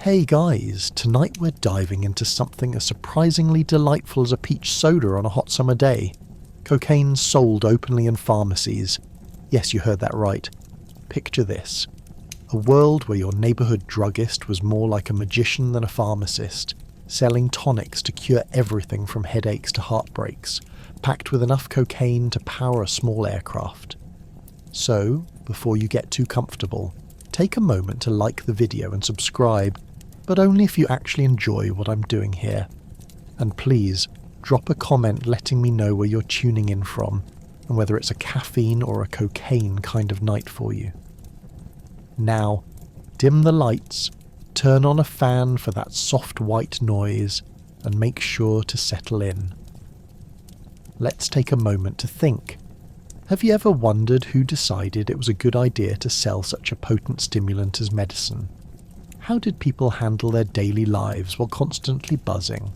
Hey guys, tonight we're diving into something as surprisingly delightful as a peach soda on a hot summer day. Cocaine sold openly in pharmacies. Yes, you heard that right. Picture this. A world where your neighbourhood druggist was more like a magician than a pharmacist, selling tonics to cure everything from headaches to heartbreaks, packed with enough cocaine to power a small aircraft. So, before you get too comfortable, take a moment to like the video and subscribe, but only if you actually enjoy what I'm doing here. And please, drop a comment letting me know where you're tuning in from, and whether it's a caffeine or a cocaine kind of night for you. Now, dim the lights, turn on a fan for that soft white noise, and make sure to settle in. Let's take a moment to think. Have you ever wondered who decided it was a good idea to sell such a potent stimulant as medicine? How did people handle their daily lives while constantly buzzing?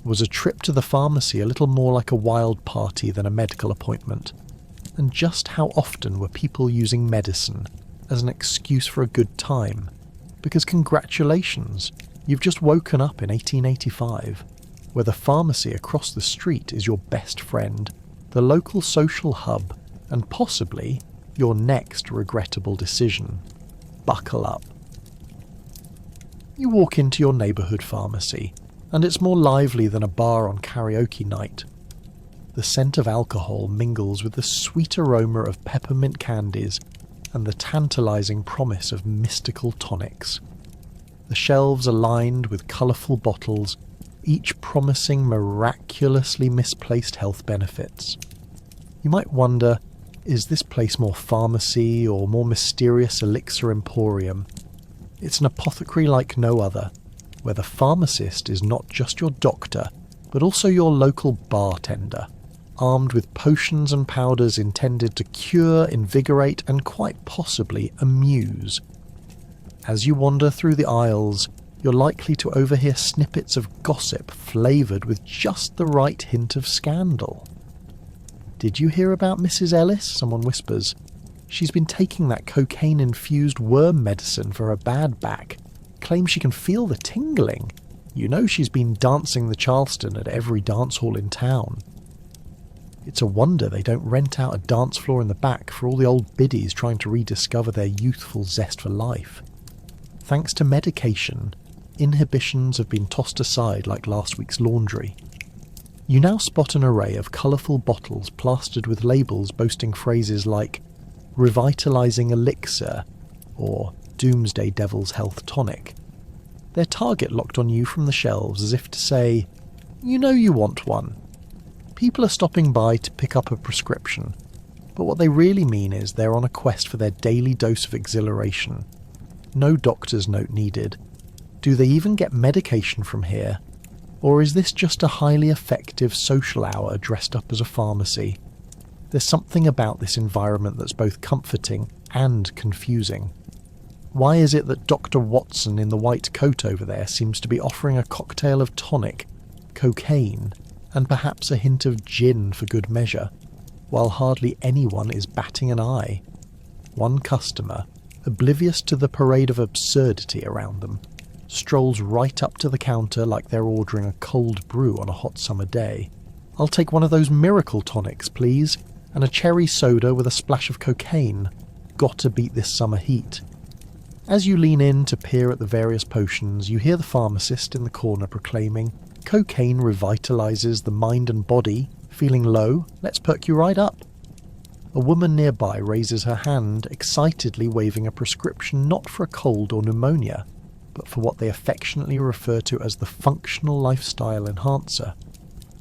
Was a trip to the pharmacy a little more like a wild party than a medical appointment? And just how often were people using medicine as an excuse for a good time? Because congratulations, you've just woken up in 1885, where the pharmacy across the street is your best friend, the local social hub, and possibly your next regrettable decision. Buckle up. You walk into your neighbourhood pharmacy, and it's more lively than a bar on karaoke night. The scent of alcohol mingles with the sweet aroma of peppermint candies and the tantalising promise of mystical tonics. The shelves are lined with colourful bottles, each promising miraculously misplaced health benefits. You might wonder, is this place more pharmacy or more mysterious elixir emporium? It's an apothecary like no other, where the pharmacist is not just your doctor, but also your local bartender, armed with potions and powders intended to cure, invigorate, and quite possibly amuse. As you wander through the aisles, you're likely to overhear snippets of gossip flavoured with just the right hint of scandal. "Did you hear about Mrs. Ellis?" someone whispers. "She's been taking that cocaine-infused worm medicine for her bad back. Claims she can feel the tingling. You know she's been dancing the Charleston at every dance hall in town." It's a wonder they don't rent out a dance floor in the back for all the old biddies trying to rediscover their youthful zest for life. Thanks to medication, inhibitions have been tossed aside like last week's laundry. You now spot an array of colourful bottles plastered with labels boasting phrases like "revitalising elixir" or "doomsday devil's health tonic." Their target locked on you from the shelves as if to say, "You know you want one." People are stopping by to pick up a prescription, but what they really mean is they're on a quest for their daily dose of exhilaration. No doctor's note needed. Do they even get medication from here? Or is this just a highly effective social hour dressed up as a pharmacy? There's something about this environment that's both comforting and confusing. Why is it that Dr. Watson in the white coat over there seems to be offering a cocktail of tonic, cocaine, and perhaps a hint of gin for good measure, while hardly anyone is batting an eye? One customer, oblivious to the parade of absurdity around them, strolls right up to the counter like they're ordering a cold brew on a hot summer day. "I'll take one of those miracle tonics, please, and a cherry soda with a splash of cocaine. Gotta beat this summer heat." As you lean in to peer at the various potions, you hear the pharmacist in the corner proclaiming, "Cocaine revitalizes the mind and body. Feeling low? Let's perk you right up." A woman nearby raises her hand, excitedly waving a prescription not for a cold or pneumonia, but for what they affectionately refer to as the functional lifestyle enhancer.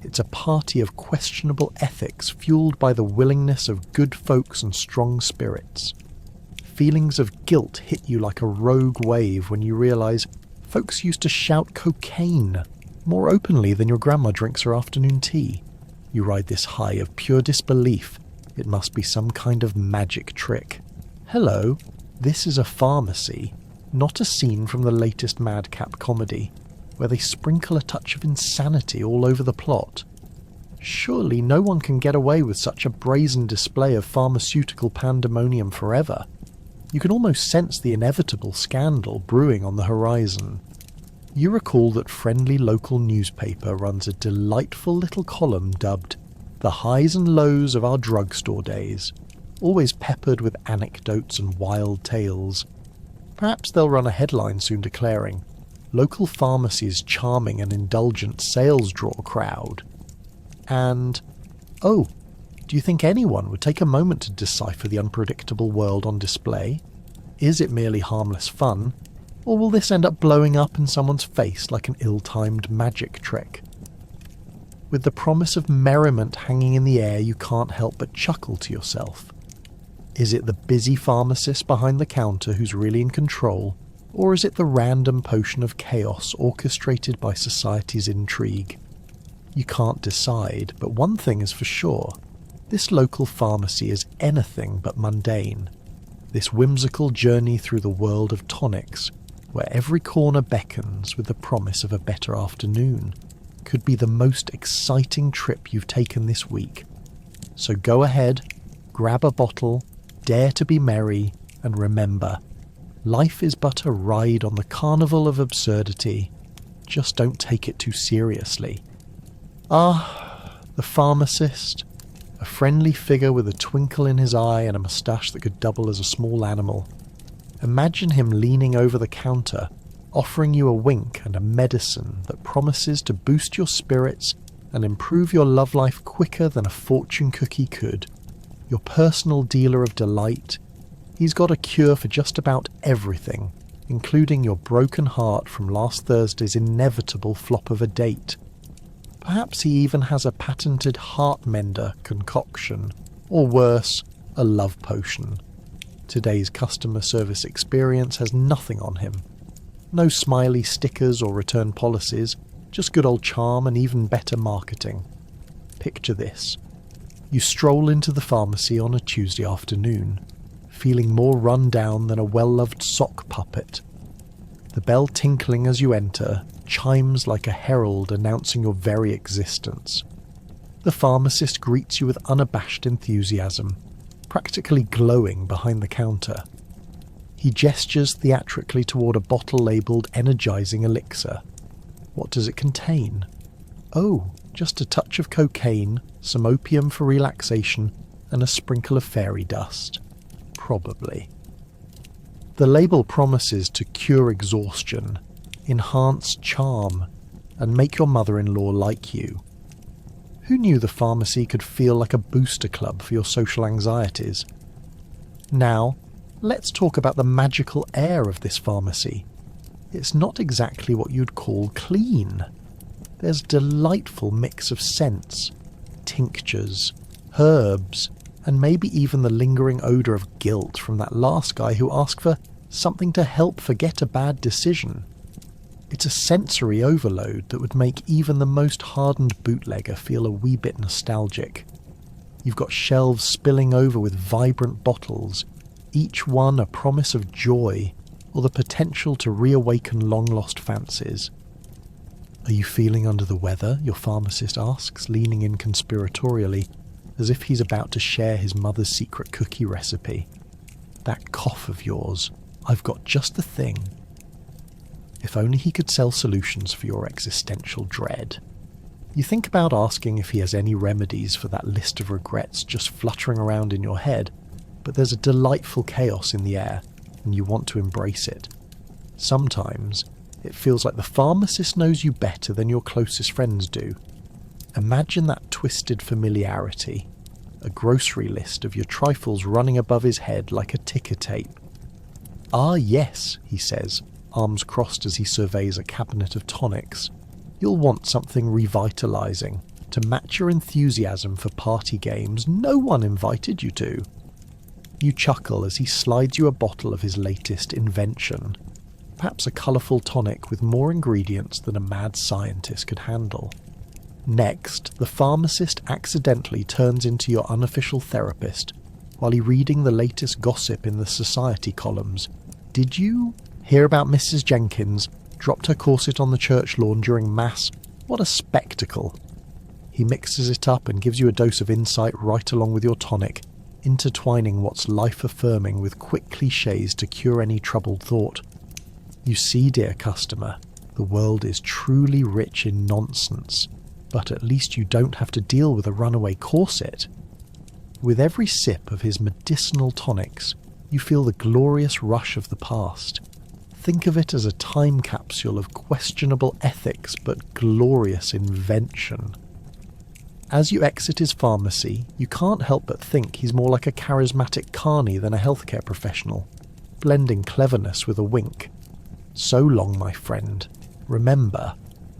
It's a party of questionable ethics fueled by the willingness of good folks and strong spirits. Feelings of guilt hit you like a rogue wave when you realise folks used to shout cocaine more openly than your grandma drinks her afternoon tea. You ride this high of pure disbelief. It must be some kind of magic trick. Hello, this is a pharmacy, not a scene from the latest madcap comedy, where they sprinkle a touch of insanity all over the plot. Surely no one can get away with such a brazen display of pharmaceutical pandemonium forever. You can almost sense the inevitable scandal brewing on the horizon. You recall that friendly local newspaper runs a delightful little column dubbed "The Highs and Lows of Our Drugstore Days," always peppered with anecdotes and wild tales. Perhaps they'll run a headline soon declaring, "Local pharmacies charming an indulgent sales draw crowd." And, oh, do you think anyone would take a moment to decipher the unpredictable world on display? Is it merely harmless fun, or will this end up blowing up in someone's face like an ill-timed magic trick? With the promise of merriment hanging in the air, you can't help but chuckle to yourself. Is it the busy pharmacist behind the counter who's really in control, or is it the random potion of chaos orchestrated by society's intrigue? You can't decide, but one thing is for sure. This local pharmacy is anything but mundane. This whimsical journey through the world of tonics, where every corner beckons with the promise of a better afternoon, could be the most exciting trip you've taken this week. So go ahead, grab a bottle, dare to be merry, and remember, life is but a ride on the carnival of absurdity. Just don't take it too seriously. Ah, the pharmacist, a friendly figure with a twinkle in his eye and a moustache that could double as a small animal. Imagine him leaning over the counter, offering you a wink and a medicine that promises to boost your spirits and improve your love life quicker than a fortune cookie could. Your personal dealer of delight. He's got a cure for just about everything, including your broken heart from last Thursday's inevitable flop of a date. Perhaps he even has a patented heart mender concoction, or worse, a love potion. Today's customer service experience has nothing on him. No smiley stickers or return policies, just good old charm and even better marketing. Picture this. You stroll into the pharmacy on a Tuesday afternoon, feeling more run down than a well-loved sock puppet. The bell tinkling as you enter chimes like a herald announcing your very existence. The pharmacist greets you with unabashed enthusiasm, practically glowing behind the counter. He gestures theatrically toward a bottle labelled energizing elixir. What does it contain? Oh, just a touch of cocaine, some opium for relaxation, and a sprinkle of fairy dust. Probably. The label promises to cure exhaustion, enhance charm, and make your mother-in-law like you. Who knew the pharmacy could feel like a booster club for your social anxieties? Now, let's talk about the magical air of this pharmacy. It's not exactly what you'd call clean. There's a delightful mix of scents, tinctures, herbs, and maybe even the lingering odour of guilt from that last guy who asked for something to help forget a bad decision. It's a sensory overload that would make even the most hardened bootlegger feel a wee bit nostalgic. You've got shelves spilling over with vibrant bottles, each one a promise of joy or the potential to reawaken long-lost fancies. Are you feeling under the weather? Your pharmacist asks, leaning in conspiratorially, as if he's about to share his mother's secret cookie recipe. That cough of yours. I've got just the thing. If only he could sell solutions for your existential dread. You think about asking if he has any remedies for that list of regrets just fluttering around in your head, but there's a delightful chaos in the air, and you want to embrace it. Sometimes, it feels like the pharmacist knows you better than your closest friends do. Imagine that twisted familiarity, a grocery list of your trifles running above his head like a ticker tape. "Ah yes," he says, arms crossed as he surveys a cabinet of tonics. "You'll want something revitalizing, to match your enthusiasm for party games no one invited you to." You chuckle as he slides you a bottle of his latest invention, perhaps a colourful tonic with more ingredients than a mad scientist could handle. Next, the pharmacist accidentally turns into your unofficial therapist while he's reading the latest gossip in the society columns. "Did you hear about Mrs. Jenkins? Dropped her corset on the church lawn during Mass. What a spectacle." He mixes it up and gives you a dose of insight right along with your tonic, intertwining what's life-affirming with quick clichés to cure any troubled thought. You see, dear customer, the world is truly rich in nonsense, but at least you don't have to deal with a runaway corset. With every sip of his medicinal tonics, you feel the glorious rush of the past. Think of it as a time capsule of questionable ethics but glorious invention. As you exit his pharmacy, you can't help but think he's more like a charismatic carny than a healthcare professional, blending cleverness with a wink. So long, my friend. Remember,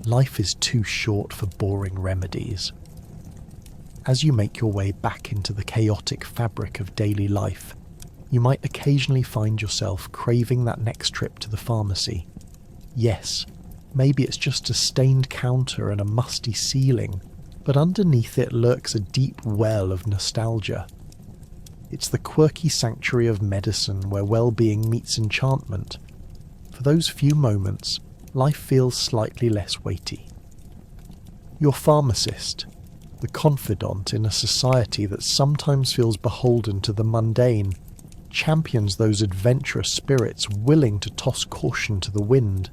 life is too short for boring remedies. As you make your way back into the chaotic fabric of daily life, you might occasionally find yourself craving that next trip to the pharmacy. Yes, maybe it's just a stained counter and a musty ceiling, but underneath it lurks a deep well of nostalgia. It's the quirky sanctuary of medicine where well-being meets enchantment. For those few moments, life feels slightly less weighty. Your pharmacist, the confidant in a society that sometimes feels beholden to the mundane, champions those adventurous spirits willing to toss caution to the wind.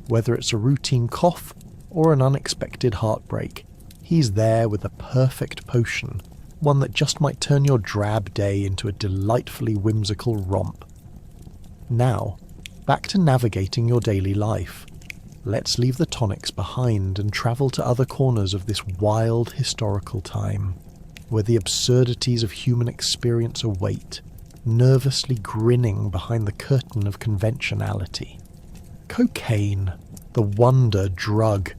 Whether it's a routine cough or an unexpected heartbreak, he's there with a perfect potion, one that just might turn your drab day into a delightfully whimsical romp. Now, back to navigating your daily life. Let's leave the tonics behind and travel to other corners of this wild historical time, where the absurdities of human experience await, nervously grinning behind the curtain of conventionality. Cocaine, the wonder drug.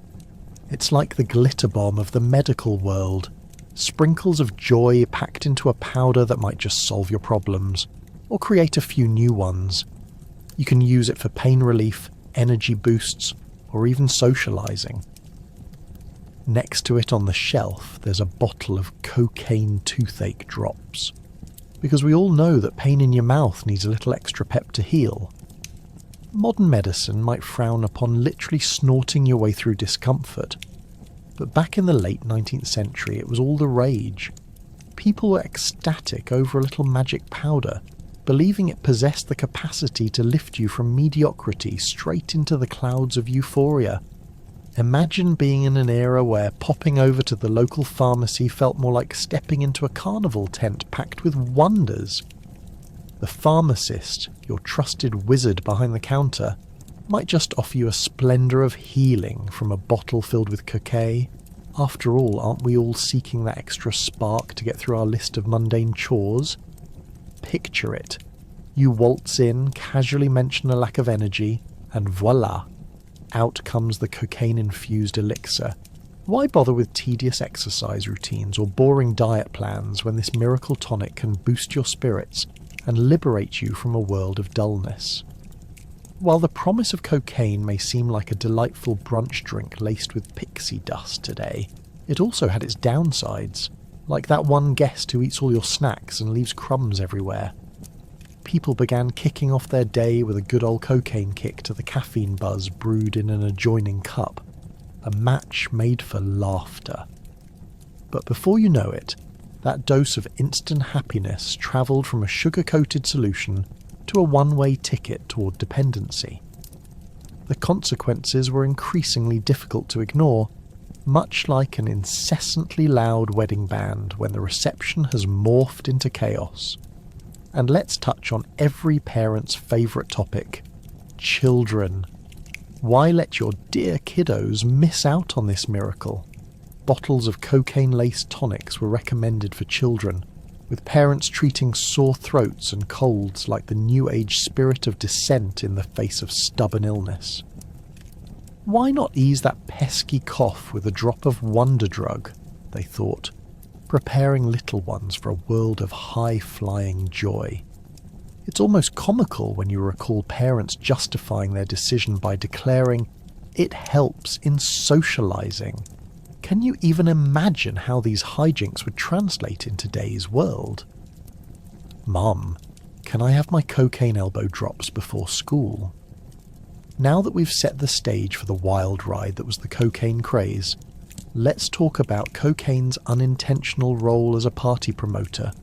It's like the glitter bomb of the medical world, sprinkles of joy packed into a powder that might just solve your problems, or create a few new ones. You can use it for pain relief, energy boosts, or even socializing. Next to it on the shelf, there's a bottle of cocaine toothache drops. Because we all know that pain in your mouth needs a little extra pep to heal. Modern medicine might frown upon literally snorting your way through discomfort, but back in the late 19th century it was all the rage. People were ecstatic over a little magic powder, believing it possessed the capacity to lift you from mediocrity straight into the clouds of euphoria. Imagine being in an era where popping over to the local pharmacy felt more like stepping into a carnival tent packed with wonders. The pharmacist, your trusted wizard behind the counter, might just offer you a splendour of healing from a bottle filled with cocaine. After all, aren't we all seeking that extra spark to get through our list of mundane chores? Picture it. You waltz in, casually mention a lack of energy, and voila, out comes the cocaine-infused elixir. Why bother with tedious exercise routines or boring diet plans when this miracle tonic can boost your spirits and liberate you from a world of dullness? While the promise of cocaine may seem like a delightful brunch drink laced with pixie dust today, it also had its downsides, like that one guest who eats all your snacks and leaves crumbs everywhere. People began kicking off their day with a good old cocaine kick to the caffeine buzz brewed in an adjoining cup, a match made for laughter. But before you know it, that dose of instant happiness travelled from a sugar-coated solution to a one-way ticket toward dependency. The consequences were increasingly difficult to ignore, much like an incessantly loud wedding band when the reception has morphed into chaos. And let's touch on every parent's favourite topic: children. Why let your dear kiddos miss out on this miracle? Bottles of cocaine-laced tonics were recommended for children, with parents treating sore throats and colds like the new age spirit of dissent in the face of stubborn illness. Why not ease that pesky cough with a drop of wonder drug, they thought, preparing little ones for a world of high-flying joy. It's almost comical when you recall parents justifying their decision by declaring, "It helps in socializing." Can you even imagine how these hijinks would translate in today's world? "Mum, can I have my cocaine elbow drops before school?" Now that we've set the stage for the wild ride that was the cocaine craze, let's talk about cocaine's unintentional role as a party promoter.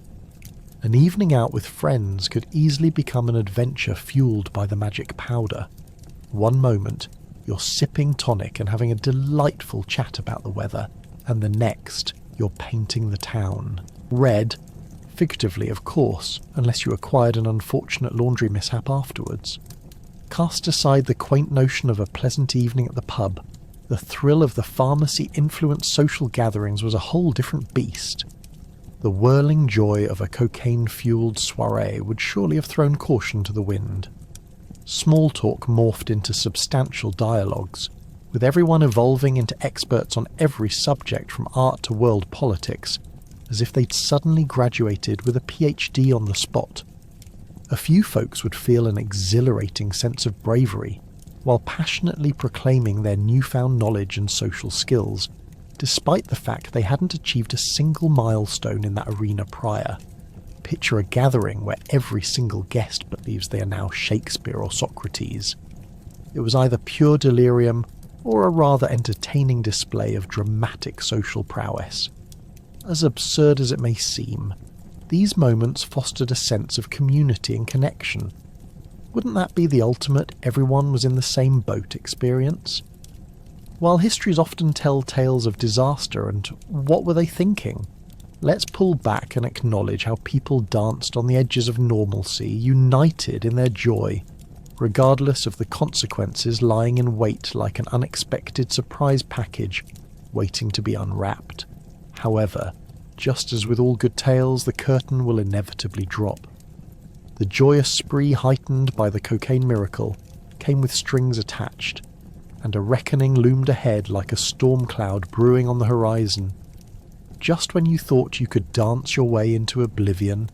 An evening out with friends could easily become an adventure fueled by the magic powder. One moment, you're sipping tonic and having a delightful chat about the weather, and the next, you're painting the town. Red, figuratively of course, unless you acquired an unfortunate laundry mishap afterwards. Cast aside the quaint notion of a pleasant evening at the pub, the thrill of the pharmacy-influenced social gatherings was a whole different beast. The whirling joy of a cocaine-fueled soirée would surely have thrown caution to the wind. Small talk morphed into substantial dialogues, with everyone evolving into experts on every subject from art to world politics, as if they'd suddenly graduated with a PhD on the spot. A few folks would feel an exhilarating sense of bravery, while passionately proclaiming their newfound knowledge and social skills, despite the fact they hadn't achieved a single milestone in that arena prior. Picture a gathering where every single guest believes they are now Shakespeare or Socrates. It was either pure delirium or a rather entertaining display of dramatic social prowess. As absurd as it may seem, these moments fostered a sense of community and connection. Wouldn't that be the ultimate everyone was in the same boat experience? While histories often tell tales of disaster and what were they thinking, let's pull back and acknowledge how people danced on the edges of normalcy, united in their joy, regardless of the consequences lying in wait like an unexpected surprise package waiting to be unwrapped. However, just as with all good tales, the curtain will inevitably drop. The joyous spree heightened by the cocaine miracle came with strings attached, and a reckoning loomed ahead like a storm cloud brewing on the horizon. Just when you thought you could dance your way into oblivion,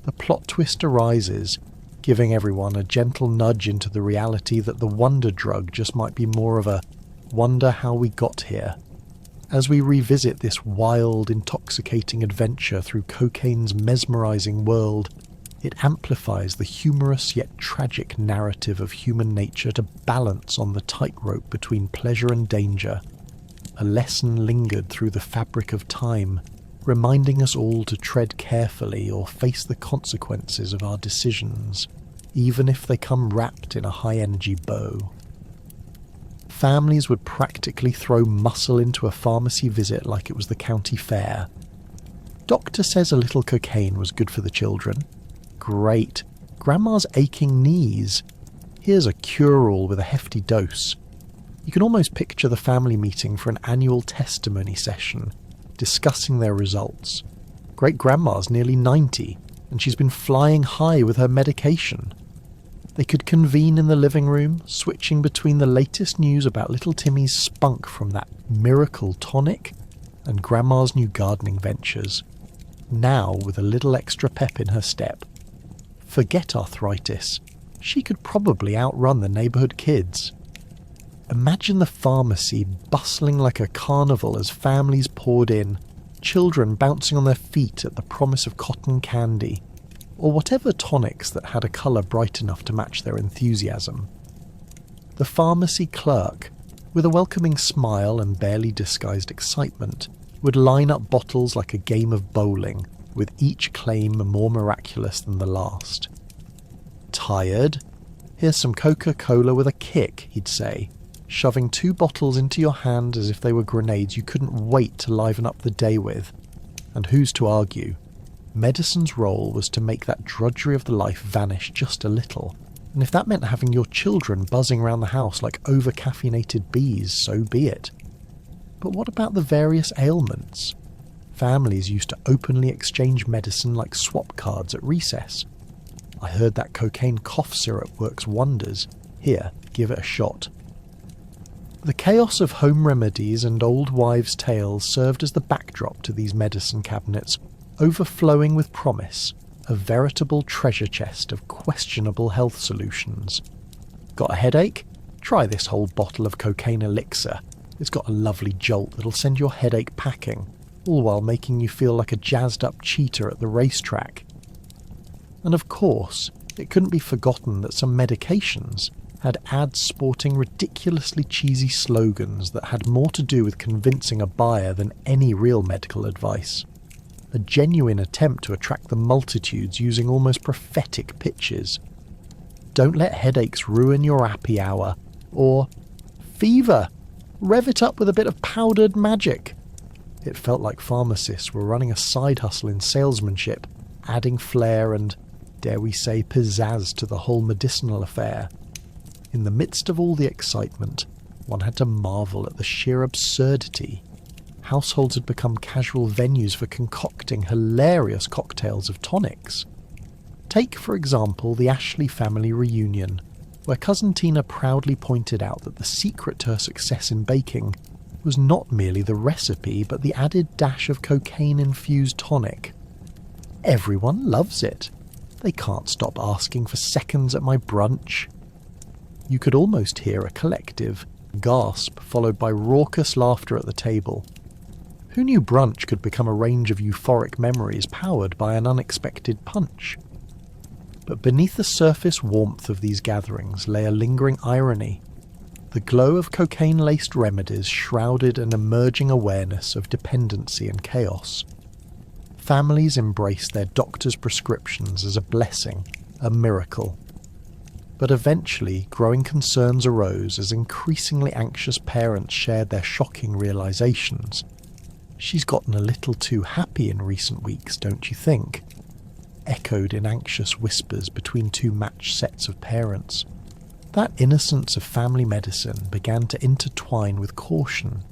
the plot twist arises, giving everyone a gentle nudge into the reality that the wonder drug just might be more of a wonder how we got here. As we revisit this wild, intoxicating adventure through cocaine's mesmerizing world, it amplifies the humorous yet tragic narrative of human nature to balance on the tightrope between pleasure and danger. A lesson lingered through the fabric of time, reminding us all to tread carefully or face the consequences of our decisions, even if they come wrapped in a high-energy bow. Families would practically throw muscle into a pharmacy visit like it was the county fair. Doctor says a little cocaine was good for the children. Great. Grandma's aching knees. Here's a cure-all with a hefty dose. You can almost picture the family meeting for an annual testimony session, discussing their results. Great-grandma's nearly 90, and she's been flying high with her medication. They could convene in the living room, switching between the latest news about little Timmy's spunk from that miracle tonic and Grandma's new gardening ventures, now with a little extra pep in her step. Forget arthritis. She could probably outrun the neighbourhood kids. Imagine the pharmacy bustling like a carnival as families poured in, children bouncing on their feet at the promise of cotton candy, or whatever tonics that had a colour bright enough to match their enthusiasm. The pharmacy clerk, with a welcoming smile and barely disguised excitement, would line up bottles like a game of bowling, with each claim more miraculous than the last. Tired? Here's some Coca-Cola with a kick, he'd say, shoving 2 bottles into your hand as if they were grenades you couldn't wait to liven up the day with. And who's to argue? Medicine's role was to make that drudgery of the life vanish just a little, and if that meant having your children buzzing around the house like over-caffeinated bees, so be it. But what about the various ailments? Families used to openly exchange medicine like swap cards at recess. I heard that cocaine cough syrup works wonders. Here, give it a shot. The chaos of home remedies and old wives' tales served as the backdrop to these medicine cabinets, overflowing with promise, a veritable treasure chest of questionable health solutions. Got a headache? Try this whole bottle of cocaine elixir. It's got a lovely jolt that'll send your headache packing, all while making you feel like a jazzed-up cheater at the racetrack. And of course, it couldn't be forgotten that some medications had ads sporting ridiculously cheesy slogans that had more to do with convincing a buyer than any real medical advice. a genuine attempt to attract the multitudes using almost prophetic pitches. "Don't let headaches ruin your happy hour," or "Fever! Rev it up with a bit of powdered magic." It felt like pharmacists were running a side hustle in salesmanship, adding flair and, dare we say, pizzazz to the whole medicinal affair. In the midst of all the excitement, one had to marvel at the sheer absurdity. Households had become casual venues for concocting hilarious cocktails of tonics. Take, for example, the Ashley family reunion, where cousin Tina proudly pointed out that the secret to her success in baking was not merely the recipe, but the added dash of cocaine-infused tonic. "Everyone loves it. They can't stop asking for seconds at my brunch." You could almost hear a collective gasp followed by raucous laughter at the table. Who knew brunch could become a range of euphoric memories powered by an unexpected punch? But beneath the surface warmth of these gatherings lay a lingering irony. The glow of cocaine-laced remedies shrouded an emerging awareness of dependency and chaos. Families embraced their doctor's prescriptions as a blessing, a miracle. But eventually, growing concerns arose as increasingly anxious parents shared their shocking realizations. "She's gotten a little too happy in recent weeks, don't you think?" echoed in anxious whispers between two matched sets of parents. That innocence of family medicine began to intertwine with caution,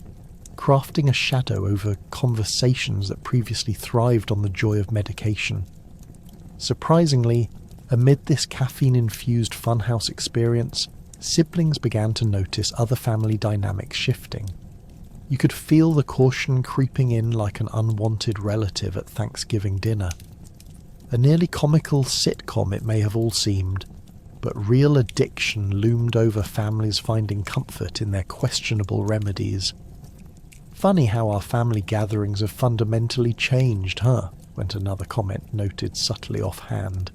crafting a shadow over conversations that previously thrived on the joy of medication. Surprisingly, amid this caffeine-infused funhouse experience, siblings began to notice other family dynamics shifting. You could feel the caution creeping in like an unwanted relative at Thanksgiving dinner. A nearly comical sitcom it may have all seemed, but real addiction loomed over families finding comfort in their questionable remedies. "Funny how our family gatherings have fundamentally changed, huh?" went another comment noted subtly offhand,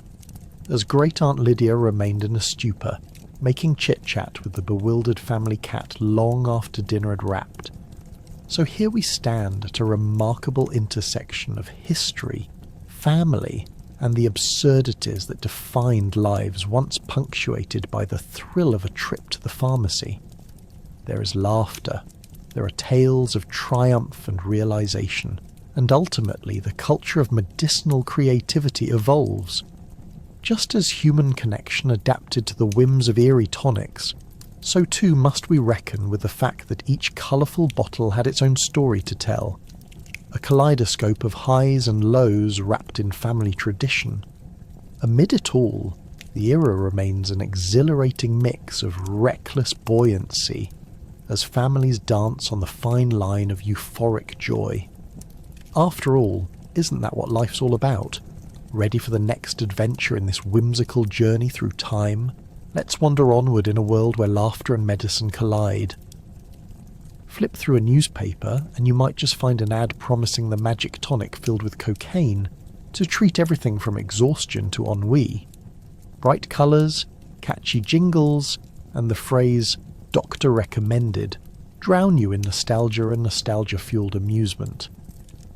as Great-Aunt Lydia remained in a stupor, making chit-chat with the bewildered family cat long after dinner had wrapped. So here we stand at a remarkable intersection of history, family, and the absurdities that defined lives once punctuated by the thrill of a trip to the pharmacy. There is laughter, there are tales of triumph and realization, and ultimately the culture of medicinal creativity evolves. Just as human connection adapted to the whims of eerie tonics, so too must we reckon with the fact that each colourful bottle had its own story to tell, a kaleidoscope of highs and lows wrapped in family tradition. Amid it all, the era remains an exhilarating mix of reckless buoyancy as families dance on the fine line of euphoric joy. After all, isn't that what life's all about? Ready for the next adventure in this whimsical journey through time? Let's wander onward in a world where laughter and medicine collide. Flip through a newspaper and you might just find an ad promising the magic tonic filled with cocaine to treat everything from exhaustion to ennui. Bright colours, catchy jingles, and the phrase "doctor recommended" drown you in nostalgia and nostalgia-fueled amusement.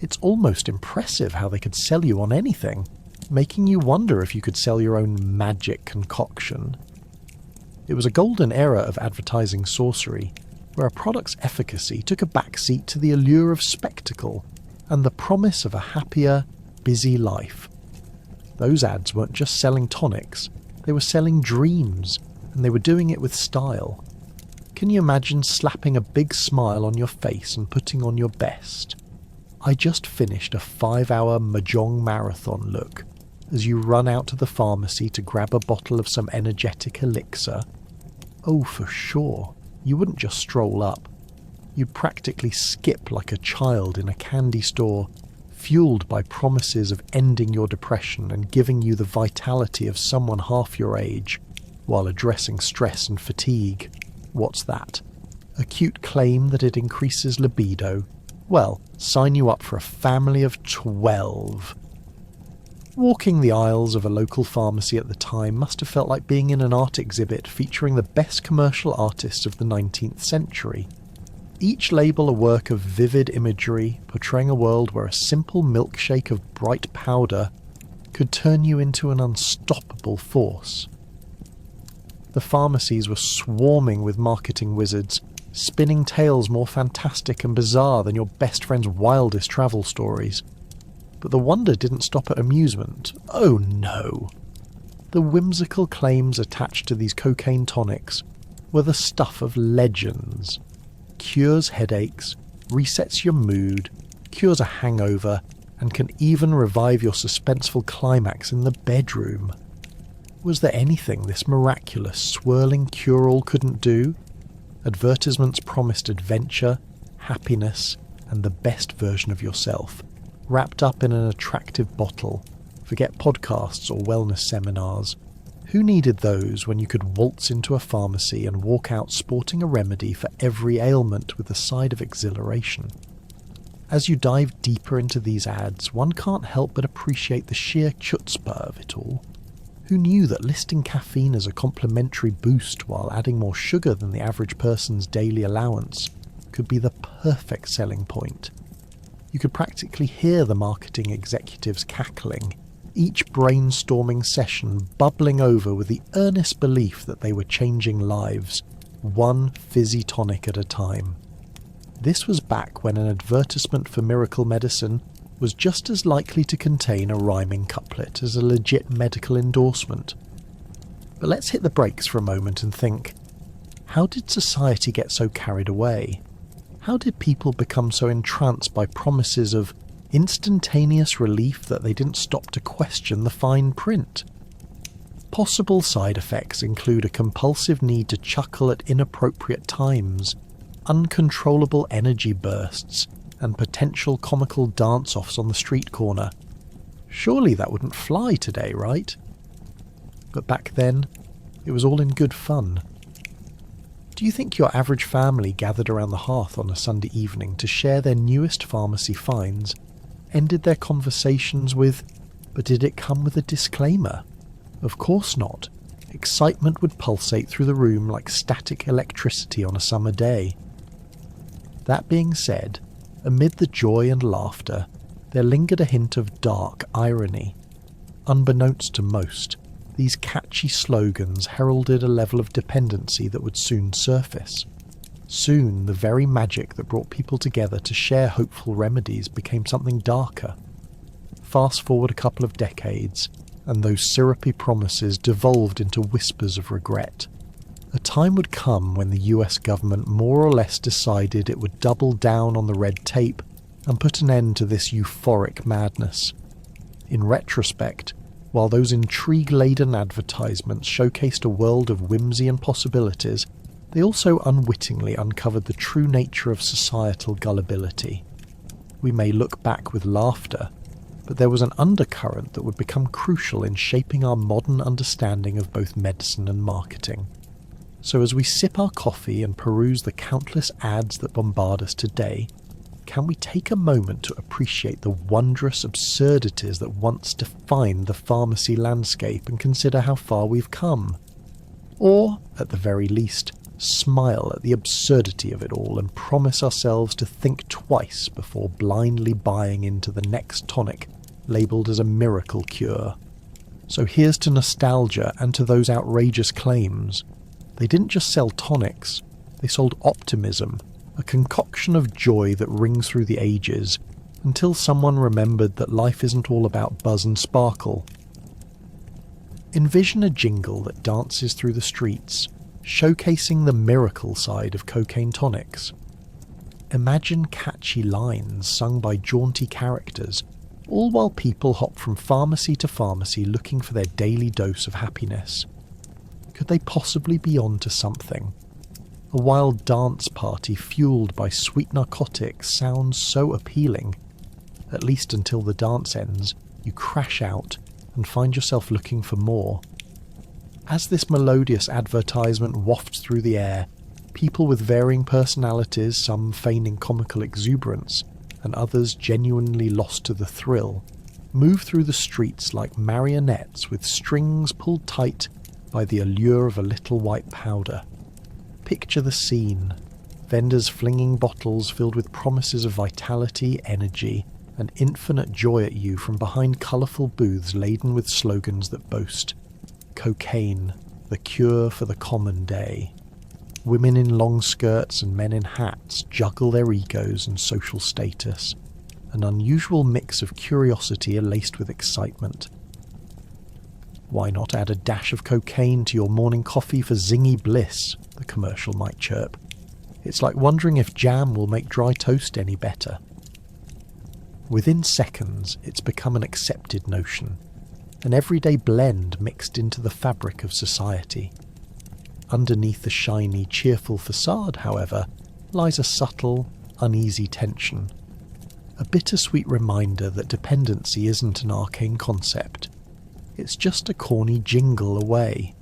It's almost impressive how they could sell you on anything, making you wonder if you could sell your own magic concoction. It was a golden era of advertising sorcery, where a product's efficacy took a backseat to the allure of spectacle and the promise of a happier, busy life. Those ads weren't just selling tonics, they were selling dreams, and they were doing it with style. Can you imagine slapping a big smile on your face and putting on your best? I just finished a 5-hour Mahjong marathon look as you run out to the pharmacy to grab a bottle of some energetic elixir. Oh, for sure. You wouldn't just stroll up. You'd practically skip like a child in a candy store, fueled by promises of ending your depression and giving you the vitality of someone half your age, while addressing stress and fatigue. What's that? A cute claim that it increases libido? Well, sign you up for a family of 12. Walking the aisles of a local pharmacy at the time must have felt like being in an art exhibit featuring the best commercial artists of the 19th century. Each label a work of vivid imagery, portraying a world where a simple milkshake of bright powder could turn you into an unstoppable force. The pharmacies were swarming with marketing wizards, spinning tales more fantastic and bizarre than your best friend's wildest travel stories. But the wonder didn't stop at amusement. Oh no! The whimsical claims attached to these cocaine tonics were the stuff of legends. Cures headaches, resets your mood, cures a hangover, and can even revive your suspenseful climax in the bedroom. Was there anything this miraculous, swirling cure-all couldn't do? Advertisements promised adventure, happiness, and the best version of yourself, wrapped up in an attractive bottle. Forget podcasts or wellness seminars. Who needed those when you could waltz into a pharmacy and walk out sporting a remedy for every ailment with a side of exhilaration? As you dive deeper into these ads, one can't help but appreciate the sheer chutzpah of it all. Who knew that listing caffeine as a complimentary boost while adding more sugar than the average person's daily allowance could be the perfect selling point? You could practically hear the marketing executives cackling, each brainstorming session bubbling over with the earnest belief that they were changing lives, one fizzy tonic at a time. This was back when an advertisement for miracle medicine was just as likely to contain a rhyming couplet as a legit medical endorsement. But let's hit the brakes for a moment and think, how did society get so carried away? How did people become so entranced by promises of instantaneous relief that they didn't stop to question the fine print? Possible side effects include a compulsive need to chuckle at inappropriate times, uncontrollable energy bursts, and potential comical dance-offs on the street corner. Surely that wouldn't fly today, right? But back then, it was all in good fun. Do you think your average family gathered around the hearth on a Sunday evening to share their newest pharmacy finds ended their conversations with, "But did it come with a disclaimer?" Of course not. Excitement would pulsate through the room like static electricity on a summer day. That being said, amid the joy and laughter, there lingered a hint of dark irony. Unbeknownst to most, these catchy slogans heralded a level of dependency that would soon surface. Soon, the very magic that brought people together to share hopeful remedies became something darker. Fast forward a couple of decades, and those syrupy promises devolved into whispers of regret. A time would come when the US government more or less decided it would double down on the red tape and put an end to this euphoric madness. In retrospect, while those intrigue-laden advertisements showcased a world of whimsy and possibilities, they also unwittingly uncovered the true nature of societal gullibility. We may look back with laughter, but there was an undercurrent that would become crucial in shaping our modern understanding of both medicine and marketing. So as we sip our coffee and peruse the countless ads that bombard us today, can we take a moment to appreciate the wondrous absurdities that once defined the pharmacy landscape and consider how far we've come? Or, at the very least, smile at the absurdity of it all and promise ourselves to think twice before blindly buying into the next tonic labelled as a miracle cure. So here's to nostalgia and to those outrageous claims. They didn't just sell tonics, they sold optimism, a concoction of joy that rings through the ages, until someone remembered that life isn't all about buzz and sparkle. Envision a jingle that dances through the streets, showcasing the miracle side of cocaine tonics. Imagine catchy lines sung by jaunty characters, all while people hop from pharmacy to pharmacy looking for their daily dose of happiness. Could they possibly be onto something? A wild dance party fueled by sweet narcotics sounds so appealing. At least until the dance ends, you crash out and find yourself looking for more. As this melodious advertisement wafts through the air, people with varying personalities, some feigning comical exuberance, and others genuinely lost to the thrill, move through the streets like marionettes with strings pulled tight by the allure of a little white powder. Picture the scene. vendors flinging bottles filled with promises of vitality, energy, and infinite joy at you from behind colourful booths laden with slogans that boast cocaine, the cure for the common day. Women in long skirts and men in hats juggle their egos and social status, an unusual mix of curiosity laced with excitement. Why not add a dash of cocaine to your morning coffee for zingy bliss, the commercial might chirp. It's like wondering if jam will make dry toast any better. Within seconds, it's become an accepted notion, an everyday blend mixed into the fabric of society. Underneath the shiny, cheerful facade, however, lies a subtle, uneasy tension. A bittersweet reminder that dependency isn't an arcane concept. It's just a corny jingle away.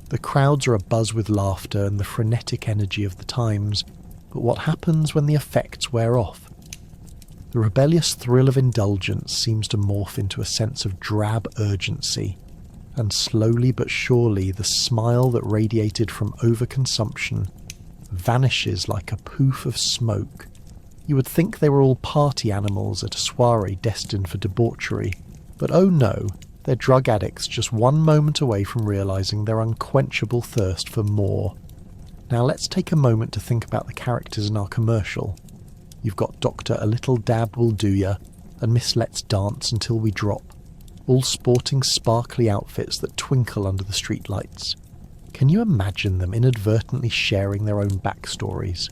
The crowds are abuzz with laughter and the frenetic energy of the times, but what happens when the effects wear off? The rebellious thrill of indulgence seems to morph into a sense of drab urgency, and slowly but surely the smile that radiated from overconsumption vanishes like a poof of smoke. You would think they were all party animals at a soiree destined for debauchery, but oh no, they're drug addicts just one moment away from realising their unquenchable thirst for more. Now let's take a moment to think about the characters in our commercial. You've got Dr. A Little Dab Will Do Ya and Miss Let's Dance Until We Drop, all sporting sparkly outfits that twinkle under the streetlights. Can you imagine them inadvertently sharing their own backstories?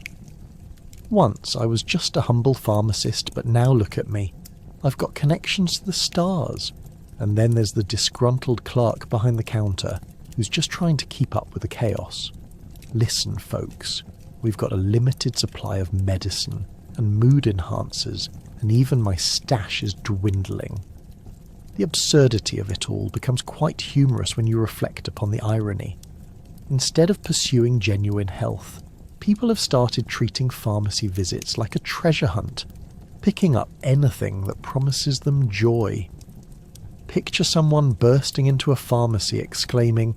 Once I was just a humble pharmacist, but now look at me. I've got connections to the stars. And then there's the disgruntled clerk behind the counter who's just trying to keep up with the chaos. Listen, folks, we've got a limited supply of medicine and mood enhancers, and even my stash is dwindling. The absurdity of it all becomes quite humorous when you reflect upon the irony. Instead of pursuing genuine health, people have started treating pharmacy visits like a treasure hunt, picking up anything that promises them joy. Picture someone bursting into a pharmacy exclaiming,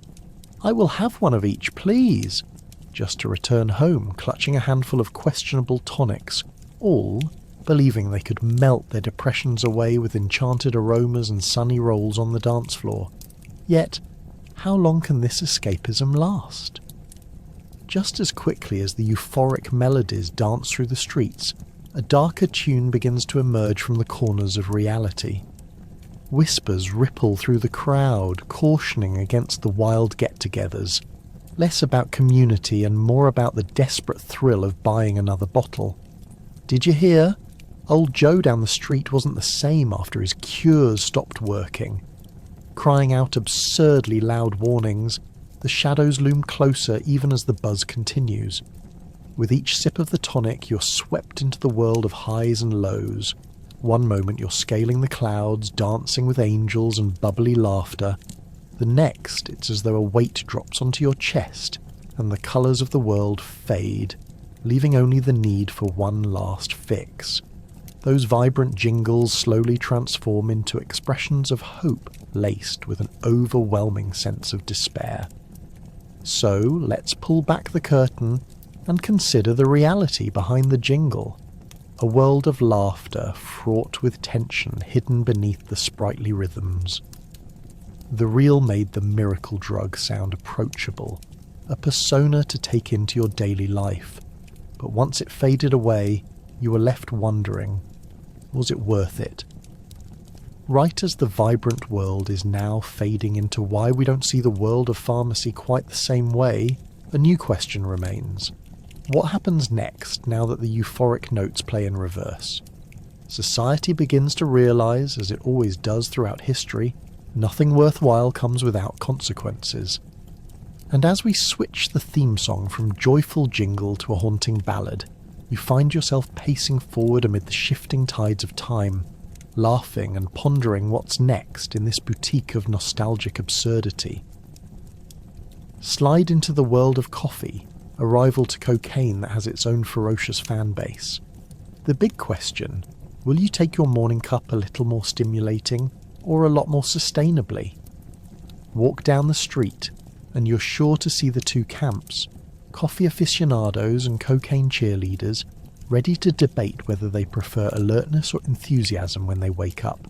"I will have one of each, please," just to return home clutching a handful of questionable tonics, all believing they could melt their depressions away with enchanted aromas and sunny rolls on the dance floor. Yet, how long can this escapism last? Just as quickly as the euphoric melodies dance through the streets, a darker tune begins to emerge from the corners of reality. Whispers ripple through the crowd, cautioning against the wild get-togethers, less about community and more about the desperate thrill of buying another bottle. Did you hear? Old Joe down the street wasn't the same after his cures stopped working. Crying out absurdly loud warnings, the shadows loom closer even as the buzz continues. With each sip of the tonic, you're swept into the world of highs and lows. One moment you're scaling the clouds, dancing with angels and bubbly laughter. The next, it's as though a weight drops onto your chest and the colours of the world fade, leaving only the need for one last fix. Those vibrant jingles slowly transform into expressions of hope laced with an overwhelming sense of despair. So let's pull back the curtain and consider the reality behind the jingle. A world of laughter fraught with tension hidden beneath the sprightly rhythms. The reel made the miracle drug sound approachable, a persona to take into your daily life. But once it faded away, you were left wondering, was it worth it? Right as the vibrant world is now fading into why we don't see the world of pharmacy quite the same way, a new question remains. What happens next now that the euphoric notes play in reverse? Society begins to realise, as it always does throughout history, nothing worthwhile comes without consequences. And as we switch the theme song from joyful jingle to a haunting ballad, you find yourself pacing forward amid the shifting tides of time, laughing and pondering what's next in this boutique of nostalgic absurdity. Slide into the world of coffee, a rival to cocaine that has its own ferocious fan base. The big question, will you take your morning cup a little more stimulating or a lot more sustainably? Walk down the street and you're sure to see the two camps, Coffee aficionados and cocaine cheerleaders ready to debate whether they prefer alertness or enthusiasm when they wake up.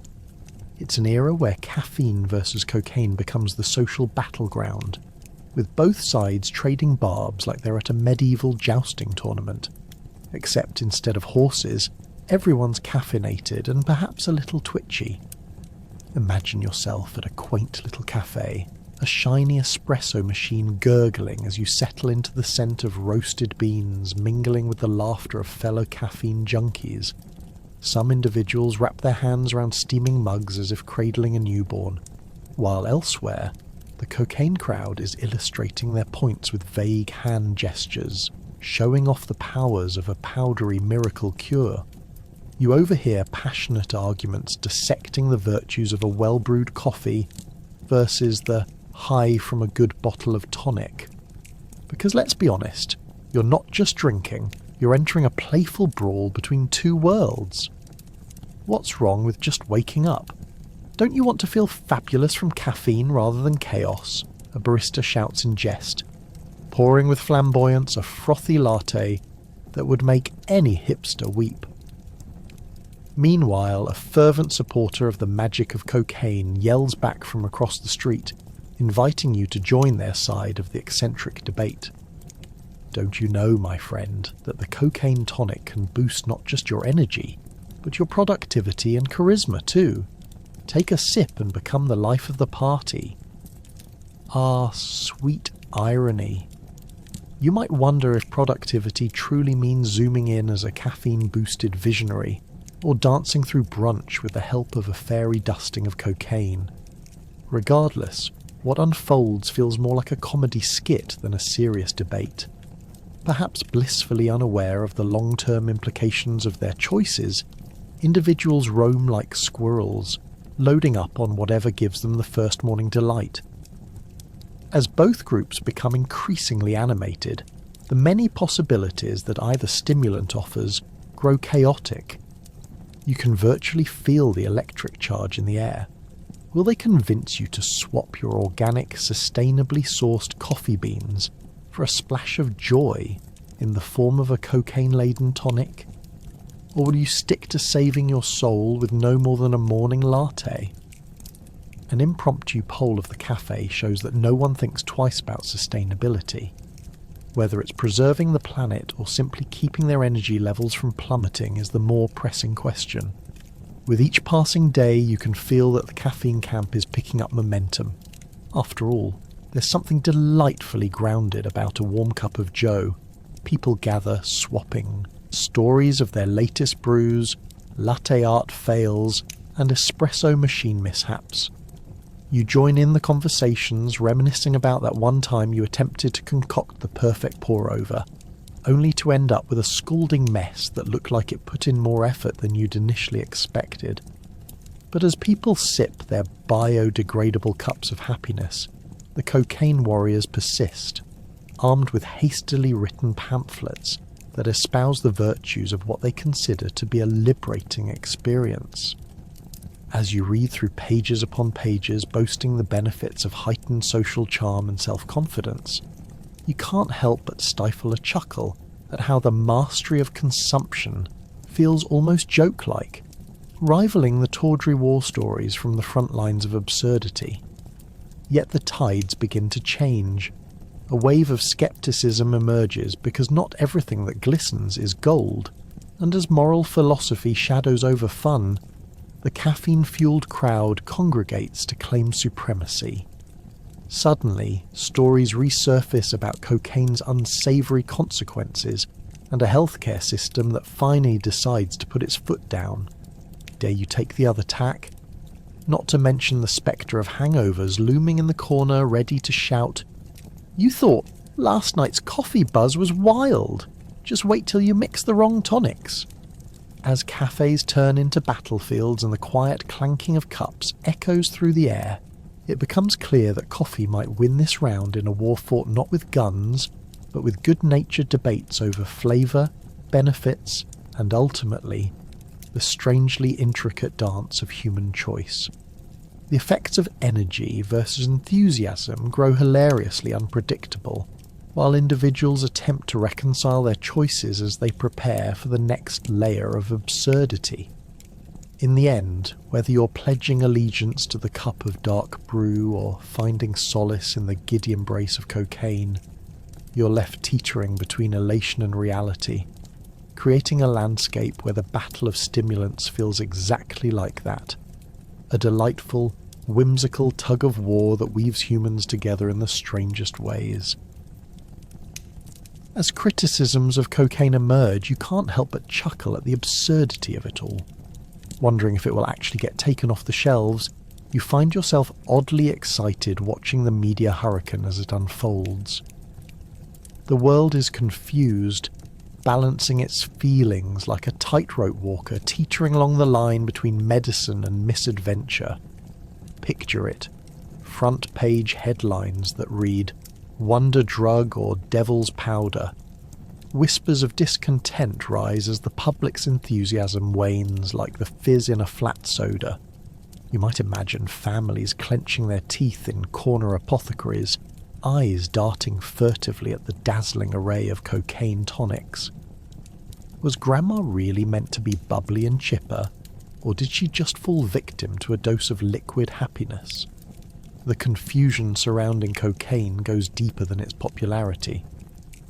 It's an era where caffeine versus cocaine becomes the social battleground, with both sides trading barbs like they're at a medieval jousting tournament. Except instead of horses, everyone's caffeinated and perhaps a little twitchy. Imagine yourself at a quaint little cafe, a shiny espresso machine gurgling as you settle into the scent of roasted beans mingling with the laughter of fellow caffeine junkies. Some individuals wrap their hands around steaming mugs as if cradling a newborn, while elsewhere, the cocaine crowd is illustrating their points with vague hand gestures, showing off the powers of a powdery miracle cure. You overhear passionate arguments dissecting the virtues of a well-brewed coffee versus the high from a good bottle of tonic. Because let's be honest, you're not just drinking, you're entering a playful brawl between two worlds. What's wrong with just waking up? Don't you want to feel fabulous from caffeine rather than chaos? A barista shouts in jest, pouring with flamboyance a frothy latte that would make any hipster weep. Meanwhile, a fervent supporter of the magic of cocaine yells back from across the street, inviting you to join their side of the eccentric debate. Don't you know, my friend, that the cocaine tonic can boost not just your energy, but your productivity and charisma too? Take a sip and become the life of the party. Ah, sweet irony. You might wonder if productivity truly means zooming in as a caffeine-boosted visionary, or dancing through brunch with the help of a fairy dusting of cocaine. Regardless, what unfolds feels more like a comedy skit than a serious debate. Perhaps blissfully unaware of the long-term implications of their choices, individuals roam like squirrels, loading up on whatever gives them the first morning delight. As both groups become increasingly animated, the many possibilities that either stimulant offers grow chaotic. You can virtually feel the electric charge in the air. Will they convince you to swap your organic, sustainably sourced coffee beans for a splash of joy in the form of a cocaine-laden tonic? Or will you stick to saving your soul with no more than a morning latte? An impromptu poll of the cafe shows that no one thinks twice about sustainability. Whether it's preserving the planet or simply keeping their energy levels from plummeting is the more pressing question. With each passing day, you can feel that the caffeine camp is picking up momentum. After all, there's something delightfully grounded about a warm cup of joe. People gather, swapping stories of their latest brews, latte art fails, and espresso machine mishaps. You join in the conversations, reminiscing about that one time you attempted to concoct the perfect pour-over, only to end up with a scalding mess that looked like it put in more effort than you'd initially expected. But as people sip their biodegradable cups of happiness, the cocaine warriors persist, armed with hastily written pamphlets that espouse the virtues of what they consider to be a liberating experience. As you read through pages upon pages boasting the benefits of heightened social charm and self-confidence, you can't help but stifle a chuckle at how the mastery of consumption feels almost joke-like, rivaling the tawdry war stories from the front lines of absurdity. Yet the tides begin to change. A wave of skepticism emerges because not everything that glistens is gold, and as moral philosophy shadows over fun, the caffeine-fueled crowd congregates to claim supremacy. Suddenly, stories resurface about cocaine's unsavoury consequences and a healthcare system that finally decides to put its foot down. Dare you take the other tack? Not to mention the spectre of hangovers looming in the corner ready to shout, "You thought last night's coffee buzz was wild. Just wait till you mix the wrong tonics." As cafes turn into battlefields and the quiet clanking of cups echoes through the air, it becomes clear that coffee might win this round in a war fought not with guns, but with good-natured debates over flavour, benefits, and ultimately, the strangely intricate dance of human choice. The effects of energy versus enthusiasm grow hilariously unpredictable. while individuals attempt to reconcile their choices as they prepare for the next layer of absurdity. In the end, whether you're pledging allegiance to the cup of dark brew or finding solace in the giddy embrace of cocaine, you're left teetering between elation and reality, creating a landscape where the battle of stimulants feels exactly like that, a delightful, whimsical tug of war that weaves humans together in the strangest ways. As criticisms of cocaine emerge, you can't help but chuckle at the absurdity of it all. Wondering if it will actually get taken off the shelves, you find yourself oddly excited watching the media hurricane as it unfolds. The world is confused, balancing its feelings like a tightrope walker teetering along the line between medicine and misadventure. Picture it. Front page headlines that read, "Wonder Drug" or "Devil's Powder." Whispers of discontent rise as the public's enthusiasm wanes like the fizz in a flat soda. You might imagine families clenching their teeth in corner apothecaries, eyes darting furtively at the dazzling array of cocaine tonics. Was Grandma really meant to be bubbly and chipper, or did she just fall victim to a dose of liquid happiness? The confusion surrounding cocaine goes deeper than its popularity.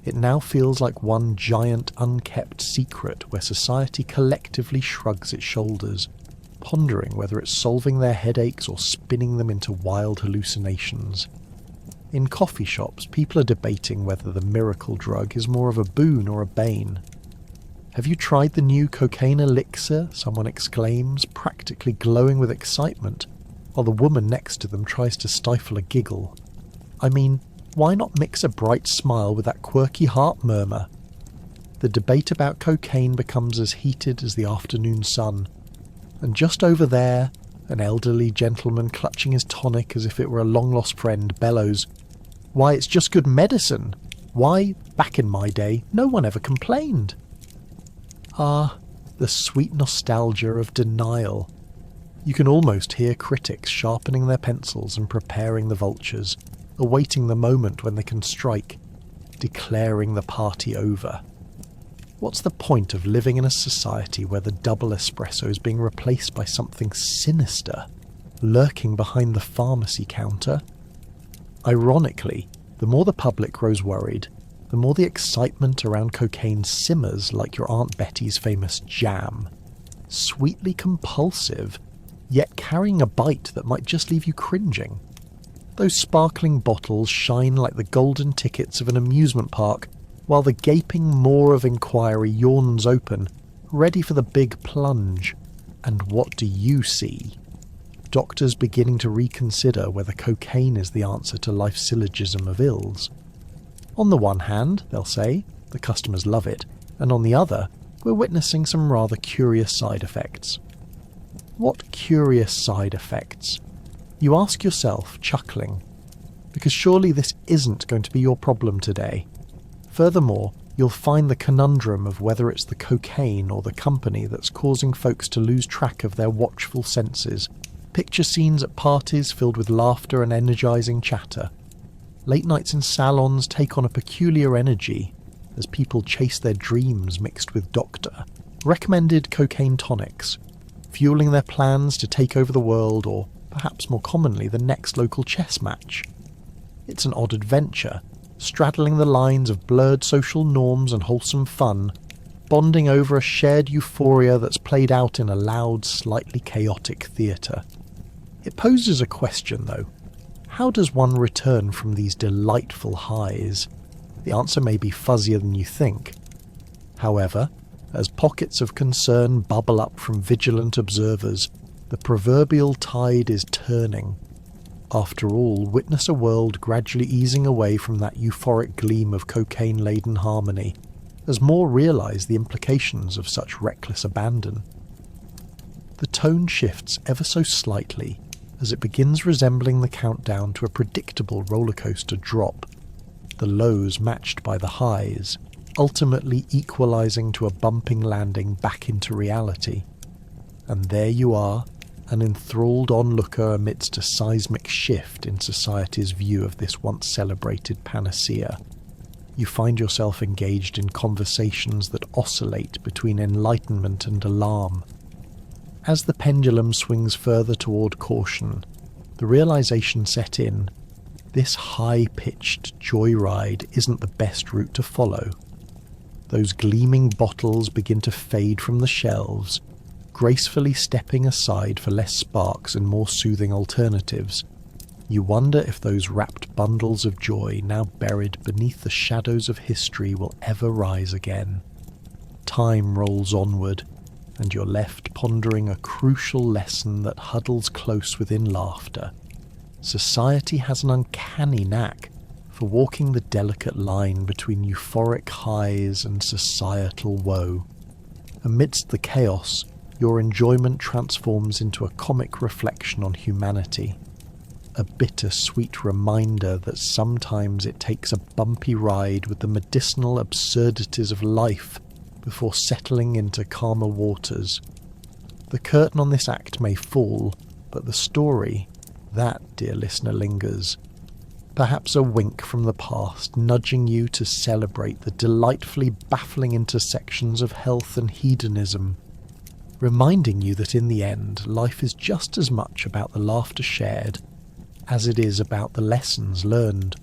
It now feels like one giant unkept secret where society collectively shrugs its shoulders, pondering whether it's solving their headaches or spinning them into wild hallucinations. In coffee shops, people are debating whether the miracle drug is more of a boon or a bane. "Have you tried the new cocaine elixir?" someone exclaims, practically glowing with excitement, while the woman next to them tries to stifle a giggle. I mean, why not mix a bright smile with that quirky heart murmur? The debate about cocaine becomes as heated as the afternoon sun, and just over there, an elderly gentleman clutching his tonic as if it were a long-lost friend bellows, "Why, it's just good medicine! Why, back in my day, no one ever complained!" Ah, the sweet nostalgia of denial. You can almost hear critics sharpening their pencils and preparing the vultures, awaiting the moment when they can strike, declaring the party over. What's the point of living in a society where the double espresso is being replaced by something sinister, lurking behind the pharmacy counter? Ironically, the more the public grows worried, the more the excitement around cocaine simmers like your Aunt Betty's famous jam. Sweetly compulsive, yet carrying a bite that might just leave you cringing. Those sparkling bottles shine like the golden tickets of an amusement park, while the gaping maw of inquiry yawns open, ready for the big plunge. And what do you see? Doctors beginning to reconsider whether cocaine is the answer to life's syllogism of ills. On the one hand, they'll say, the customers love it, and on the other, we're witnessing some rather curious side effects. What curious side effects? You ask yourself, chuckling, because surely this isn't going to be your problem today. Furthermore, you'll find the conundrum of whether it's the cocaine or the company that's causing folks to lose track of their watchful senses. Picture scenes at parties filled with laughter and energizing chatter. Late nights in salons take on a peculiar energy as people chase their dreams mixed with doctor-recommended cocaine tonics, fueling their plans to take over the world or, perhaps more commonly, the next local chess match. It's an odd adventure, straddling the lines of blurred social norms and wholesome fun, bonding over a shared euphoria that's played out in a loud, slightly chaotic theatre. It poses a question, though. How does one return from these delightful highs? The answer may be fuzzier than you think. However, as pockets of concern bubble up from vigilant observers, the proverbial tide is turning. After all, witness a world gradually easing away from that euphoric gleam of cocaine-laden harmony, as more realise the implications of such reckless abandon. The tone shifts ever so slightly, as it begins resembling the countdown to a predictable rollercoaster drop, the lows matched by the highs, ultimately equalising to a bumping landing back into reality. And there you are, an enthralled onlooker amidst a seismic shift in society's view of this once celebrated panacea. You find yourself engaged in conversations that oscillate between enlightenment and alarm. As the pendulum swings further toward caution, the realization set in, this high-pitched joyride isn't the best route to follow. Those gleaming bottles begin to fade from the shelves, gracefully stepping aside for less sparks and more soothing alternatives. You wonder if those wrapped bundles of joy now buried beneath the shadows of history will ever rise again. Time rolls onward, and you're left pondering a crucial lesson that huddles close within laughter. Society has an uncanny knack for walking the delicate line between euphoric highs and societal woe. Amidst the chaos, your enjoyment transforms into a comic reflection on humanity, a bittersweet reminder that sometimes it takes a bumpy ride with the medicinal absurdities of life before settling into calmer waters. The curtain on this act may fall, but the story, that, dear listener, lingers. Perhaps a wink from the past, nudging you to celebrate the delightfully baffling intersections of health and hedonism, reminding you that in the end, life is just as much about the laughter shared as it is about the lessons learned.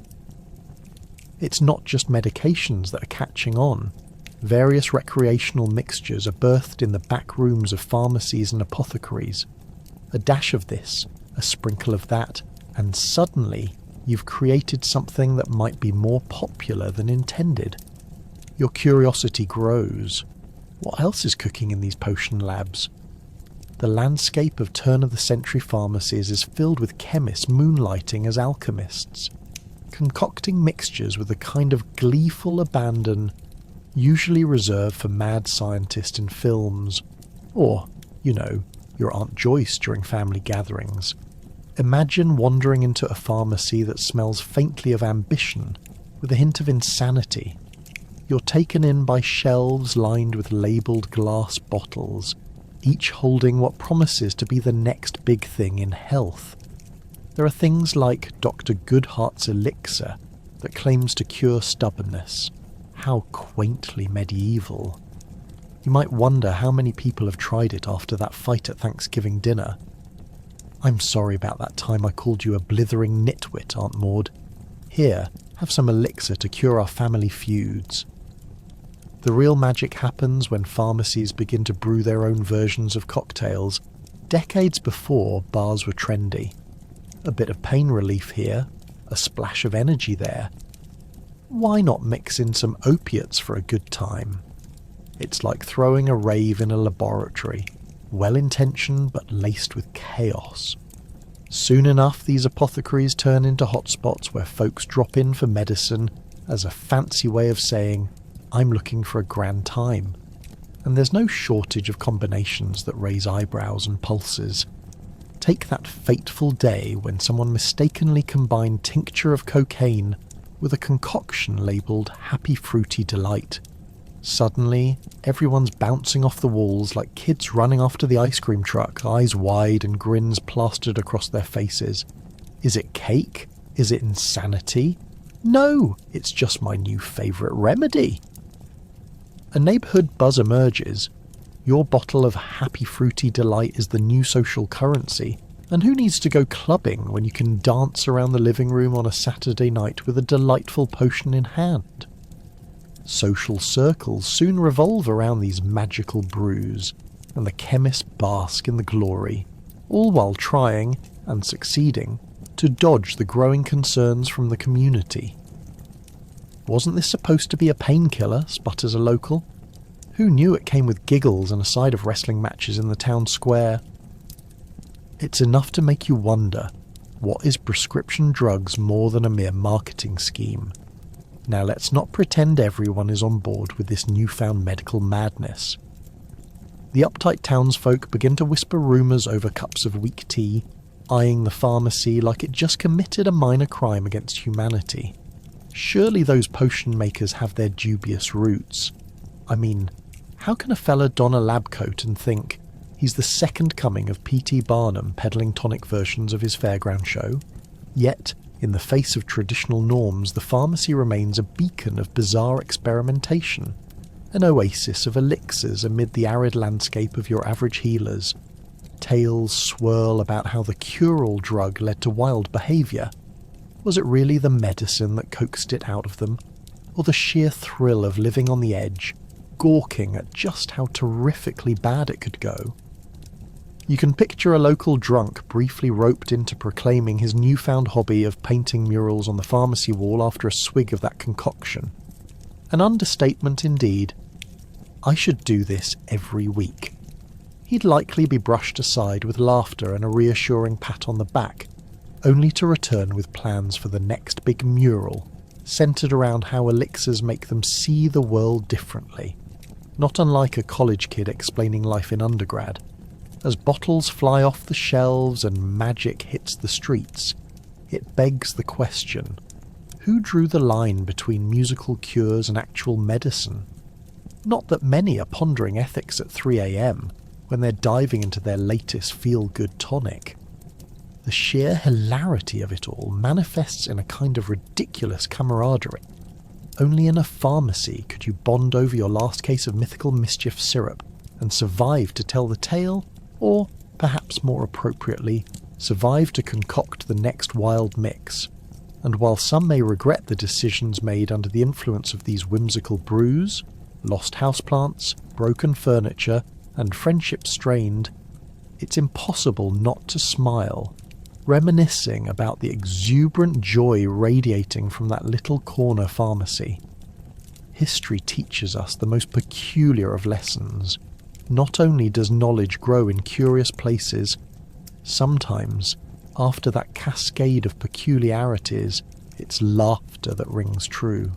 It's not just medications that are catching on. Various recreational mixtures are birthed in the back rooms of pharmacies and apothecaries. A dash of this, a sprinkle of that, and suddenly you've created something that might be more popular than intended. Your curiosity grows. What else is cooking in these potion labs? The landscape of turn-of-the-century pharmacies is filled with chemists moonlighting as alchemists, concocting mixtures with a kind of gleeful abandon usually reserved for mad scientists in films, or, your Aunt Joyce during family gatherings. Imagine wandering into a pharmacy that smells faintly of ambition, with a hint of insanity. You're taken in by shelves lined with labelled glass bottles, each holding what promises to be the next big thing in health. There are things like Dr. Goodhart's elixir that claims to cure stubbornness. How quaintly medieval. You might wonder how many people have tried it after that fight at Thanksgiving dinner. I'm sorry about that time I called you a blithering nitwit, Aunt Maud. Here, have some elixir to cure our family feuds. The real magic happens when pharmacies begin to brew their own versions of cocktails. Decades before, bars were trendy. A bit of pain relief here, a splash of energy there. Why not mix in some opiates for a good time? It's like throwing a rave in a laboratory, well-intentioned but laced with chaos. Soon enough, these apothecaries turn into hotspots where folks drop in for medicine as a fancy way of saying, I'm looking for a grand time. And there's no shortage of combinations that raise eyebrows and pulses. Take that fateful day when someone mistakenly combined tincture of cocaine with a concoction labelled Happy Fruity Delight. Suddenly, everyone's bouncing off the walls like kids running after the ice cream truck, eyes wide and grins plastered across their faces. Is it cake? Is it insanity? No, it's just my new favourite remedy. A neighbourhood buzz emerges. Your bottle of Happy Fruity Delight is the new social currency, and who needs to go clubbing when you can dance around the living room on a Saturday night with a delightful potion in hand? Social circles soon revolve around these magical brews, and the chemists bask in the glory, all while trying, and succeeding, to dodge the growing concerns from the community. Wasn't this supposed to be a painkiller, sputters a local? Who knew it came with giggles and a side of wrestling matches in the town square? It's enough to make you wonder, what is prescription drugs more than a mere marketing scheme? Now let's not pretend everyone is on board with this newfound medical madness. The uptight townsfolk begin to whisper rumours over cups of weak tea, eyeing the pharmacy like it just committed a minor crime against humanity. Surely those potion makers have their dubious roots. I mean, how can a fella don a lab coat and think he's the second coming of P.T. Barnum peddling tonic versions of his fairground show? Yet, In the face of traditional norms, the pharmacy remains a beacon of bizarre experimentation, an oasis of elixirs amid the arid landscape of your average healers. Tales swirl about how the cure-all drug led to wild behaviour. Was it really the medicine that coaxed it out of them, or the sheer thrill of living on the edge, gawking at just how terrifically bad it could go? You can picture a local drunk briefly roped into proclaiming his newfound hobby of painting murals on the pharmacy wall after a swig of that concoction. An understatement indeed. I should do this every week. He'd likely be brushed aside with laughter and a reassuring pat on the back, only to return with plans for the next big mural, centred around how elixirs make them see the world differently, not unlike a college kid explaining life in undergrad. As bottles fly off the shelves and magic hits the streets, it begs the question, who drew the line between musical cures and actual medicine? Not that many are pondering ethics at 3 a.m. when they're diving into their latest feel-good tonic. The sheer hilarity of it all manifests in a kind of ridiculous camaraderie. Only in a pharmacy could you bond over your last case of mythical mischief syrup and survive to tell the tale, or, perhaps more appropriately, survive to concoct the next wild mix. And while some may regret the decisions made under the influence of these whimsical brews, lost houseplants, broken furniture, and friendship strained, it's impossible not to smile, reminiscing about the exuberant joy radiating from that little corner pharmacy. History teaches us the most peculiar of lessons. Not only does knowledge grow in curious places, sometimes, after that cascade of peculiarities, it's laughter that rings true.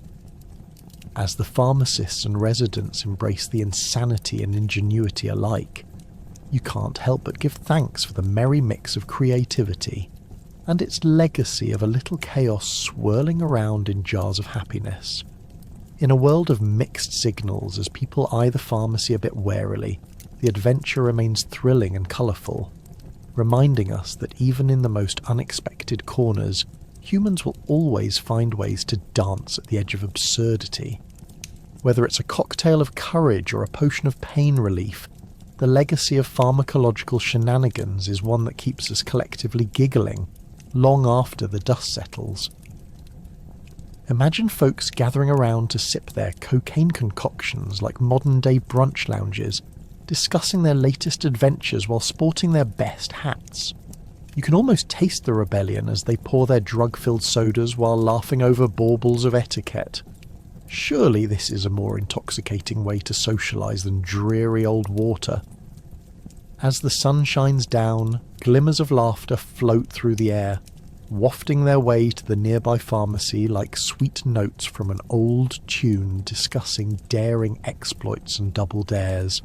As the pharmacists and residents embrace the insanity and ingenuity alike, you can't help but give thanks for the merry mix of creativity and its legacy of a little chaos swirling around in jars of happiness. In a world of mixed signals, as people eye the pharmacy a bit warily, the adventure remains thrilling and colourful, reminding us that even in the most unexpected corners, humans will always find ways to dance at the edge of absurdity. Whether it's a cocktail of courage or a potion of pain relief, the legacy of pharmacological shenanigans is one that keeps us collectively giggling, long after the dust settles. Imagine folks gathering around to sip their cocaine concoctions like modern-day brunch lounges, discussing their latest adventures while sporting their best hats. You can almost taste the rebellion as they pour their drug-filled sodas while laughing over baubles of etiquette. Surely this is a more intoxicating way to socialise than dreary old water. As the sun shines down, glimmers of laughter float through the air, wafting their way to the nearby pharmacy like sweet notes from an old tune discussing daring exploits and double dares.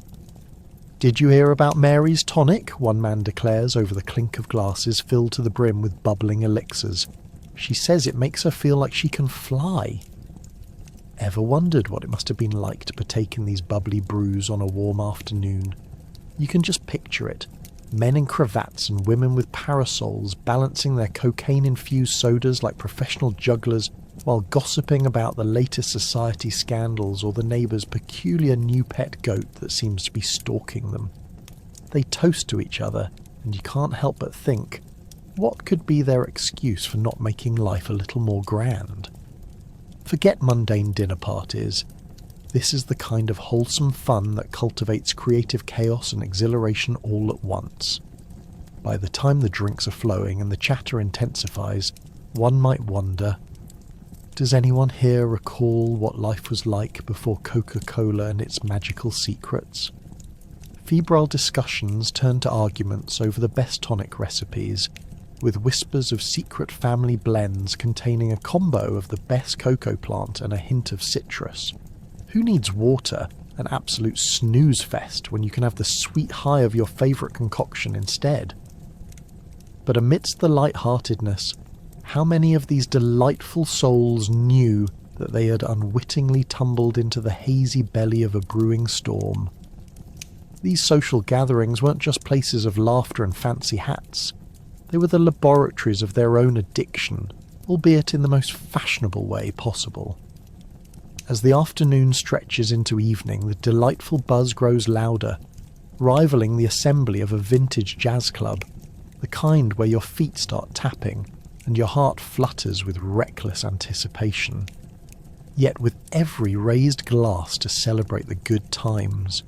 "Did you hear about Mary's tonic?" one man declares over the clink of glasses filled to the brim with bubbling elixirs. "She says it makes her feel like she can fly." Ever wondered what it must have been like to partake in these bubbly brews on a warm afternoon? You can just picture it. Men in cravats and women with parasols balancing their cocaine-infused sodas like professional jugglers while gossiping about the latest society scandals or the neighbour's peculiar new pet goat that seems to be stalking them. They toast to each other, and you can't help but think, what could be their excuse for not making life a little more grand? Forget mundane dinner parties. This is the kind of wholesome fun that cultivates creative chaos and exhilaration all at once. By the time the drinks are flowing and the chatter intensifies, one might wonder, does anyone here recall what life was like before Coca-Cola and its magical secrets? Febrile discussions turn to arguments over the best tonic recipes, with whispers of secret family blends containing a combo of the best cocoa plant and a hint of citrus. Who needs water, an absolute snooze fest, when you can have the sweet high of your favourite concoction instead? But amidst the light-heartedness, how many of these delightful souls knew that they had unwittingly tumbled into the hazy belly of a brewing storm? These social gatherings weren't just places of laughter and fancy hats. They were the laboratories of their own addiction, albeit in the most fashionable way possible. As the afternoon stretches into evening, the delightful buzz grows louder, rivaling the assembly of a vintage jazz club, the kind where your feet start tapping and your heart flutters with reckless anticipation. Yet with every raised glass to celebrate the good times,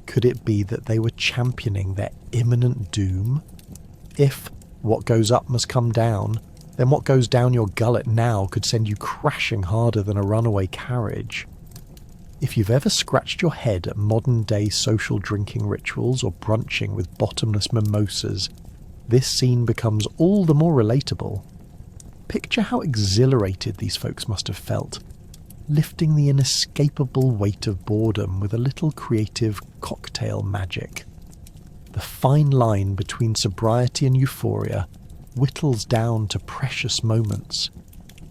could it be that they were championing their imminent doom? If what goes up must come down, then what goes down your gullet now could send you crashing harder than a runaway carriage. If you've ever scratched your head at modern-day social drinking rituals or brunching with bottomless mimosas, this scene becomes all the more relatable. Picture how exhilarated these folks must have felt, lifting the inescapable weight of boredom with a little creative cocktail magic. The fine line between sobriety and euphoria whittles down to precious moments,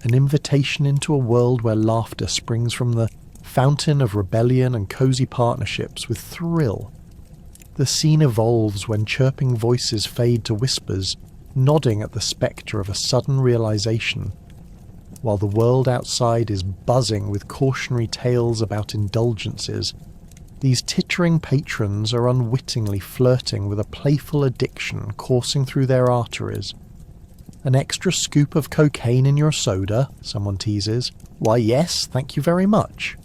an invitation into a world where laughter springs from the fountain of rebellion and cosy partnerships with thrill. The scene evolves when chirping voices fade to whispers, nodding at the spectre of a sudden realization, while the world outside is buzzing with cautionary tales about indulgences. These tittering patrons are unwittingly flirting with a playful addiction coursing through their arteries. An extra scoop of cocaine in your soda, someone teases. Why yes, thank you very much.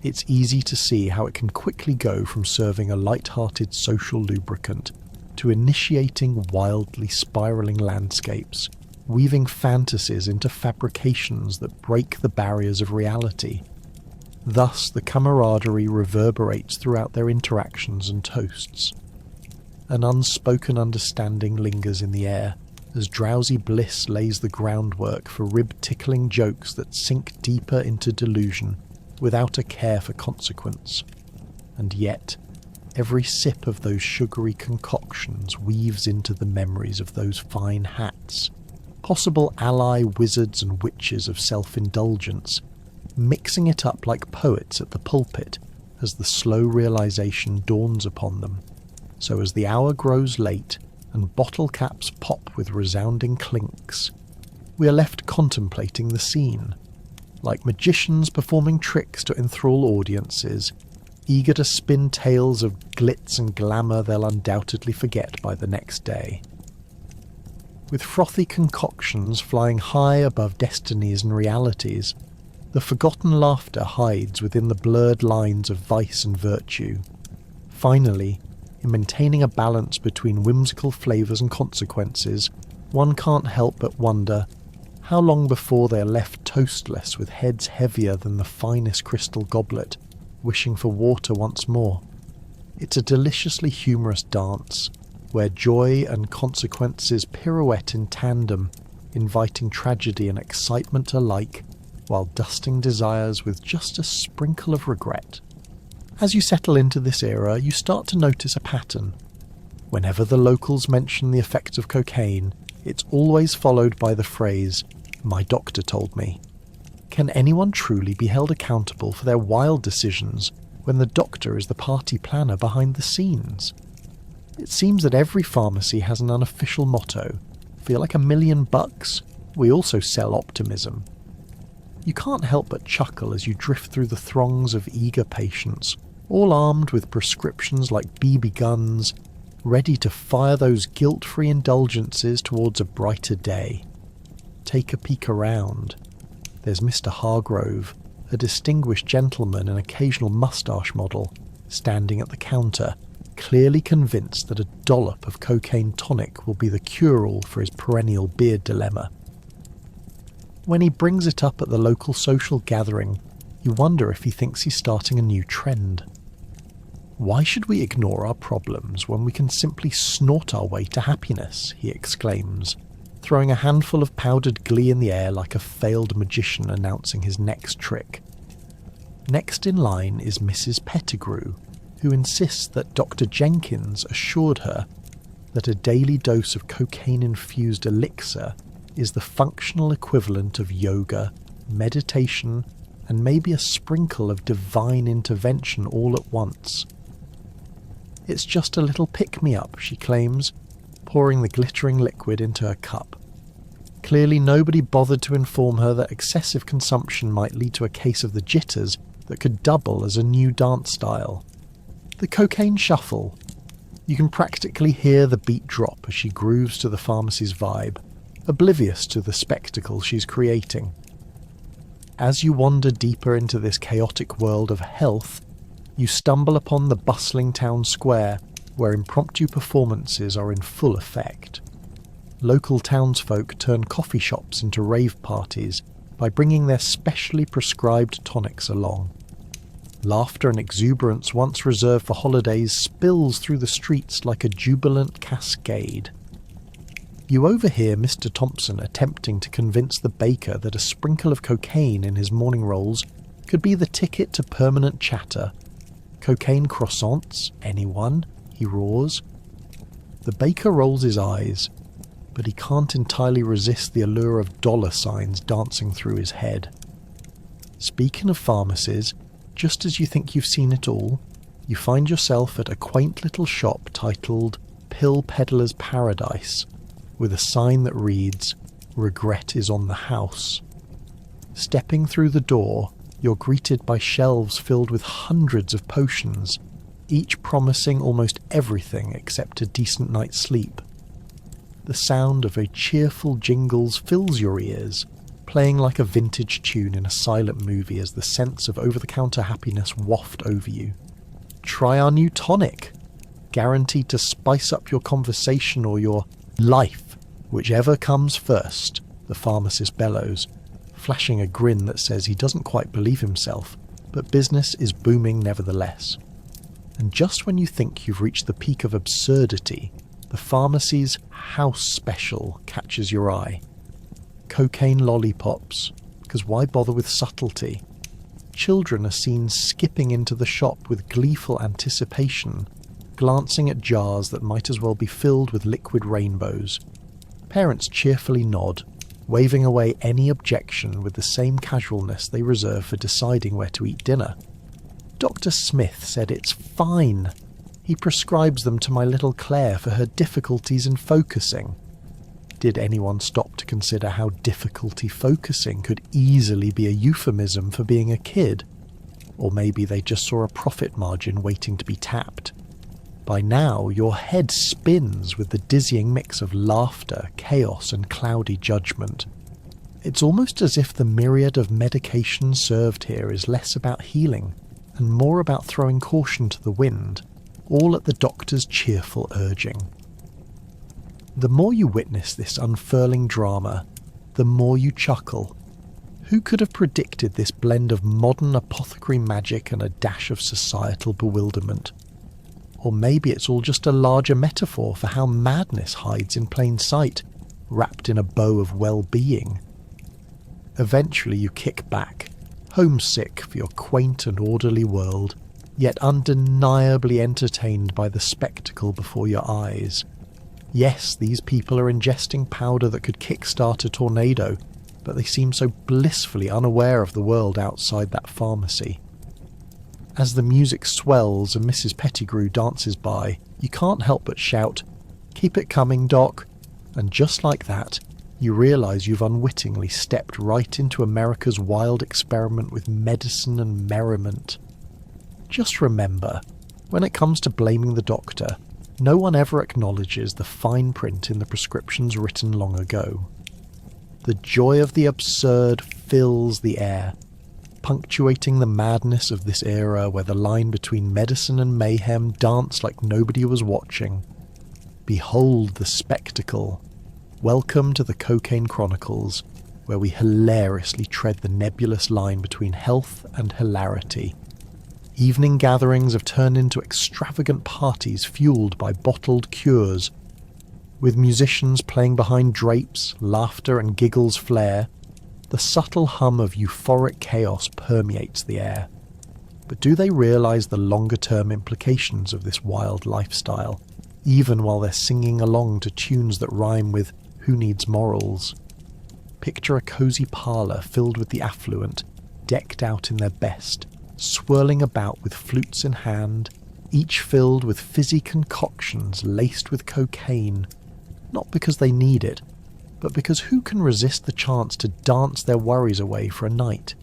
It's easy to see how it can quickly go from serving a light-hearted social lubricant to initiating wildly spiralling landscapes, weaving fantasies into fabrications that break the barriers of reality. Thus the camaraderie reverberates throughout their interactions and toasts. An unspoken understanding lingers in the air, as drowsy bliss lays the groundwork for rib-tickling jokes that sink deeper into delusion without a care for consequence. And yet, every sip of those sugary concoctions weaves into the memories of those fine hats, possible ally wizards and witches of self-indulgence, mixing it up like poets at the pulpit as the slow realization dawns upon them. So as the hour grows late and bottle caps pop with resounding clinks, we are left contemplating the scene, like magicians performing tricks to enthrall audiences, eager to spin tales of glitz and glamour they'll undoubtedly forget by the next day. With frothy concoctions flying high above destinies and realities, the forgotten laughter hides within the blurred lines of vice and virtue. Finally, in maintaining a balance between whimsical flavours and consequences, one can't help but wonder how long before they are left toastless with heads heavier than the finest crystal goblet, wishing for water once more. It's a deliciously humorous dance, where joy and consequences pirouette in tandem, inviting tragedy and excitement alike, while dusting desires with just a sprinkle of regret. As you settle into this era, you start to notice a pattern. Whenever the locals mention the effects of cocaine, it's always followed by the phrase, "My doctor told me." Can anyone truly be held accountable for their wild decisions when the doctor is the party planner behind the scenes? It seems that every pharmacy has an unofficial motto, "Feel like $1,000,000? We also sell optimism." You can't help but chuckle as you drift through the throngs of eager patients, all armed with prescriptions like BB guns, ready to fire those guilt-free indulgences towards a brighter day. Take a peek around. There's Mr. Hargrove, a distinguished gentleman and occasional moustache model, standing at the counter, clearly convinced that a dollop of cocaine tonic will be the cure-all for his perennial beard dilemma. When he brings it up at the local social gathering, you wonder if he thinks he's starting a new trend. "Why should we ignore our problems when we can simply snort our way to happiness?" he exclaims, throwing a handful of powdered glee in the air like a failed magician announcing his next trick. Next in line is Mrs. Pettigrew, who insists that Dr. Jenkins assured her that a daily dose of cocaine-infused elixir is the functional equivalent of yoga, meditation, and maybe a sprinkle of divine intervention all at once. "It's just a little pick-me-up," she claims, pouring the glittering liquid into her cup. Clearly nobody bothered to inform her that excessive consumption might lead to a case of the jitters that could double as a new dance style. The cocaine shuffle. You can practically hear the beat drop as she grooves to the pharmacy's vibe, oblivious to the spectacle she's creating. As you wander deeper into this chaotic world of health, you stumble upon the bustling town square where impromptu performances are in full effect. Local townsfolk turn coffee shops into rave parties by bringing their specially prescribed tonics along. Laughter and exuberance once reserved for holidays spills through the streets like a jubilant cascade. You overhear Mr. Thompson attempting to convince the baker that a sprinkle of cocaine in his morning rolls could be the ticket to permanent chatter. "Cocaine croissants? Anyone?" he roars. The baker rolls his eyes, but he can't entirely resist the allure of dollar signs dancing through his head. Speaking of pharmacies, just as you think you've seen it all, you find yourself at a quaint little shop titled Pill Peddler's Paradise, with a sign that reads, "Regret is on the house." Stepping through the door, you're greeted by shelves filled with hundreds of potions, each promising almost everything except a decent night's sleep. The sound of a cheerful jingles fills your ears, playing like a vintage tune in a silent movie as the scents of over-the-counter happiness waft over you. Try our new tonic, guaranteed to spice up your conversation or your life, whichever comes first, the pharmacist bellows, flashing a grin that says he doesn't quite believe himself, but business is booming nevertheless. And just when you think you've reached the peak of absurdity, the pharmacy's house special catches your eye. Cocaine lollipops, because why bother with subtlety? Children are seen skipping into the shop with gleeful anticipation, glancing at jars that might as well be filled with liquid rainbows. Parents cheerfully nod, waving away any objection with the same casualness they reserve for deciding where to eat dinner. Dr. Smith said it's fine. He prescribes them to my little Claire for her difficulties in focusing. Did anyone stop to consider how difficulty focusing could easily be a euphemism for being a kid? Or maybe they just saw a profit margin waiting to be tapped. By now, your head spins with the dizzying mix of laughter, chaos, and cloudy judgment. It's almost as if the myriad of medication served here is less about healing and more about throwing caution to the wind, all at the doctor's cheerful urging. The more you witness this unfurling drama, the more you chuckle. Who could have predicted this blend of modern apothecary magic and a dash of societal bewilderment? Or maybe it's all just a larger metaphor for how madness hides in plain sight, wrapped in a bow of well-being. Eventually you kick back, homesick for your quaint and orderly world, yet undeniably entertained by the spectacle before your eyes. Yes, these people are ingesting powder that could kickstart a tornado, but they seem so blissfully unaware of the world outside that pharmacy. As the music swells and Mrs. Pettigrew dances by, you can't help but shout, "Keep it coming, Doc," and just like that, you realise you've unwittingly stepped right into America's wild experiment with medicine and merriment. Just remember, when it comes to blaming the doctor, no one ever acknowledges the fine print in the prescriptions written long ago. The joy of the absurd fills the air, punctuating the madness of this era where the line between medicine and mayhem danced like nobody was watching. Behold the spectacle. Welcome to the Cocaine Chronicles, where we hilariously tread the nebulous line between health and hilarity. Evening gatherings have turned into extravagant parties fueled by bottled cures. With musicians playing behind drapes, laughter and giggles flare, the subtle hum of euphoric chaos permeates the air. But do they realise the longer-term implications of this wild lifestyle, even while they're singing along to tunes that rhyme with "Who Needs Morals"? Picture a cosy parlour filled with the affluent, decked out in their best, swirling about with flutes in hand, each filled with fizzy concoctions laced with cocaine, not because they need it, but because who can resist the chance to dance their worries away for a night?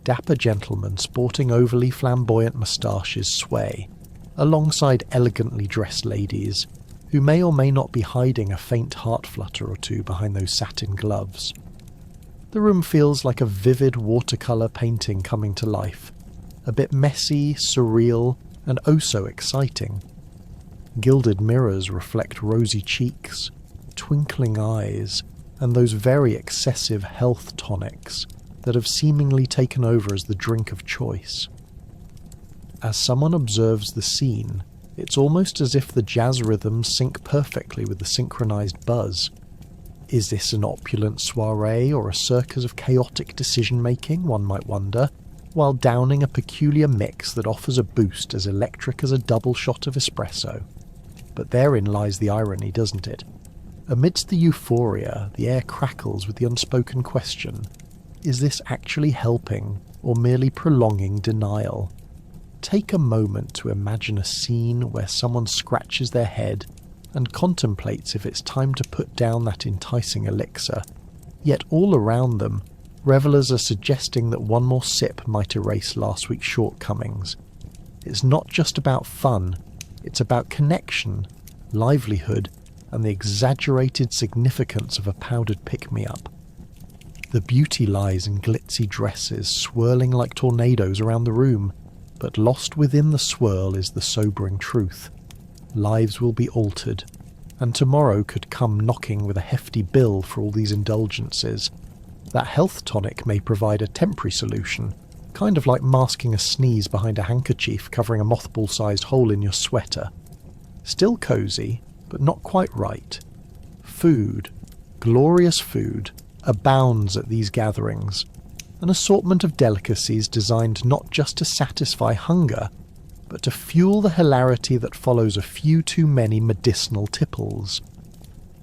Dapper gentlemen sporting overly flamboyant moustaches sway, alongside elegantly dressed ladies, who may or may not be hiding a faint heart flutter or two behind those satin gloves. The room feels like a vivid watercolour painting coming to life, a bit messy, surreal, and oh so exciting. Gilded mirrors reflect rosy cheeks, twinkling eyes, and those very excessive health tonics that have seemingly taken over as the drink of choice. As someone observes the scene, it's almost as if the jazz rhythms sync perfectly with the synchronized buzz. Is this an opulent soiree or a circus of chaotic decision-making, one might wonder, while downing a peculiar mix that offers a boost as electric as a double shot of espresso? But therein lies the irony, doesn't it? Amidst the euphoria, the air crackles with the unspoken question, is this actually helping or merely prolonging denial? Take a moment to imagine a scene where someone scratches their head and contemplates if it's time to put down that enticing elixir, yet all around them, revellers are suggesting that one more sip might erase last week's shortcomings. It's not just about fun, it's about connection, livelihood, and the exaggerated significance of a powdered pick-me-up. The beauty lies in glitzy dresses swirling like tornadoes around the room, but lost within the swirl is the sobering truth. Lives will be altered, and tomorrow could come knocking with a hefty bill for all these indulgences. That health tonic may provide a temporary solution, kind of like masking a sneeze behind a handkerchief covering a mothball-sized hole in your sweater. Still cosy, but not quite right. Food, glorious food, abounds at these gatherings, an assortment of delicacies designed not just to satisfy hunger, but to fuel the hilarity that follows a few too many medicinal tipples.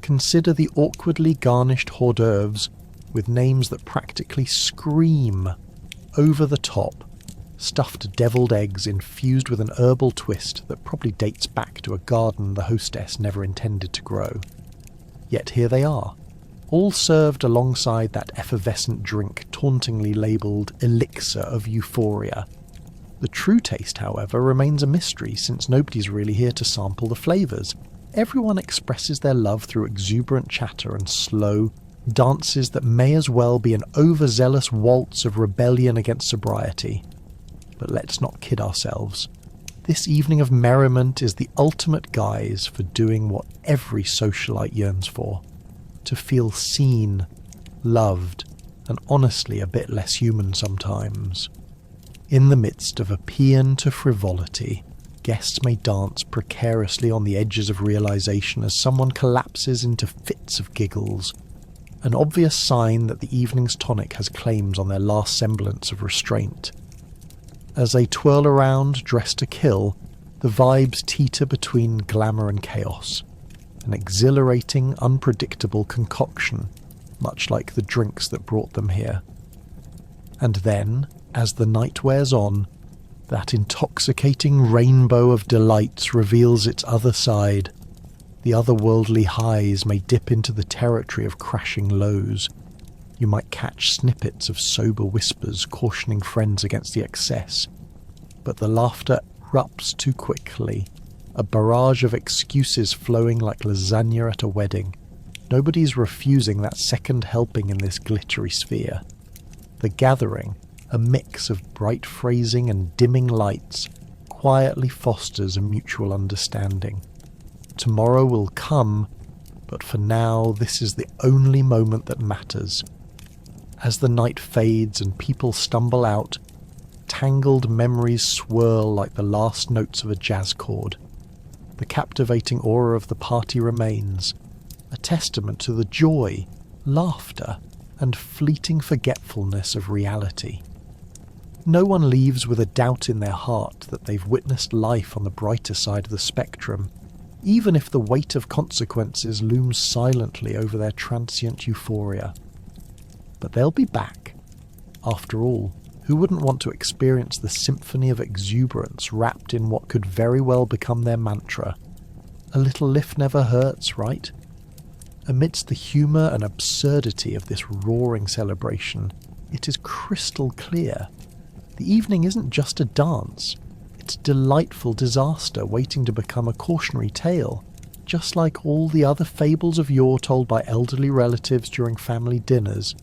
Consider the awkwardly garnished hors d'oeuvres with names that practically scream over the top, stuffed deviled eggs infused with an herbal twist that probably dates back to a garden the hostess never intended to grow. Yet here they are, all served alongside that effervescent drink tauntingly labelled elixir of euphoria. The true taste, however, remains a mystery since nobody's really here to sample the flavours. Everyone expresses their love through exuberant chatter and slow dances that may as well be an overzealous waltz of rebellion against sobriety. But let's not kid ourselves. This evening of merriment is the ultimate guise for doing what every socialite yearns for. To feel seen, loved, and honestly a bit less human sometimes. In the midst of a paean to frivolity, guests may dance precariously on the edges of realization as someone collapses into fits of giggles, an obvious sign that the evening's tonic has claims on their last semblance of restraint. As they twirl around, dressed to kill, the vibes teeter between glamour and chaos, an exhilarating, unpredictable concoction, much like the drinks that brought them here. And then, as the night wears on, that intoxicating rainbow of delights reveals its other side. The otherworldly highs may dip into the territory of crashing lows. You might catch snippets of sober whispers cautioning friends against the excess, but the laughter erupts too quickly, a barrage of excuses flowing like lasagna at a wedding. Nobody's refusing that second helping in this glittery sphere. The gathering, a mix of bright phrasing and dimming lights, quietly fosters a mutual understanding. Tomorrow will come, but for now this is the only moment that matters. As the night fades and people stumble out, tangled memories swirl like the last notes of a jazz chord. The captivating aura of the party remains, a testament to the joy, laughter, and fleeting forgetfulness of reality. No one leaves with a doubt in their heart that they've witnessed life on the brighter side of the spectrum, even if the weight of consequences looms silently over their transient euphoria. But they'll be back. After all, who wouldn't want to experience the symphony of exuberance wrapped in what could very well become their mantra? A little lift never hurts, right? Amidst the humour and absurdity of this roaring celebration, it is crystal clear. The evening isn't just a dance, it's delightful disaster waiting to become a cautionary tale, just like all the other fables of yore told by elderly relatives during family dinners,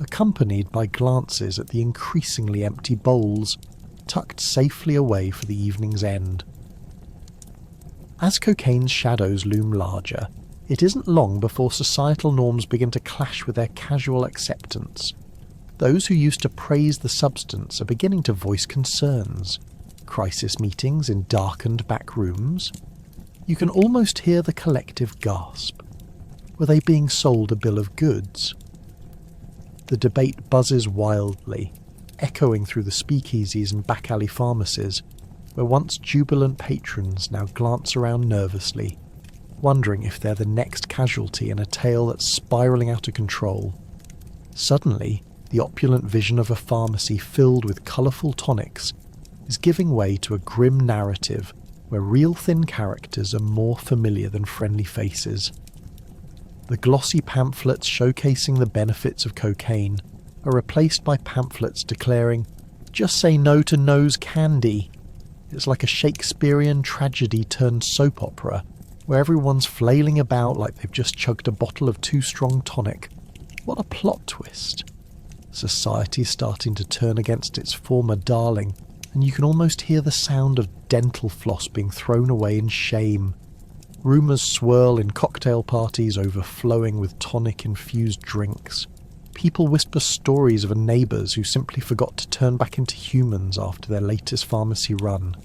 accompanied by glances at the increasingly empty bowls, tucked safely away for the evening's end. As cocaine's shadows loom larger, it isn't long before societal norms begin to clash with their casual acceptance. Those who used to praise the substance are beginning to voice concerns. Crisis meetings in darkened back rooms. You can almost hear the collective gasp. Were they being sold a bill of goods? The debate buzzes wildly, echoing through the speakeasies and back alley pharmacies, where once jubilant patrons now glance around nervously, wondering if they're the next casualty in a tale that's spiralling out of control. Suddenly, the opulent vision of a pharmacy filled with colourful tonics is giving way to a grim narrative where real thin characters are more familiar than friendly faces. The glossy pamphlets showcasing the benefits of cocaine are replaced by pamphlets declaring, "Just say no to nose candy." It's like a Shakespearean tragedy turned soap opera, where everyone's flailing about like they've just chugged a bottle of too strong tonic. What a plot twist. Society's starting to turn against its former darling, and you can almost hear the sound of dental floss being thrown away in shame. Rumours swirl in cocktail parties overflowing with tonic-infused drinks. People whisper stories of neighbours who simply forgot to turn back into humans after their latest pharmacy run.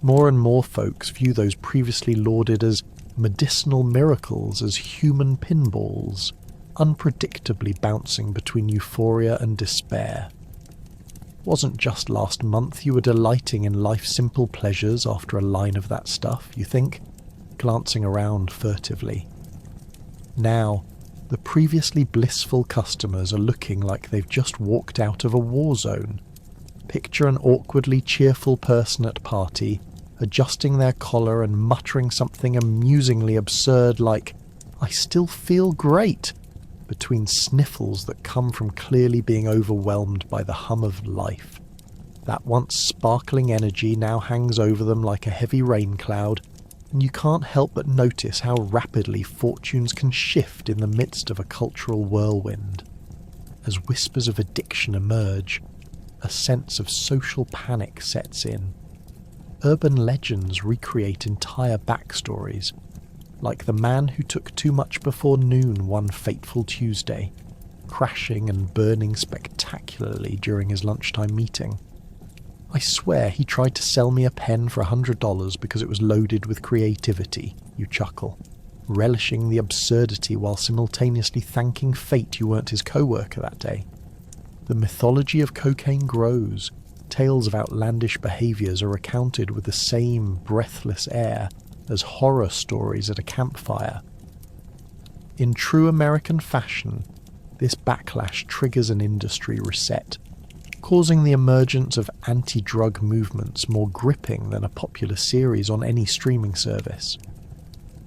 More and more folks view those previously lauded as medicinal miracles as human pinballs, unpredictably bouncing between euphoria and despair. Wasn't just last month you were delighting in life's simple pleasures after a line of that stuff, you think, glancing around furtively. Now, the previously blissful customers are looking like they've just walked out of a war zone. Picture an awkwardly cheerful person at party, adjusting their collar and muttering something amusingly absurd like, "I still feel great," between sniffles that come from clearly being overwhelmed by the hum of life. That once sparkling energy now hangs over them like a heavy rain cloud, and you can't help but notice how rapidly fortunes can shift in the midst of a cultural whirlwind. As whispers of addiction emerge, a sense of social panic sets in. Urban legends recreate entire backstories, like the man who took too much before noon one fateful Tuesday, crashing and burning spectacularly during his lunchtime meeting. I swear he tried to sell me a pen for $100 because it was loaded with creativity, you chuckle, relishing the absurdity while simultaneously thanking fate you weren't his co-worker that day. The mythology of cocaine grows. Tales of outlandish behaviours are recounted with the same breathless air as horror stories at a campfire. In true American fashion, this backlash triggers an industry reset, causing the emergence of anti-drug movements more gripping than a popular series on any streaming service.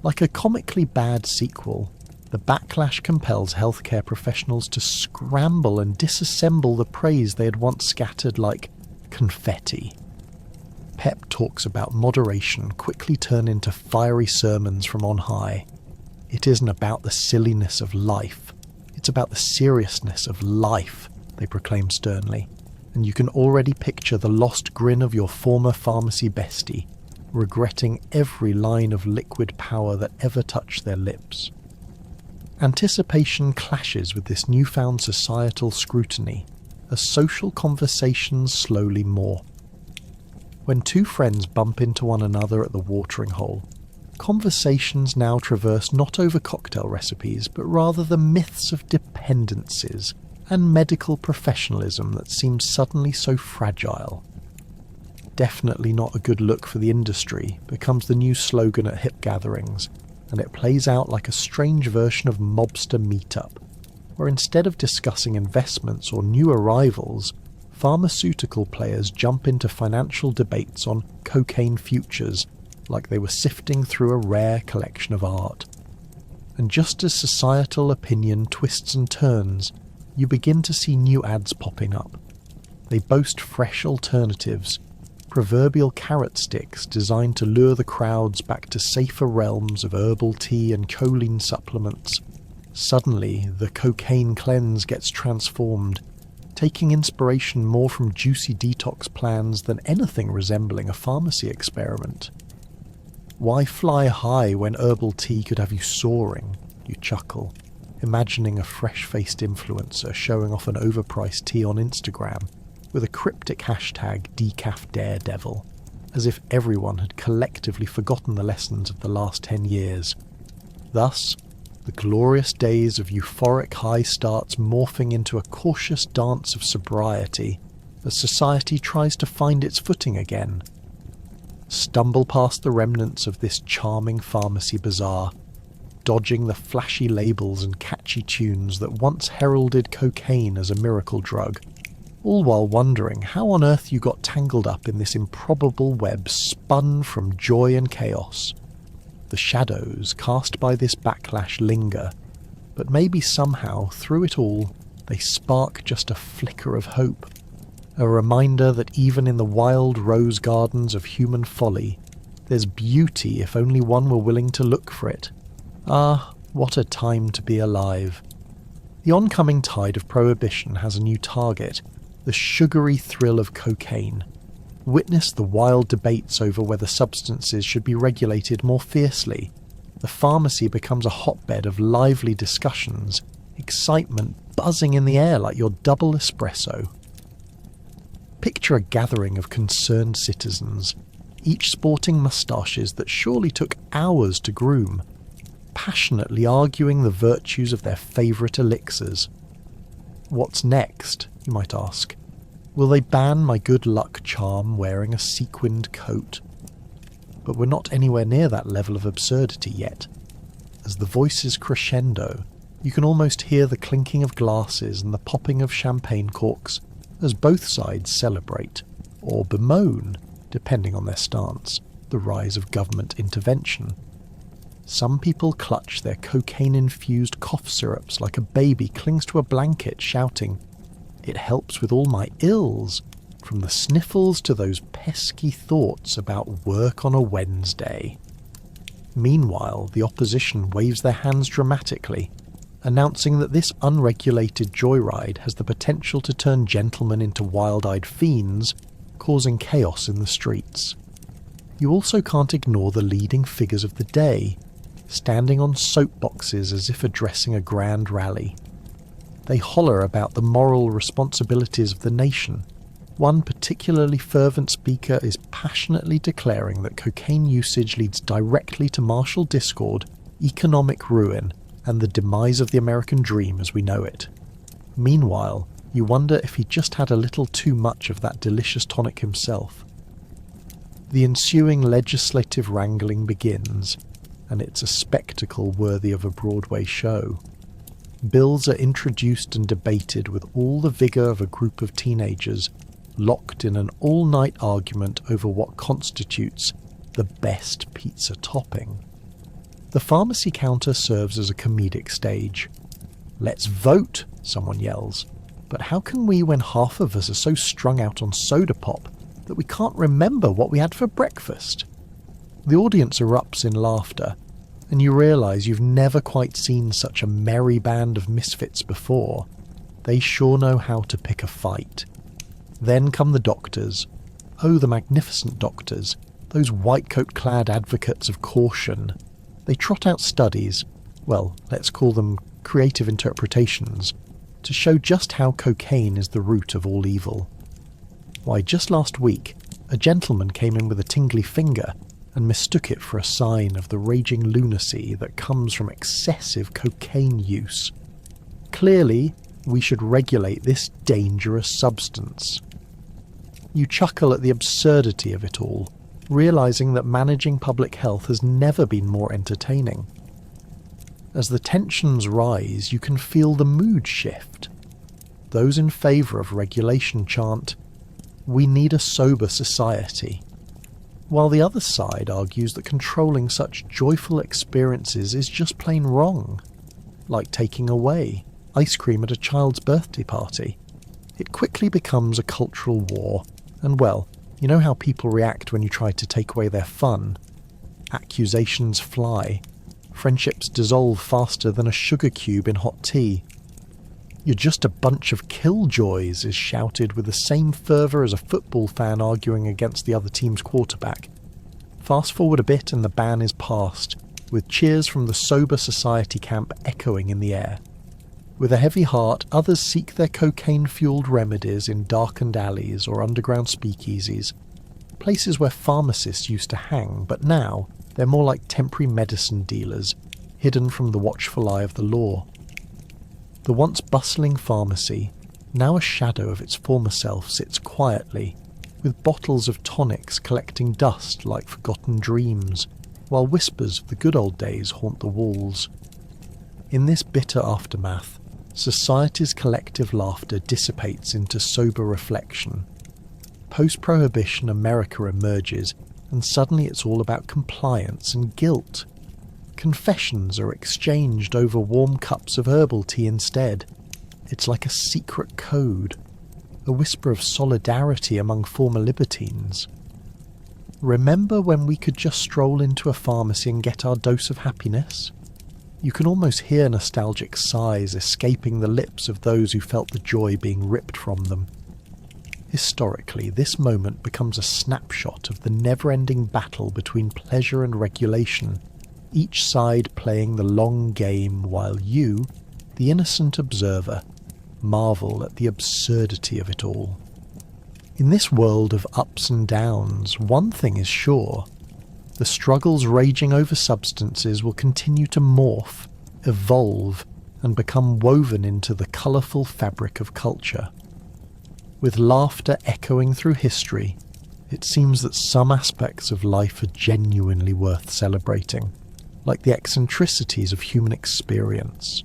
Like a comically bad sequel, the backlash compels healthcare professionals to scramble and disassemble the praise they had once scattered like confetti. Pep talks about moderation quickly turn into fiery sermons from on high. It isn't about the silliness of life, it's about the seriousness of life, they proclaim sternly, and you can already picture the lost grin of your former pharmacy bestie, regretting every line of liquid power that ever touched their lips. Anticipation clashes with this newfound societal scrutiny as social conversations slowly morph. When two friends bump into one another at the watering hole, conversations now traverse not over cocktail recipes, but rather the myths of dependencies and medical professionalism that seem suddenly so fragile. "Definitely not a good look for the industry" becomes the new slogan at hip gatherings, and it plays out like a strange version of mobster meetup, where instead of discussing investments or new arrivals, pharmaceutical players jump into financial debates on cocaine futures like they were sifting through a rare collection of art. And just as societal opinion twists and turns, you begin to see new ads popping up. They boast fresh alternatives, proverbial carrot sticks designed to lure the crowds back to safer realms of herbal tea and choline supplements. Suddenly, the cocaine cleanse gets transformed, taking inspiration more from juicy detox plans than anything resembling a pharmacy experiment. Why fly high when herbal tea could have you soaring? You chuckle, imagining a fresh-faced influencer showing off an overpriced tea on Instagram with a cryptic hashtag #DecafDaredevil, as if everyone had collectively forgotten the lessons of the last 10 years. Thus, the glorious days of euphoric high starts morphing into a cautious dance of sobriety as society tries to find its footing again. Stumble past the remnants of this charming pharmacy bazaar, dodging the flashy labels and catchy tunes that once heralded cocaine as a miracle drug, all while wondering how on earth you got tangled up in this improbable web spun from joy and chaos. The shadows cast by this backlash linger, but maybe somehow, through it all, they spark just a flicker of hope. A reminder that even in the wild rose gardens of human folly, there's beauty if only one were willing to look for it. Ah, what a time to be alive. The oncoming tide of prohibition has a new target, the sugary thrill of cocaine. Witness the wild debates over whether substances should be regulated more fiercely. The pharmacy becomes a hotbed of lively discussions, excitement buzzing in the air like your double espresso. Picture a gathering of concerned citizens, each sporting moustaches that surely took hours to groom, passionately arguing the virtues of their favourite elixirs. What's next, you might ask? Will they ban my good luck charm wearing a sequined coat? But we're not anywhere near that level of absurdity yet. As the voices crescendo, you can almost hear the clinking of glasses and the popping of champagne corks as both sides celebrate, or bemoan, depending on their stance, the rise of government intervention. Some people clutch their cocaine-infused cough syrups like a baby clings to a blanket, shouting, "It helps with all my ills," from the sniffles to those pesky thoughts about work on a Wednesday. Meanwhile, the opposition waves their hands dramatically, announcing that this unregulated joyride has the potential to turn gentlemen into wild-eyed fiends, causing chaos in the streets. You also can't ignore the leading figures of the day, standing on soapboxes as if addressing a grand rally. They holler about the moral responsibilities of the nation. One particularly fervent speaker is passionately declaring that cocaine usage leads directly to martial discord, economic ruin, and the demise of the American dream as we know it. Meanwhile, you wonder if he just had a little too much of that delicious tonic himself. The ensuing legislative wrangling begins, and it's a spectacle worthy of a Broadway show. Bills are introduced and debated with all the vigour of a group of teenagers, locked in an all-night argument over what constitutes the best pizza topping. The pharmacy counter serves as a comedic stage. "Let's vote," someone yells. "But how can we when half of us are so strung out on soda pop that we can't remember what we had for breakfast?" The audience erupts in laughter, and you realise you've never quite seen such a merry band of misfits before. They sure know how to pick a fight. Then come the doctors. Oh, the magnificent doctors, those white-coat-clad advocates of caution. They trot out studies, well, let's call them creative interpretations, to show just how cocaine is the root of all evil. Why, just last week, a gentleman came in with a tingly finger and mistook it for a sign of the raging lunacy that comes from excessive cocaine use. Clearly, we should regulate this dangerous substance. You chuckle at the absurdity of it all, realising that managing public health has never been more entertaining. As the tensions rise, you can feel the mood shift. Those in favour of regulation chant, "We need a sober society." while the other side argues that controlling such joyful experiences is just plain wrong, like taking away ice cream at a child's birthday party. It quickly becomes a cultural war, and well, you know how people react when you try to take away their fun. Accusations fly. Friendships dissolve faster than a sugar cube in hot tea. "You're just a bunch of killjoys" is shouted with the same fervour as a football fan arguing against the other team's quarterback. Fast forward a bit and the ban is passed, with cheers from the sober society camp echoing in the air. With a heavy heart, others seek their cocaine-fueled remedies in darkened alleys or underground speakeasies, places where pharmacists used to hang, but now they're more like temporary medicine dealers, hidden from the watchful eye of the law. The once bustling pharmacy, now a shadow of its former self, sits quietly, with bottles of tonics collecting dust like forgotten dreams, while whispers of the good old days haunt the walls. In this bitter aftermath, society's collective laughter dissipates into sober reflection. Post-Prohibition America emerges, and suddenly it's all about compliance and guilt. Confessions are exchanged over warm cups of herbal tea instead. It's like a secret code, a whisper of solidarity among former libertines. Remember when we could just stroll into a pharmacy and get our dose of happiness? You can almost hear nostalgic sighs escaping the lips of those who felt the joy being ripped from them. Historically, this moment becomes a snapshot of the never-ending battle between pleasure and regulation, each side playing the long game while you, the innocent observer, marvel at the absurdity of it all. In this world of ups and downs, one thing is sure: the struggles raging over substances will continue to morph, evolve, and become woven into the colourful fabric of culture. With laughter echoing through history, it seems that some aspects of life are genuinely worth celebrating, like the eccentricities of human experience.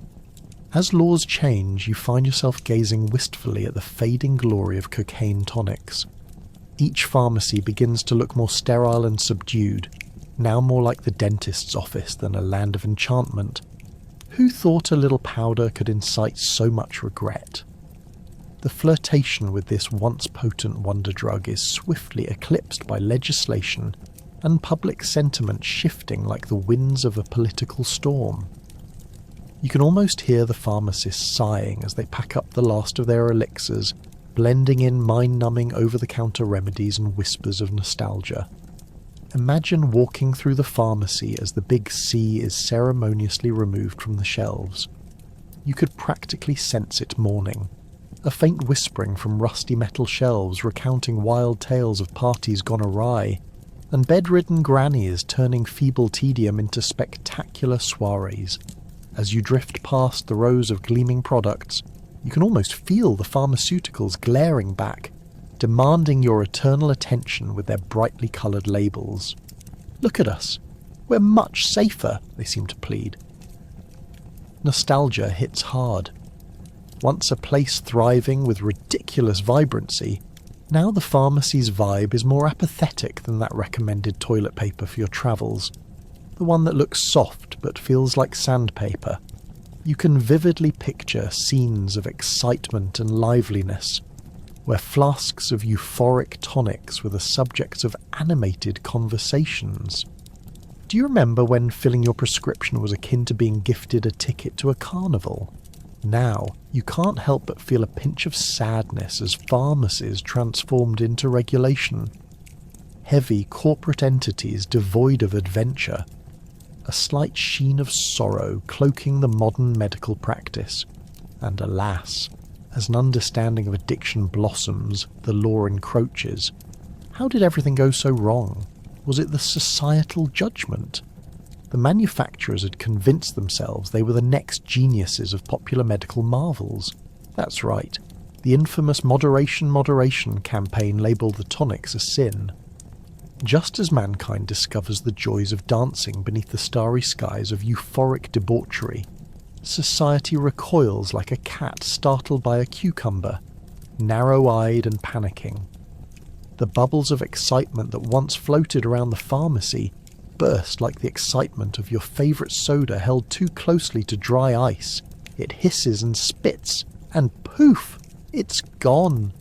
As laws change, you find yourself gazing wistfully at the fading glory of cocaine tonics. Each pharmacy begins to look more sterile and subdued, now more like the dentist's office than a land of enchantment. Who thought a little powder could incite so much regret? The flirtation with this once potent wonder drug is swiftly eclipsed by legislation and public sentiment shifting like the winds of a political storm. You can almost hear the pharmacists sighing as they pack up the last of their elixirs, blending in mind-numbing over-the-counter remedies and whispers of nostalgia. Imagine walking through the pharmacy as the big C is ceremoniously removed from the shelves. You could practically sense it mourning. A faint whispering from rusty metal shelves recounting wild tales of parties gone awry, and bedridden grannies turning feeble tedium into spectacular soirees. As you drift past the rows of gleaming products, you can almost feel the pharmaceuticals glaring back, demanding your eternal attention with their brightly coloured labels. "Look at us. We're much safer," they seem to plead. Nostalgia hits hard. Once a place thriving with ridiculous vibrancy, now the pharmacy's vibe is more apathetic than that recommended toilet paper for your travels. The one that looks soft but feels like sandpaper. You can vividly picture scenes of excitement and liveliness, where flasks of euphoric tonics were the subjects of animated conversations. Do you remember when filling your prescription was akin to being gifted a ticket to a carnival? Now, you can't help but feel a pinch of sadness as pharmacies transformed into regulation. Heavy corporate entities devoid of adventure. A slight sheen of sorrow cloaking the modern medical practice. And alas, as an understanding of addiction blossoms, the law encroaches. How did everything go so wrong? Was it the societal judgment? The manufacturers had convinced themselves they were the next geniuses of popular medical marvels. That's right, the infamous moderation campaign labelled the tonics a sin. Just as mankind discovers the joys of dancing beneath the starry skies of euphoric debauchery, society recoils like a cat startled by a cucumber, narrow-eyed and panicking. The bubbles of excitement that once floated around the pharmacy burst like the excitement of your favourite soda held too closely to dry ice. It hisses and spits, and poof, it's gone.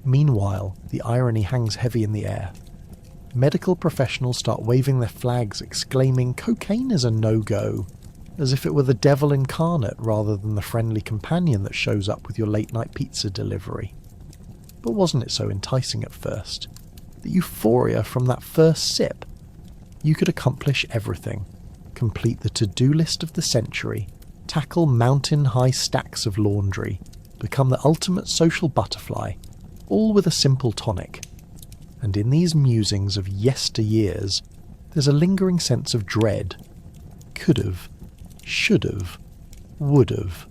Meanwhile, the irony hangs heavy in the air. Medical professionals start waving their flags, exclaiming cocaine is a no-go, as if it were the devil incarnate rather than the friendly companion that shows up with your late-night pizza delivery. But wasn't it so enticing at first? The euphoria from that first sip. You could accomplish everything. Complete the to-do list of the century, tackle mountain-high stacks of laundry, become the ultimate social butterfly, all with a simple tonic. And in these musings of yesteryears, there's a lingering sense of dread. Could've, should've, would've.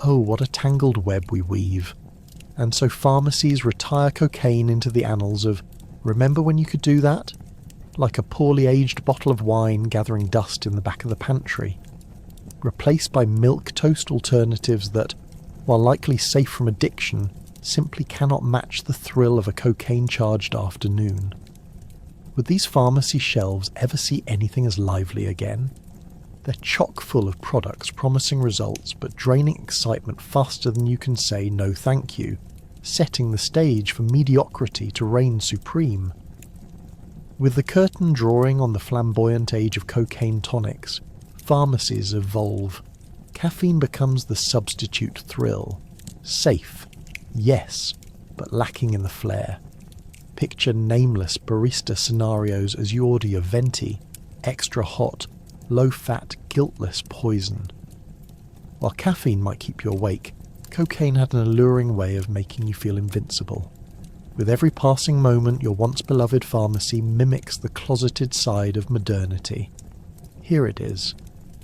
Oh, what a tangled web we weave. And so pharmacies retire cocaine into the annals of, remember when you could do that? Like a poorly aged bottle of wine gathering dust in the back of the pantry. Replaced by milk toast alternatives that, while likely safe from addiction, simply cannot match the thrill of a cocaine-charged afternoon. Would these pharmacy shelves ever see anything as lively again? They're chock full of products promising results but draining excitement faster than you can say no thank you, setting the stage for mediocrity to reign supreme. With the curtain drawing on the flamboyant age of cocaine tonics, pharmacies evolve. Caffeine becomes the substitute thrill. Safe, yes, but lacking in the flair. Picture nameless barista scenarios as you order your venti, extra hot, low-fat, guiltless poison. While caffeine might keep you awake, cocaine had an alluring way of making you feel invincible. With every passing moment, your once-beloved pharmacy mimics the closeted side of modernity. Here it is,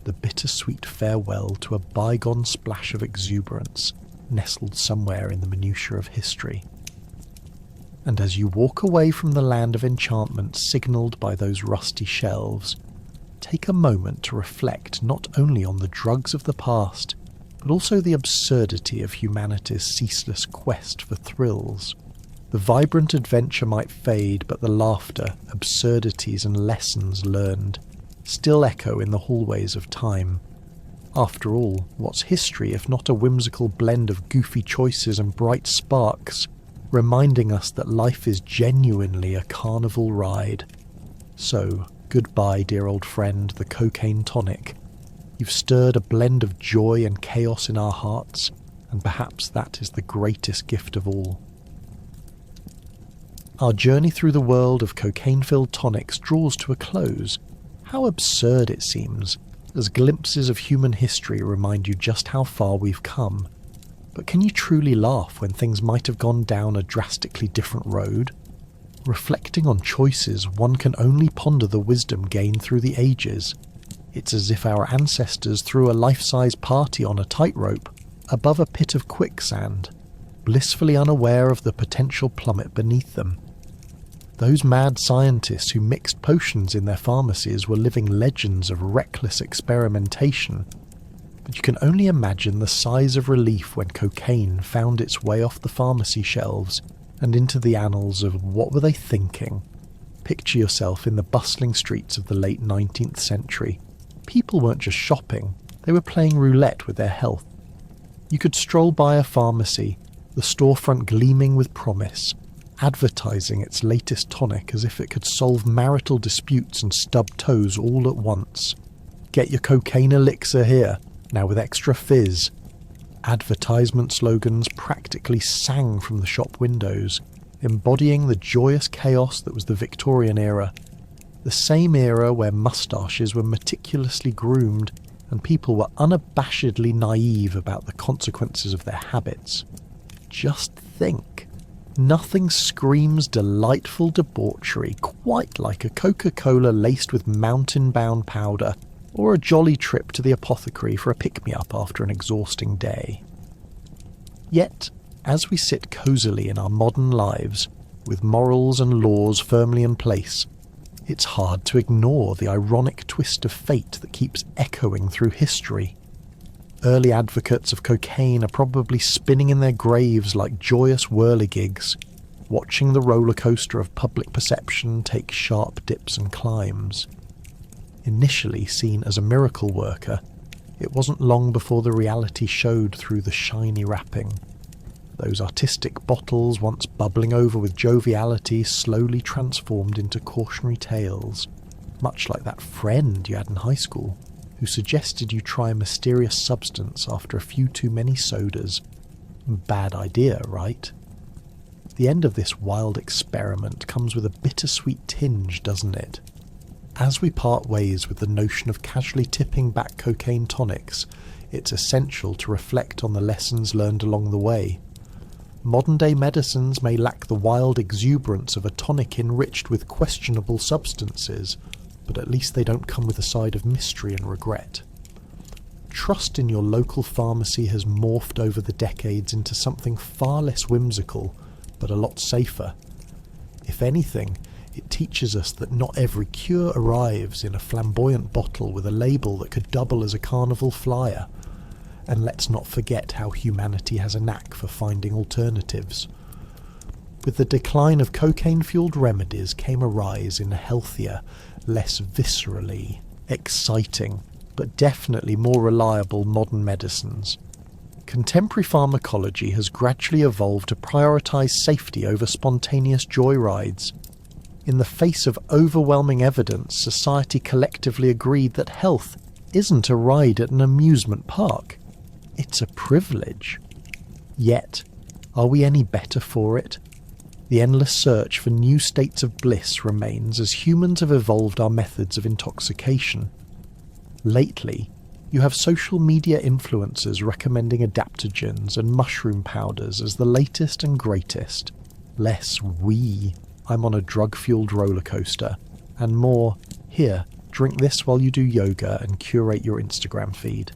the bittersweet farewell to a bygone splash of exuberance, nestled somewhere in the minutiae of history. And as you walk away from the land of enchantment signalled by those rusty shelves, take a moment to reflect not only on the drugs of the past, but also the absurdity of humanity's ceaseless quest for thrills. The vibrant adventure might fade, but the laughter, absurdities and lessons learned still echo in the hallways of time. After all, what's history if not a whimsical blend of goofy choices and bright sparks, reminding us that life is genuinely a carnival ride? So, goodbye, dear old friend, the cocaine tonic. You've stirred a blend of joy and chaos in our hearts, and perhaps that is the greatest gift of all. Our journey through the world of cocaine-filled tonics draws to a close. How absurd it seems, as glimpses of human history remind you just how far we've come. But can you truly laugh when things might have gone down a drastically different road? Reflecting on choices, one can only ponder the wisdom gained through the ages. It's as if our ancestors threw a life-size party on a tightrope above a pit of quicksand, blissfully unaware of the potential plummet beneath them. Those mad scientists who mixed potions in their pharmacies were living legends of reckless experimentation, but you can only imagine the size of relief when cocaine found its way off the pharmacy shelves and into the annals of what were they thinking. Picture yourself in the bustling streets of the late 19th century. People weren't just shopping, they were playing roulette with their health. You could stroll by a pharmacy, the storefront gleaming with promise, advertising its latest tonic as if it could solve marital disputes and stub toes all at once. Get your cocaine elixir here, now with extra fizz. Advertisement slogans practically sang from the shop windows, embodying the joyous chaos that was the Victorian era. The same era where moustaches were meticulously groomed and people were unabashedly naive about the consequences of their habits. Just think. Nothing screams delightful debauchery quite like a Coca-Cola laced with mountain-bound powder, or a jolly trip to the apothecary for a pick-me-up after an exhausting day. Yet, as we sit cosily in our modern lives, with morals and laws firmly in place, it's hard to ignore the ironic twist of fate that keeps echoing through history. Early advocates of cocaine are probably spinning in their graves like joyous whirligigs, watching the roller coaster of public perception take sharp dips and climbs. Initially seen as a miracle worker, it wasn't long before the reality showed through the shiny wrapping. Those artistic bottles, once bubbling over with joviality, slowly transformed into cautionary tales, much like that friend you had in high school who suggested you try a mysterious substance after a few too many sodas. Bad idea, right? The end of this wild experiment comes with a bittersweet tinge, doesn't it? As we part ways with the notion of casually tipping back cocaine tonics, it's essential to reflect on the lessons learned along the way. Modern-day medicines may lack the wild exuberance of a tonic enriched with questionable substances, but at least they don't come with a side of mystery and regret. Trust in your local pharmacy has morphed over the decades into something far less whimsical, but a lot safer. If anything, it teaches us that not every cure arrives in a flamboyant bottle with a label that could double as a carnival flyer. And let's not forget how humanity has a knack for finding alternatives. With the decline of cocaine-fueled remedies came a rise in healthier, less viscerally exciting, but definitely more reliable modern medicines. Contemporary pharmacology has gradually evolved to prioritise safety over spontaneous joyrides. In the face of overwhelming evidence, society collectively agreed that health isn't a ride at an amusement park. It's a privilege. Yet, are we any better for it? The endless search for new states of bliss remains as humans have evolved our methods of intoxication. Lately, you have social media influencers recommending adaptogens and mushroom powders as the latest and greatest. Less we, I'm on a drug-fueled roller coaster, and more, here, drink this while you do yoga and curate your Instagram feed.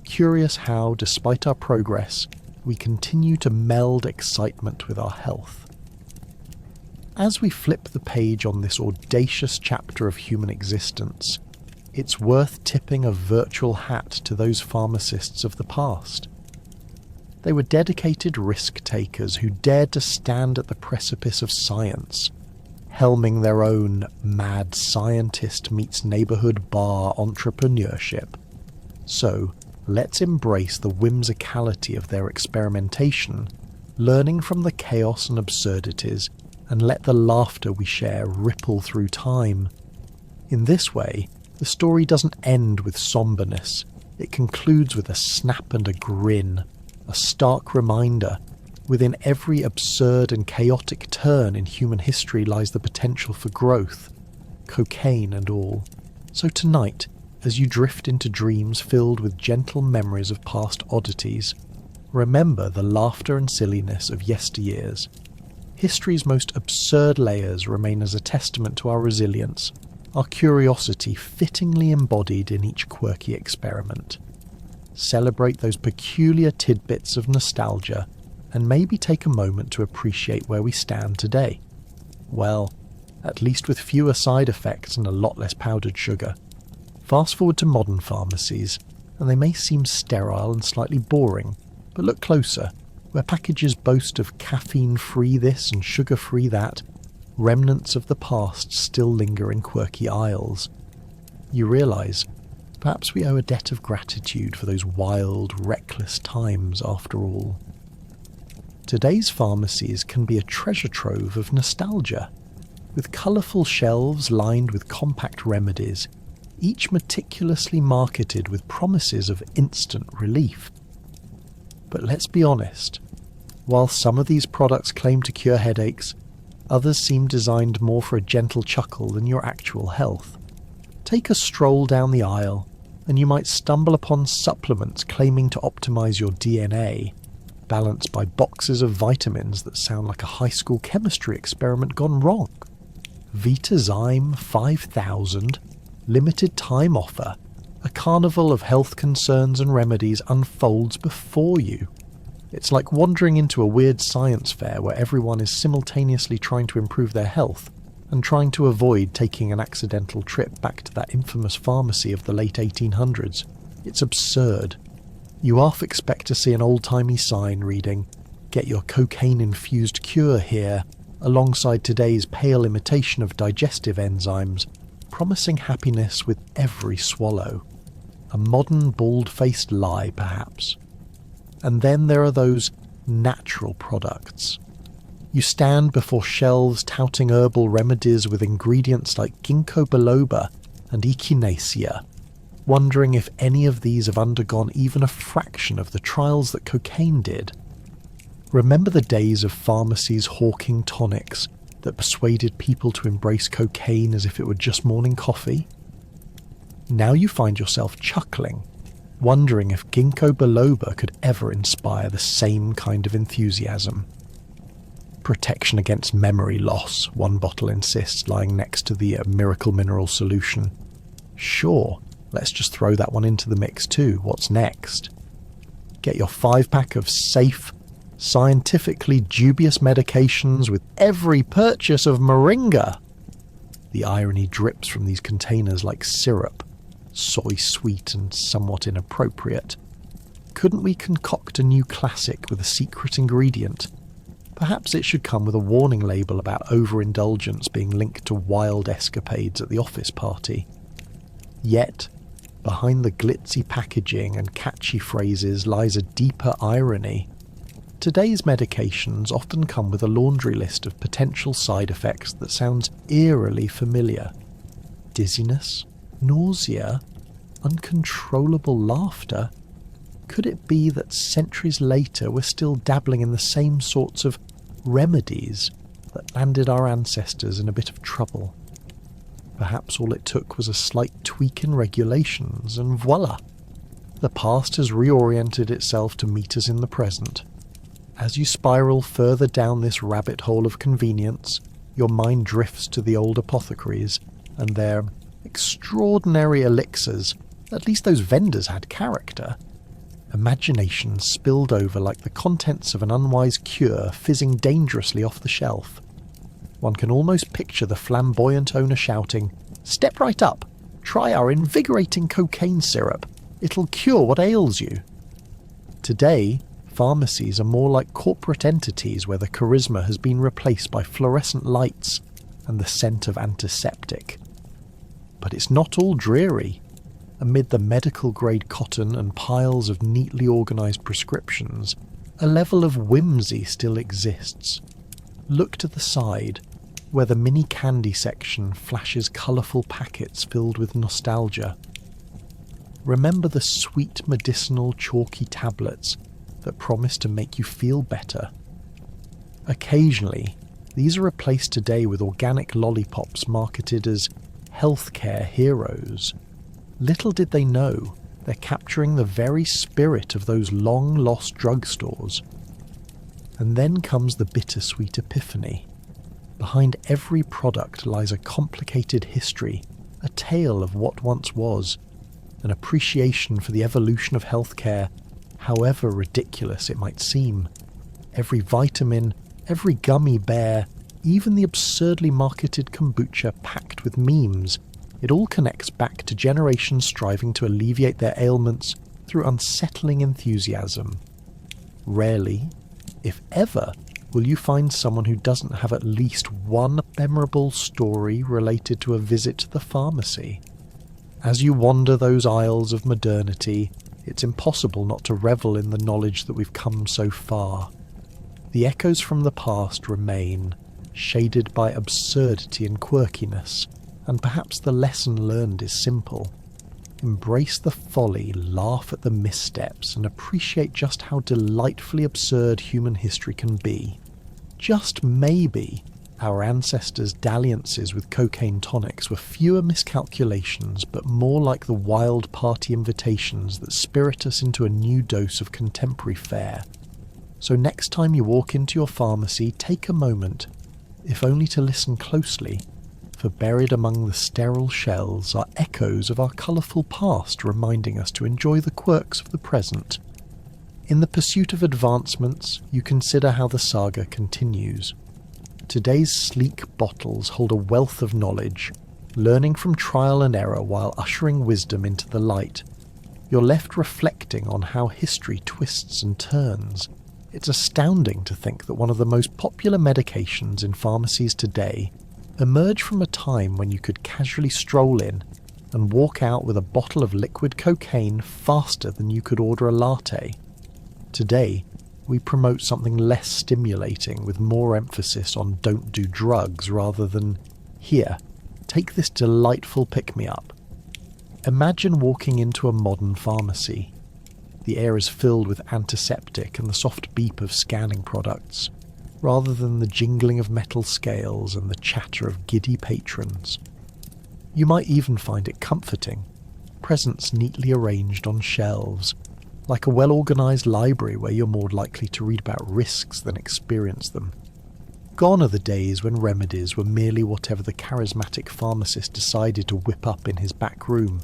Curious how, despite our progress, we continue to meld excitement with our health. As we flip the page on this audacious chapter of human existence, it's worth tipping a virtual hat to those pharmacists of the past. They were dedicated risk-takers who dared to stand at the precipice of science, helming their own mad scientist meets neighbourhood bar entrepreneurship. So, let's embrace the whimsicality of their experimentation, learning from the chaos and absurdities, and let the laughter we share ripple through time. In this way, the story doesn't end with somberness. It concludes with a snap and a grin, a stark reminder. Within every absurd and chaotic turn in human history lies the potential for growth, cocaine and all. So tonight, as you drift into dreams filled with gentle memories of past oddities, remember the laughter and silliness of yesteryears. History's most absurd layers remain as a testament to our resilience, our curiosity fittingly embodied in each quirky experiment. Celebrate those peculiar tidbits of nostalgia, and maybe take a moment to appreciate where we stand today. Well, at least with fewer side effects and a lot less powdered sugar. Fast forward to modern pharmacies, and they may seem sterile and slightly boring, but look closer. Where packages boast of caffeine-free this and sugar-free that, remnants of the past still linger in quirky aisles. You realise, perhaps we owe a debt of gratitude for those wild, reckless times after all. Today's pharmacies can be a treasure trove of nostalgia, with colourful shelves lined with compact remedies, each meticulously marketed with promises of instant relief. But let's be honest, while some of these products claim to cure headaches, others seem designed more for a gentle chuckle than your actual health. Take a stroll down the aisle, and you might stumble upon supplements claiming to optimize your DNA, balanced by boxes of vitamins that sound like a high school chemistry experiment gone wrong. Vitazyme 5000, limited time offer. A carnival of health concerns and remedies unfolds before you. It's like wandering into a weird science fair where everyone is simultaneously trying to improve their health and trying to avoid taking an accidental trip back to that infamous pharmacy of the late 1800s. It's absurd. You half expect to see an old-timey sign reading, Get your cocaine-infused cure here, alongside today's pale imitation of digestive enzymes, promising happiness with every swallow. A modern bald-faced lie, perhaps. And then there are those natural products. You stand before shelves touting herbal remedies with ingredients like ginkgo biloba and echinacea, wondering if any of these have undergone even a fraction of the trials that cocaine did. Remember the days of pharmacies hawking tonics that persuaded people to embrace cocaine as if it were just morning coffee? Now you find yourself chuckling, wondering if ginkgo biloba could ever inspire the same kind of enthusiasm. Protection against memory loss, one bottle insists, lying next to the miracle mineral solution. Sure, let's just throw that one into the mix too. What's next? Get your 5-pack of safe, scientifically dubious medications with every purchase of moringa. The irony drips from these containers like syrup, soy sweet and somewhat inappropriate. Couldn't we concoct a new classic with a secret ingredient? Perhaps it should come with a warning label about overindulgence being linked to wild escapades at the office party. Yet, behind the glitzy packaging and catchy phrases lies a deeper irony. Today's medications often come with a laundry list of potential side effects that sounds eerily familiar. Dizziness, nausea, uncontrollable laughter. Could it be that centuries later we're still dabbling in the same sorts of remedies that landed our ancestors in a bit of trouble? Perhaps all it took was a slight tweak in regulations, and voila! The past has reoriented itself to meet us in the present. As you spiral further down this rabbit hole of convenience, your mind drifts to the old apothecaries and their extraordinary elixirs. At least those vendors had character. Imagination spilled over like the contents of an unwise cure fizzing dangerously off the shelf. One can almost picture the flamboyant owner shouting, "Step right up! Try our invigorating cocaine syrup. It'll cure what ails you." Today, pharmacies are more like corporate entities where the charisma has been replaced by fluorescent lights and the scent of antiseptic. But it's not all dreary. Amid the medical-grade cotton and piles of neatly organised prescriptions, a level of whimsy still exists. Look to the side, where the mini candy section flashes colourful packets filled with nostalgia. Remember the sweet medicinal chalky tablets that promise to make you feel better? Occasionally, these are replaced today with organic lollipops marketed as healthcare heroes. Little did they know, they're capturing the very spirit of those long-lost drugstores. And then comes the bittersweet epiphany. Behind every product lies a complicated history, a tale of what once was, an appreciation for the evolution of healthcare, however ridiculous it might seem. Every vitamin, every gummy bear, even the absurdly marketed kombucha packed with memes, it all connects back to generations striving to alleviate their ailments through unsettling enthusiasm. Rarely, if ever, will you find someone who doesn't have at least one memorable story related to a visit to the pharmacy. As you wander those aisles of modernity, it's impossible not to revel in the knowledge that we've come so far. The echoes from the past remain, shaded by absurdity and quirkiness, and perhaps the lesson learned is simple. Embrace the folly, laugh at the missteps, and appreciate just how delightfully absurd human history can be. Just maybe, our ancestors' dalliances with cocaine tonics were fewer miscalculations, but more like the wild party invitations that spirit us into a new dose of contemporary fare. So next time you walk into your pharmacy, take a moment, if only to listen closely, for buried among the sterile shells are echoes of our colourful past reminding us to enjoy the quirks of the present. In the pursuit of advancements, you consider how the saga continues. Today's sleek bottles hold a wealth of knowledge, learning from trial and error while ushering wisdom into the light. You're left reflecting on how history twists and turns, It's astounding to think that one of the most popular medications in pharmacies today emerged from a time when you could casually stroll in and walk out with a bottle of liquid cocaine faster than you could order a latte. Today, we promote something less stimulating with more emphasis on don't do drugs rather than, here, take this delightful pick-me-up. Imagine walking into a modern pharmacy. The air is filled with antiseptic and the soft beep of scanning products, rather than the jingling of metal scales and the chatter of giddy patrons. You might even find it comforting, presents neatly arranged on shelves, like a well-organised library where you're more likely to read about risks than experience them. Gone are the days when remedies were merely whatever the charismatic pharmacist decided to whip up in his back room.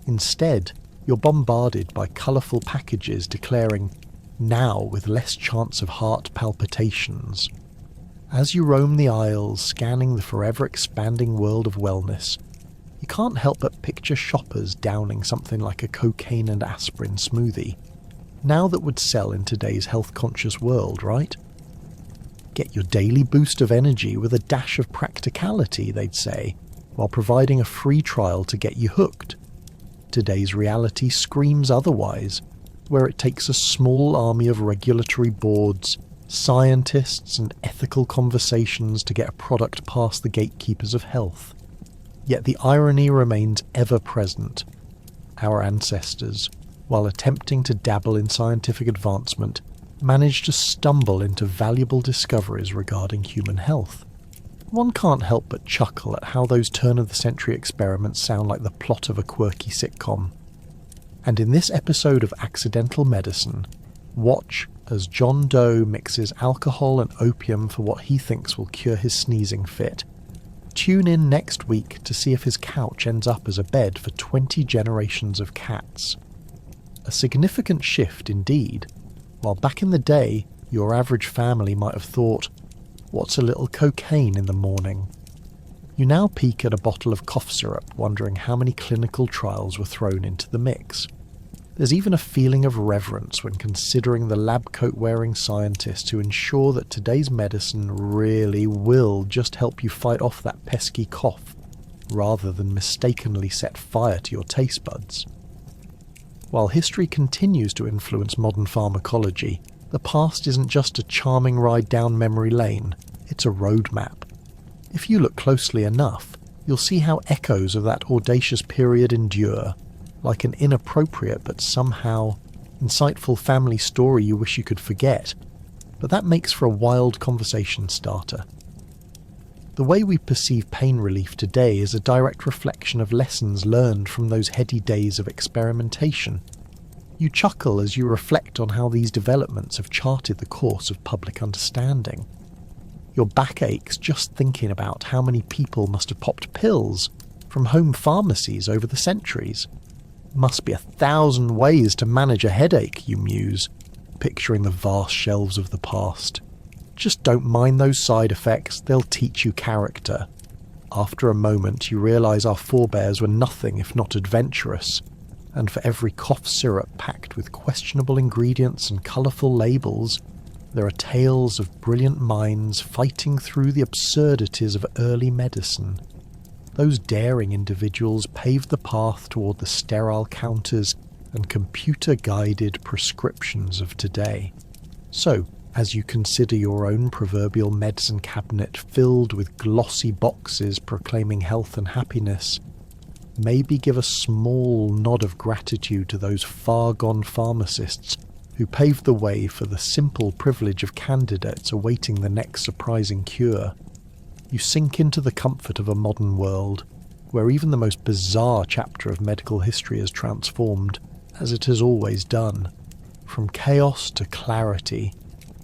Instead, you're bombarded by colourful packages declaring, now with less chance of heart palpitations. As you roam the aisles scanning the forever expanding world of wellness, you can't help but picture shoppers downing something like a cocaine and aspirin smoothie. Now that would sell in today's health-conscious world, right? Get your daily boost of energy with a dash of practicality, they'd say, while providing a free trial to get you hooked. Today's reality screams otherwise, where it takes a small army of regulatory boards, scientists and ethical conversations to get a product past the gatekeepers of health. Yet the irony remains ever present. Our ancestors, while attempting to dabble in scientific advancement, managed to stumble into valuable discoveries regarding human health. One can't help but chuckle at how those turn-of-the-century experiments sound like the plot of a quirky sitcom. And in this episode of Accidental Medicine, watch as John Doe mixes alcohol and opium for what he thinks will cure his sneezing fit. Tune in next week to see if his couch ends up as a bed for 20 generations of cats. A significant shift indeed. While back in the day, your average family might have thought, what's a little cocaine in the morning? You now peek at a bottle of cough syrup, wondering how many clinical trials were thrown into the mix. There's even a feeling of reverence when considering the lab coat-wearing scientists who ensure that today's medicine really will just help you fight off that pesky cough, rather than mistakenly set fire to your taste buds. While history continues to influence modern pharmacology, the past isn't just a charming ride down memory lane, it's a roadmap. If you look closely enough, you'll see how echoes of that audacious period endure, like an inappropriate but somehow insightful family story you wish you could forget, but that makes for a wild conversation starter. The way we perceive pain relief today is a direct reflection of lessons learned from those heady days of experimentation. You chuckle as you reflect on how these developments have charted the course of public understanding. Your back aches just thinking about how many people must have popped pills from home pharmacies over the centuries. Must be 1,000 ways to manage a headache, you muse, picturing the vast shelves of the past. Just don't mind those side effects, they'll teach you character. After a moment you realise our forebears were nothing if not adventurous, and for every cough syrup packed with questionable ingredients and colourful labels, there are tales of brilliant minds fighting through the absurdities of early medicine. Those daring individuals paved the path toward the sterile counters and computer-guided prescriptions of today. So, as you consider your own proverbial medicine cabinet filled with glossy boxes proclaiming health and happiness, maybe give a small nod of gratitude to those far-gone pharmacists who paved the way for the simple privilege of candidates awaiting the next surprising cure. You sink into the comfort of a modern world, where even the most bizarre chapter of medical history is transformed, as it has always done, from chaos to clarity,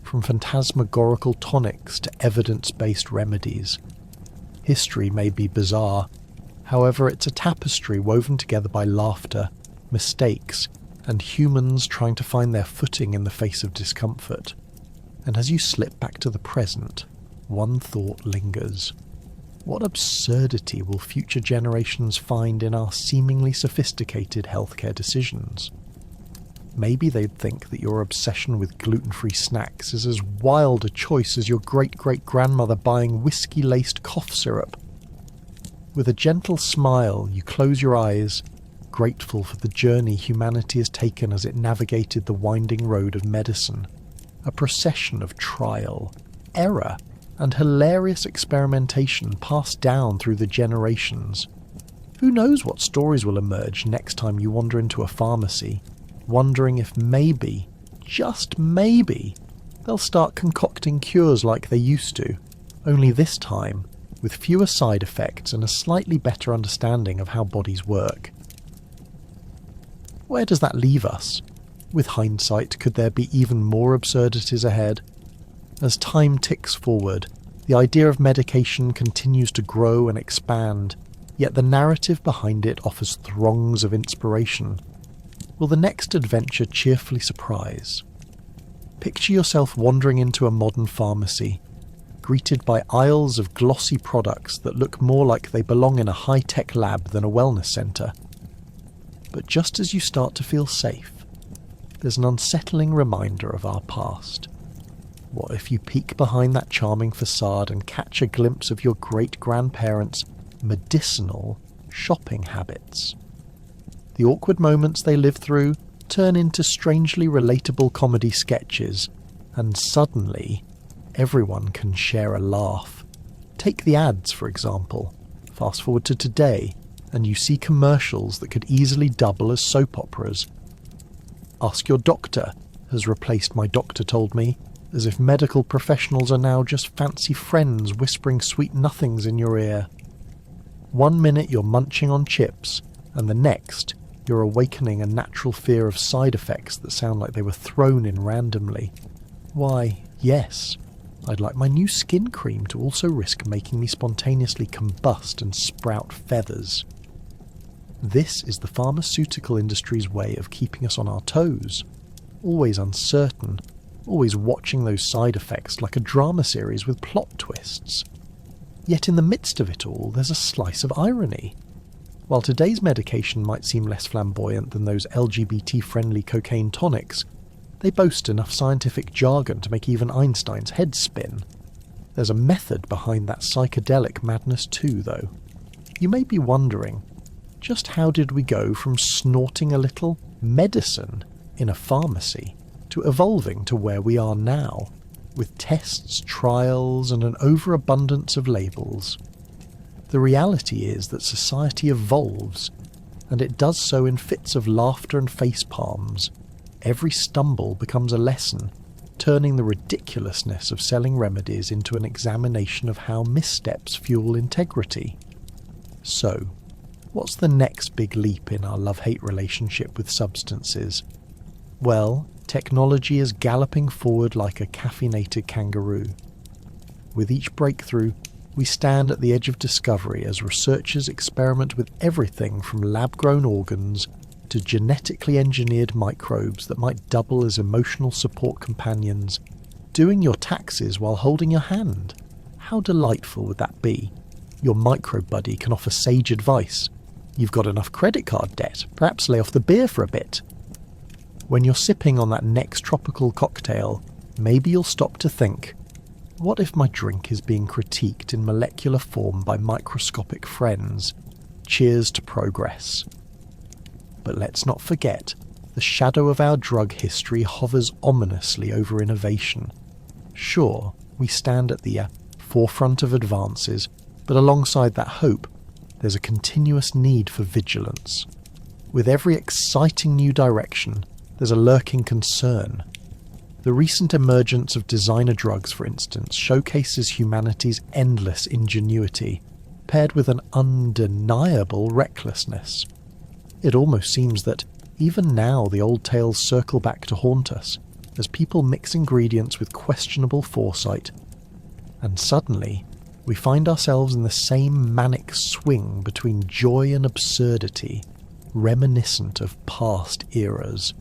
from phantasmagorical tonics to evidence-based remedies. History may be bizarre, however it's a tapestry woven together by laughter, mistakes, and humans trying to find their footing in the face of discomfort. And as you slip back to the present, one thought lingers. What absurdity will future generations find in our seemingly sophisticated healthcare decisions? Maybe they'd think that your obsession with gluten-free snacks is as wild a choice as your great-great-grandmother buying whiskey-laced cough syrup. With a gentle smile, you close your eyes, grateful for the journey humanity has taken as it navigated the winding road of medicine, a procession of trial, error, and hilarious experimentation passed down through the generations. Who knows what stories will emerge next time you wander into a pharmacy, wondering if maybe, just maybe, they'll start concocting cures like they used to, only this time with fewer side effects and a slightly better understanding of how bodies work. Where does that leave us? With hindsight, could there be even more absurdities ahead? As time ticks forward, the idea of medication continues to grow and expand, yet the narrative behind it offers throngs of inspiration. Will the next adventure cheerfully surprise? Picture yourself wandering into a modern pharmacy, greeted by aisles of glossy products that look more like they belong in a high-tech lab than a wellness centre. But just as you start to feel safe, there's an unsettling reminder of our past. What if you peek behind that charming facade and catch a glimpse of your great-grandparents' medicinal shopping habits? The awkward moments they live through turn into strangely relatable comedy sketches, and suddenly, everyone can share a laugh. Take the ads, for example. Fast forward to today, and you see commercials that could easily double as soap operas. Ask your doctor has replaced my doctor told me, as if medical professionals are now just fancy friends whispering sweet nothings in your ear. 1 minute you're munching on chips, and the next you're awakening a natural fear of side effects that sound like they were thrown in randomly. Why, yes, I'd like my new skin cream to also risk making me spontaneously combust and sprout feathers. This is the pharmaceutical industry's way of keeping us on our toes, always uncertain, always watching those side effects like a drama series with plot twists. Yet in the midst of it all, there's a slice of irony. While today's medication might seem less flamboyant than those LGBT-friendly cocaine tonics, they boast enough scientific jargon to make even Einstein's head spin. There's a method behind that psychedelic madness too, though. You may be wondering, just how did we go from snorting a little medicine in a pharmacy to evolving to where we are now, with tests, trials, and an overabundance of labels? The reality is that society evolves, and it does so in fits of laughter and face palms. Every stumble becomes a lesson, turning the ridiculousness of selling remedies into an examination of how missteps fuel integrity. So, what's the next big leap in our love-hate relationship with substances? Well, technology is galloping forward like a caffeinated kangaroo. With each breakthrough, we stand at the edge of discovery as researchers experiment with everything from lab-grown organs to genetically engineered microbes that might double as emotional support companions, doing your taxes while holding your hand. How delightful would that be? Your microbe buddy can offer sage advice. You've got enough credit card debt, perhaps lay off the beer for a bit. When you're sipping on that next tropical cocktail, maybe you'll stop to think, what if my drink is being critiqued in molecular form by microscopic friends? Cheers to progress. But let's not forget, the shadow of our drug history hovers ominously over innovation. Sure, we stand at the forefront of advances, but alongside that hope, there's a continuous need for vigilance. With every exciting new direction, there's a lurking concern. The recent emergence of designer drugs, for instance, showcases humanity's endless ingenuity, paired with an undeniable recklessness. It almost seems that, even now, the old tales circle back to haunt us, as people mix ingredients with questionable foresight. And suddenly, we find ourselves in the same manic swing between joy and absurdity, reminiscent of past eras.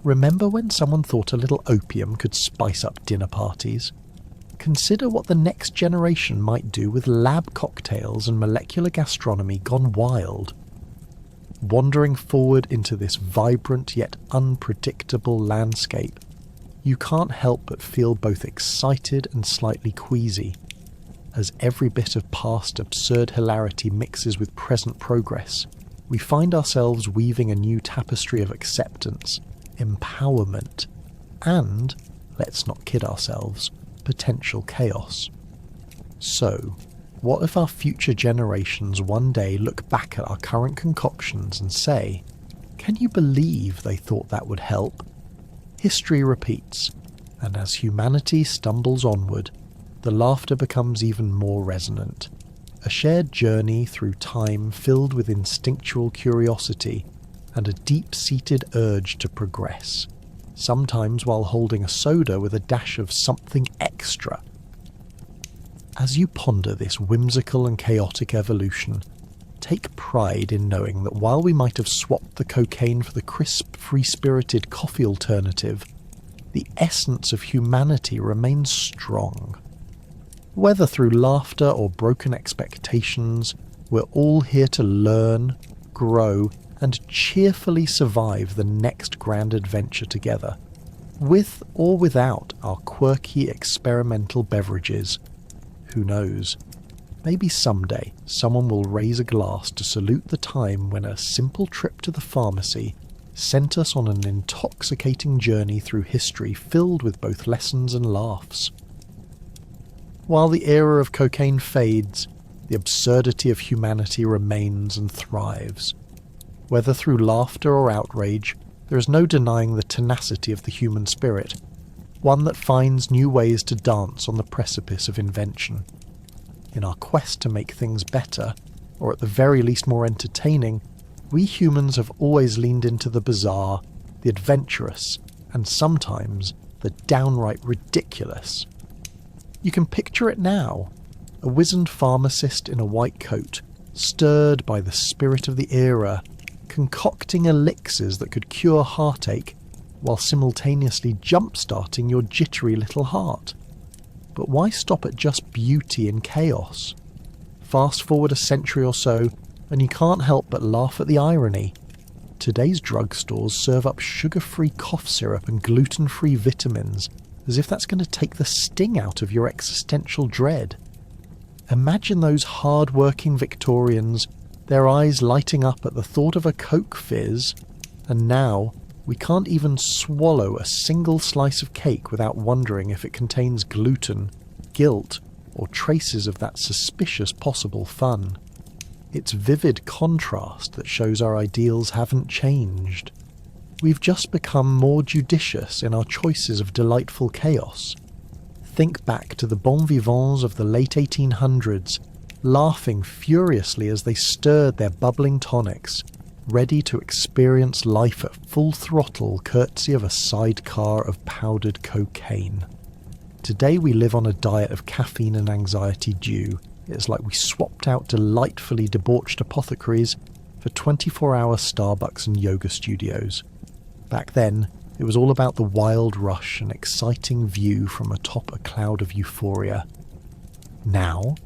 Remember when someone thought a little opium could spice up dinner parties? Consider what the next generation might do with lab cocktails and molecular gastronomy gone wild. wandering forward into this vibrant yet unpredictable landscape, you can't help but feel both excited and slightly queasy, as every bit of past absurd hilarity mixes with present progress. We find ourselves weaving a new tapestry of acceptance, empowerment, and, let's not kid ourselves, potential chaos. So, what if our future generations one day look back at our current concoctions and say, "Can you believe they thought that would help?" History repeats, and as humanity stumbles onward, the laughter becomes even more resonant. A shared journey through time filled with instinctual curiosity and a deep-seated urge to progress, sometimes while holding a soda with a dash of something extra. As you ponder this whimsical and chaotic evolution, take pride in knowing that while we might have swapped the cocaine for the crisp, free-spirited coffee alternative, the essence of humanity remains strong. Whether through laughter or broken expectations, we're all here to learn, grow, and cheerfully survive the next grand adventure together, with or without our quirky experimental beverages. Who knows? Maybe someday someone will raise a glass to salute the time when a simple trip to the pharmacy sent us on an intoxicating journey through history filled with both lessons and laughs. While the era of cocaine fades, the absurdity of humanity remains and thrives. Whether through laughter or outrage, there is no denying the tenacity of the human spirit, one that finds new ways to dance on the precipice of invention. In our quest to make things better, or at the very least more entertaining, we humans have always leaned into the bizarre, the adventurous, and sometimes the downright ridiculous. You can picture it now, a wizened pharmacist in a white coat, stirred by the spirit of the era, concocting elixirs that could cure heartache, while simultaneously jump-starting your jittery little heart. But why stop at just beauty and chaos? Fast forward a century or so, and you can't help but laugh at the irony. Today's drugstores serve up sugar-free cough syrup and gluten-free vitamins, as if that's going to take the sting out of your existential dread. Imagine those hard-working Victorians, their eyes lighting up at the thought of a Coke fizz, and now we can't even swallow a single slice of cake without wondering if it contains gluten, guilt, or traces of that suspicious possible fun. It's vivid contrast that shows our ideals haven't changed. We've just become more judicious in our choices of delightful chaos. Think back to the bon vivants of the late 1800s, laughing furiously as they stirred their bubbling tonics, ready to experience life at full throttle courtesy of a sidecar of powdered cocaine. Today we live on a diet of caffeine and anxiety dew. It's like we swapped out delightfully debauched apothecaries for 24-hour Starbucks and yoga studios. Back then, it was all about the wild rush and exciting view from atop a cloud of euphoria. Now,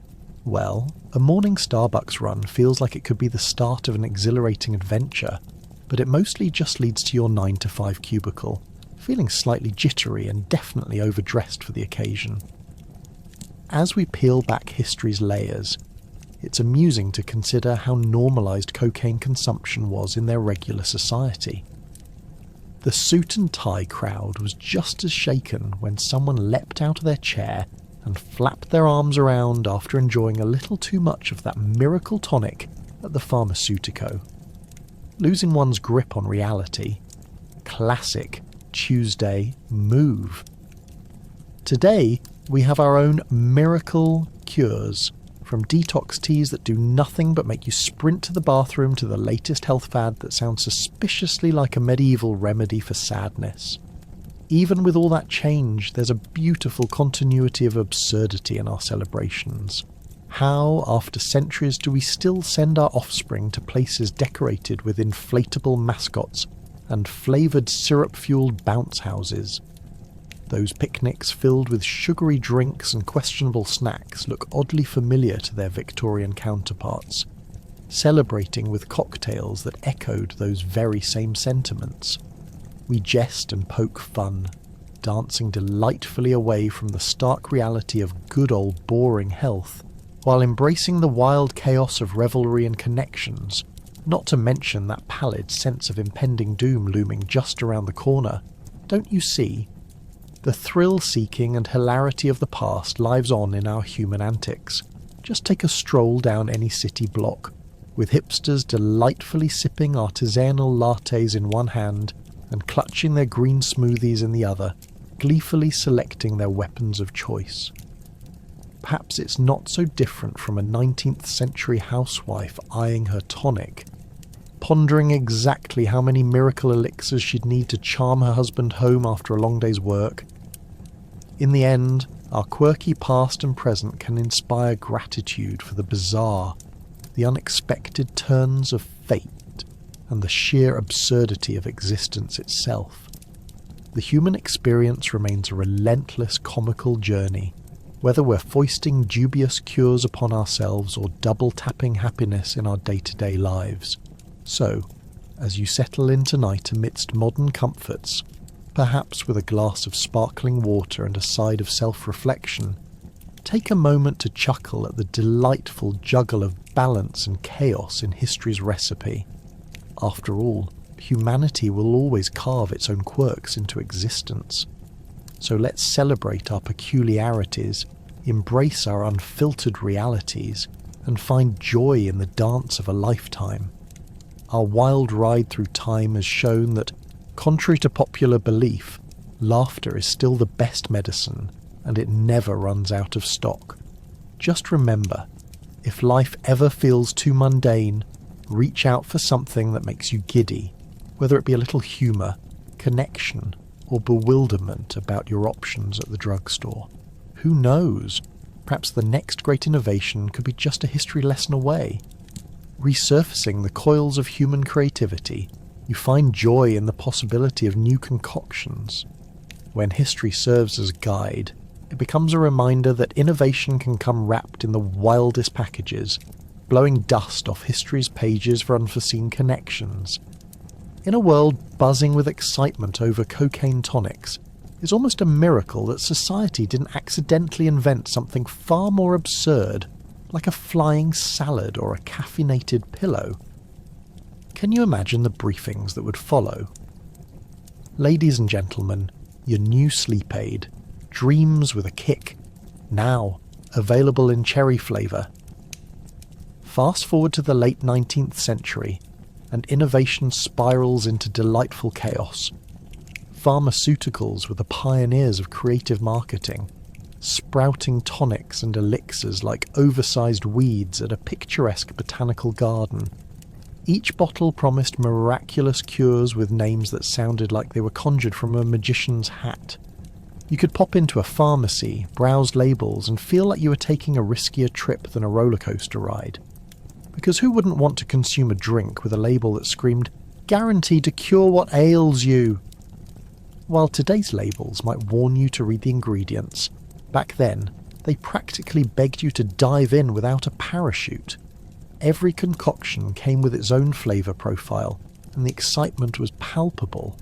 well, a morning Starbucks run feels like it could be the start of an exhilarating adventure, but it mostly just leads to your 9-to-5 cubicle, feeling slightly jittery and definitely overdressed for the occasion. As we peel back history's layers, it's amusing to consider how normalised cocaine consumption was in their regular society. The suit and tie crowd was just as shaken when someone leapt out of their chair and flapped their arms around after enjoying a little too much of that miracle tonic at the Pharmaceutico. Losing one's grip on reality. Classic Tuesday move. Today, we have our own miracle cures, from detox teas that do nothing but make you sprint to the bathroom to the latest health fad that sounds suspiciously like a medieval remedy for sadness. Even with all that change, there's a beautiful continuity of absurdity in our celebrations. How, after centuries, do we still send our offspring to places decorated with inflatable mascots and flavoured syrup-fueled bounce houses? Those picnics filled with sugary drinks and questionable snacks look oddly familiar to their Victorian counterparts. celebrating with cocktails that echoed those very same sentiments. We jest and poke fun, dancing delightfully away from the stark reality of good old boring health, while embracing the wild chaos of revelry and connections, not to mention that pallid sense of impending doom looming just around the corner. Don't you see? The thrill-seeking and hilarity of the past lives on in our human antics. Just take a stroll down any city block, with hipsters delightfully sipping artisanal lattes in one hand and clutching their green smoothies in the other, gleefully selecting their weapons of choice. Perhaps it's not so different from a 19th century housewife eyeing her tonic, pondering exactly how many miracle elixirs she'd need to charm her husband home after a long day's work. In the end, our quirky past and present can inspire gratitude for the bizarre, the unexpected turns of fate, and the sheer absurdity of existence itself. The human experience remains a relentless comical journey, whether we're foisting dubious cures upon ourselves or double-tapping happiness in our day-to-day lives. So, as you settle in tonight amidst modern comforts, perhaps with a glass of sparkling water and a side of self-reflection, take a moment to chuckle at the delightful juggle of balance and chaos in history's recipe. After all, humanity will always carve its own quirks into existence. So let's celebrate our peculiarities, embrace our unfiltered realities, and find joy in the dance of a lifetime. Our wild ride through time has shown that, contrary to popular belief, laughter is still the best medicine, and it never runs out of stock. Just remember, if life ever feels too mundane, reach out for something that makes you giddy, whether it be a little humour, connection, or bewilderment about your options at the drugstore. Who knows? Perhaps the next great innovation could be just a history lesson away. Resurfacing the coils of human creativity, you find joy in the possibility of new concoctions. When history serves as a guide, it becomes a reminder that innovation can come wrapped in the wildest packages, blowing dust off history's pages for unforeseen connections. In a world buzzing with excitement over cocaine tonics, it's almost a miracle that society didn't accidentally invent something far more absurd, like a flying salad or a caffeinated pillow. Can you imagine the briefings that would follow? Ladies and gentlemen, your new sleep aid, Dreams with a Kick, now available in cherry flavour. Fast forward to the late 19th century, and innovation spirals into delightful chaos. Pharmaceuticals were the pioneers of creative marketing, sprouting tonics and elixirs like oversized weeds at a picturesque botanical garden. Each bottle promised miraculous cures with names that sounded like they were conjured from a magician's hat. You could pop into a pharmacy, browse labels, and feel like you were taking a riskier trip than a roller coaster ride. Because who wouldn't want to consume a drink with a label that screamed, "Guaranteed to cure what ails you"? While today's labels might warn you to read the ingredients, back then they practically begged you to dive in without a parachute. Every concoction came with its own flavour profile, and the excitement was palpable.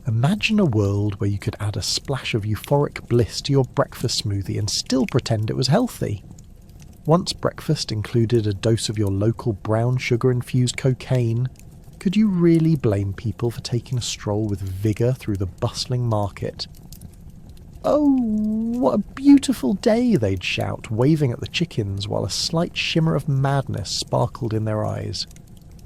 Imagine a world where you could add a splash of euphoric bliss to your breakfast smoothie and still pretend it was healthy. Once breakfast included a dose of your local brown sugar-infused cocaine, could you really blame people for taking a stroll with vigour through the bustling market? "Oh, what a beautiful day," they'd shout, waving at the chickens while a slight shimmer of madness sparkled in their eyes.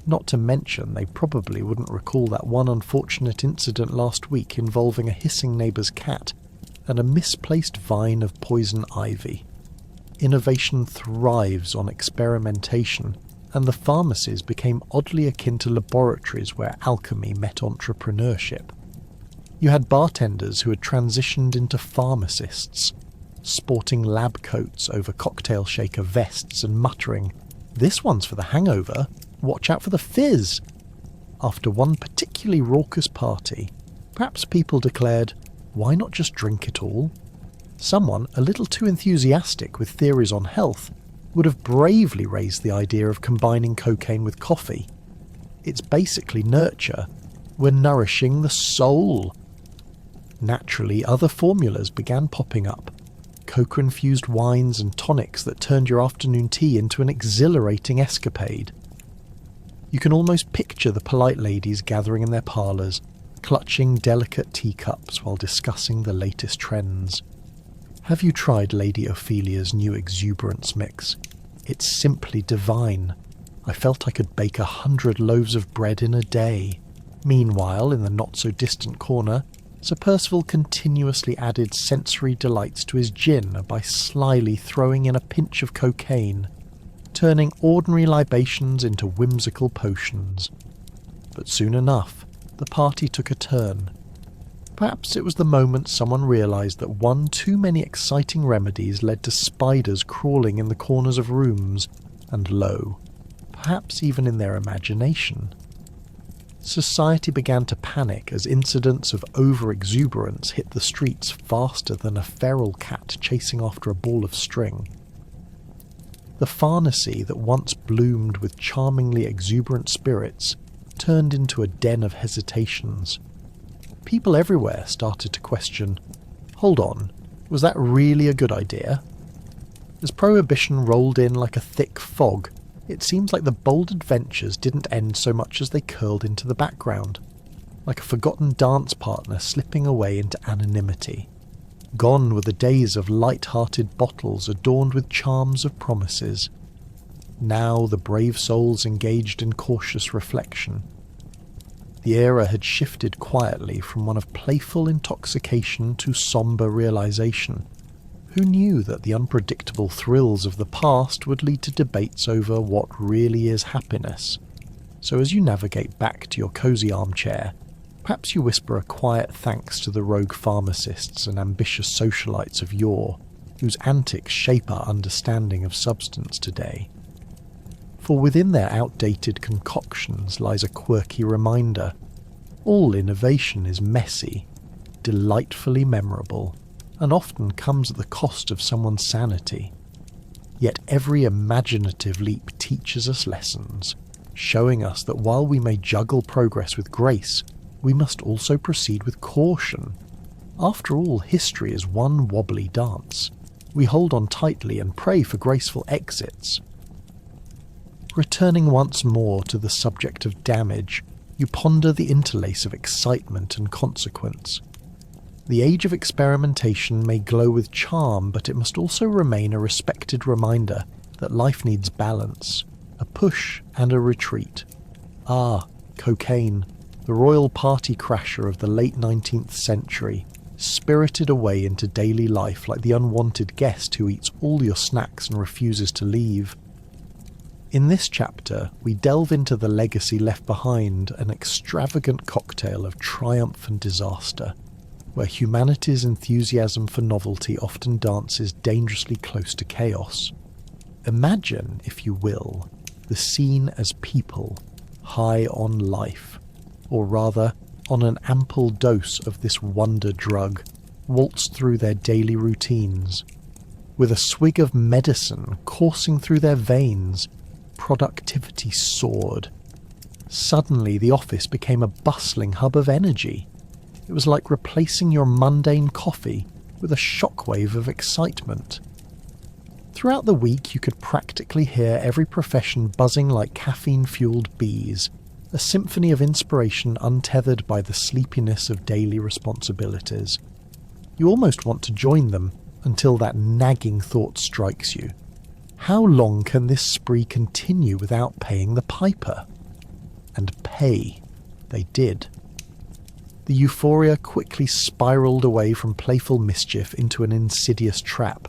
Not to mention, they probably wouldn't recall that one unfortunate incident last week involving a hissing neighbour's cat and a misplaced vine of poison ivy. Innovation thrives on experimentation, and the pharmacies became oddly akin to laboratories where alchemy met entrepreneurship. You had bartenders who had transitioned into pharmacists, sporting lab coats over cocktail shaker vests and muttering, "This one's for the hangover, watch out for the fizz." After one particularly raucous party, perhaps people declared, "Why not just drink it all?" Someone, a little too enthusiastic with theories on health, would have bravely raised the idea of combining cocaine with coffee. It's basically nurture. We're nourishing the soul. Naturally, other formulas began popping up. Coca-infused wines and tonics that turned your afternoon tea into an exhilarating escapade. You can almost picture the polite ladies gathering in their parlours, clutching delicate teacups while discussing the latest trends. Have you tried Lady Ophelia's new exuberance mix? It's simply divine. I felt I could bake 100 loaves of bread in a day. Meanwhile, in the not-so-distant corner, Sir Percival continuously added sensory delights to his gin by slyly throwing in a pinch of cocaine, turning ordinary libations into whimsical potions. But soon enough, the party took a turn. Perhaps it was the moment someone realised that one too many exciting remedies led to spiders crawling in the corners of rooms, and lo, perhaps even in their imagination. Society began to panic as incidents of over-exuberance hit the streets faster than a feral cat chasing after a ball of string. The pharmacy that once bloomed with charmingly exuberant spirits turned into a den of hesitations. People everywhere started to question, hold on, was that really a good idea? As prohibition rolled in like a thick fog, it seems like the bold adventures didn't end so much as they curled into the background, like a forgotten dance partner slipping away into anonymity. Gone were the days of light-hearted bottles adorned with charms of promises. Now the brave souls engaged in cautious reflection. The era had shifted quietly from one of playful intoxication to sombre realization. Who knew that the unpredictable thrills of the past would lead to debates over what really is happiness? So as you navigate back to your cosy armchair, perhaps you whisper a quiet thanks to the rogue pharmacists and ambitious socialites of yore, whose antics shape our understanding of substance today. For within their outdated concoctions lies a quirky reminder. All innovation is messy, delightfully memorable, and often comes at the cost of someone's sanity. Yet every imaginative leap teaches us lessons, showing us that while we may juggle progress with grace, we must also proceed with caution. After all, history is one wobbly dance. We hold on tightly and pray for graceful exits. Returning once more to the subject of damage, you ponder the interlace of excitement and consequence. The age of experimentation may glow with charm, but it must also remain a respected reminder that life needs balance, a push and a retreat. Ah, cocaine, the royal party crasher of the late 19th century, spirited away into daily life like the unwanted guest who eats all your snacks and refuses to leave. In this chapter, we delve into the legacy left behind, an extravagant cocktail of triumph and disaster, where humanity's enthusiasm for novelty often dances dangerously close to chaos. Imagine, if you will, the scene as people, high on life, or rather, on an ample dose of this wonder drug, waltz through their daily routines. With a swig of medicine coursing through their veins, productivity soared. Suddenly the office became a bustling hub of energy. It was like replacing your mundane coffee with a shockwave of excitement. Throughout the week you could practically hear every profession buzzing like caffeine-fueled bees, a symphony of inspiration untethered by the sleepiness of daily responsibilities. You almost want to join them until that nagging thought strikes you. How long can this spree continue without paying the piper? And pay they did. The euphoria quickly spiralled away from playful mischief into an insidious trap.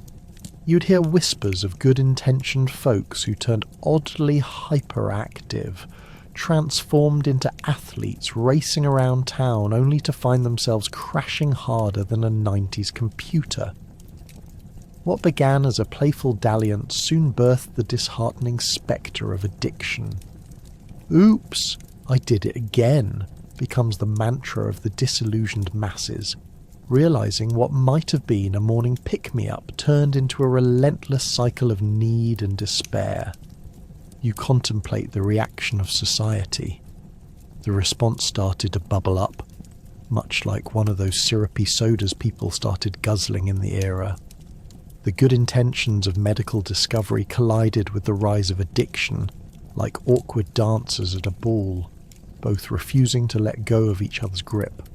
You'd hear whispers of good-intentioned folks who turned oddly hyperactive, transformed into athletes racing around town only to find themselves crashing harder than a 90s computer. What began as a playful dalliance soon birthed the disheartening spectre of addiction. Oops, I did it again, becomes the mantra of the disillusioned masses. realising what might have been a morning pick-me-up turned into a relentless cycle of need and despair. You contemplate the reaction of society. The response started to bubble up, much like one of those syrupy sodas people started guzzling in the era. The good intentions of medical discovery collided with the rise of addiction, like awkward dancers at a ball, both refusing to let go of each other's grip.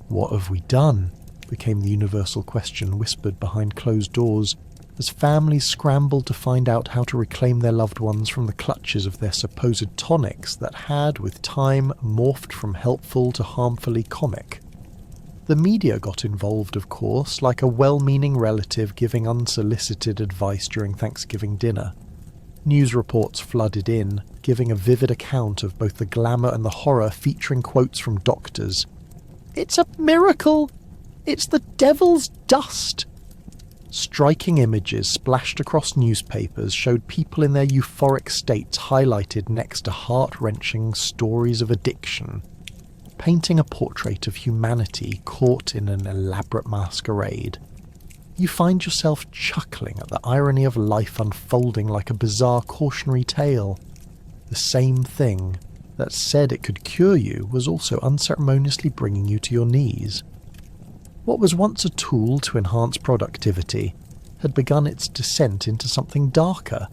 "What have we done?" became the universal question whispered behind closed doors as families scrambled to find out how to reclaim their loved ones from the clutches of their supposed tonics that had, with time, morphed from helpful to harmfully comic. The media got involved, of course, like a well-meaning relative giving unsolicited advice during Thanksgiving dinner. News reports flooded in, giving a vivid account of both the glamour and the horror, featuring quotes from doctors. "It's a miracle! It's the devil's dust!" Striking images splashed across newspapers showed people in their euphoric states highlighted next to heart-wrenching stories of addiction, painting a portrait of humanity caught in an elaborate masquerade. You find yourself chuckling at the irony of life unfolding like a bizarre cautionary tale. The same thing that said it could cure you was also unceremoniously bringing you to your knees. What was once a tool to enhance productivity had begun its descent into something darker,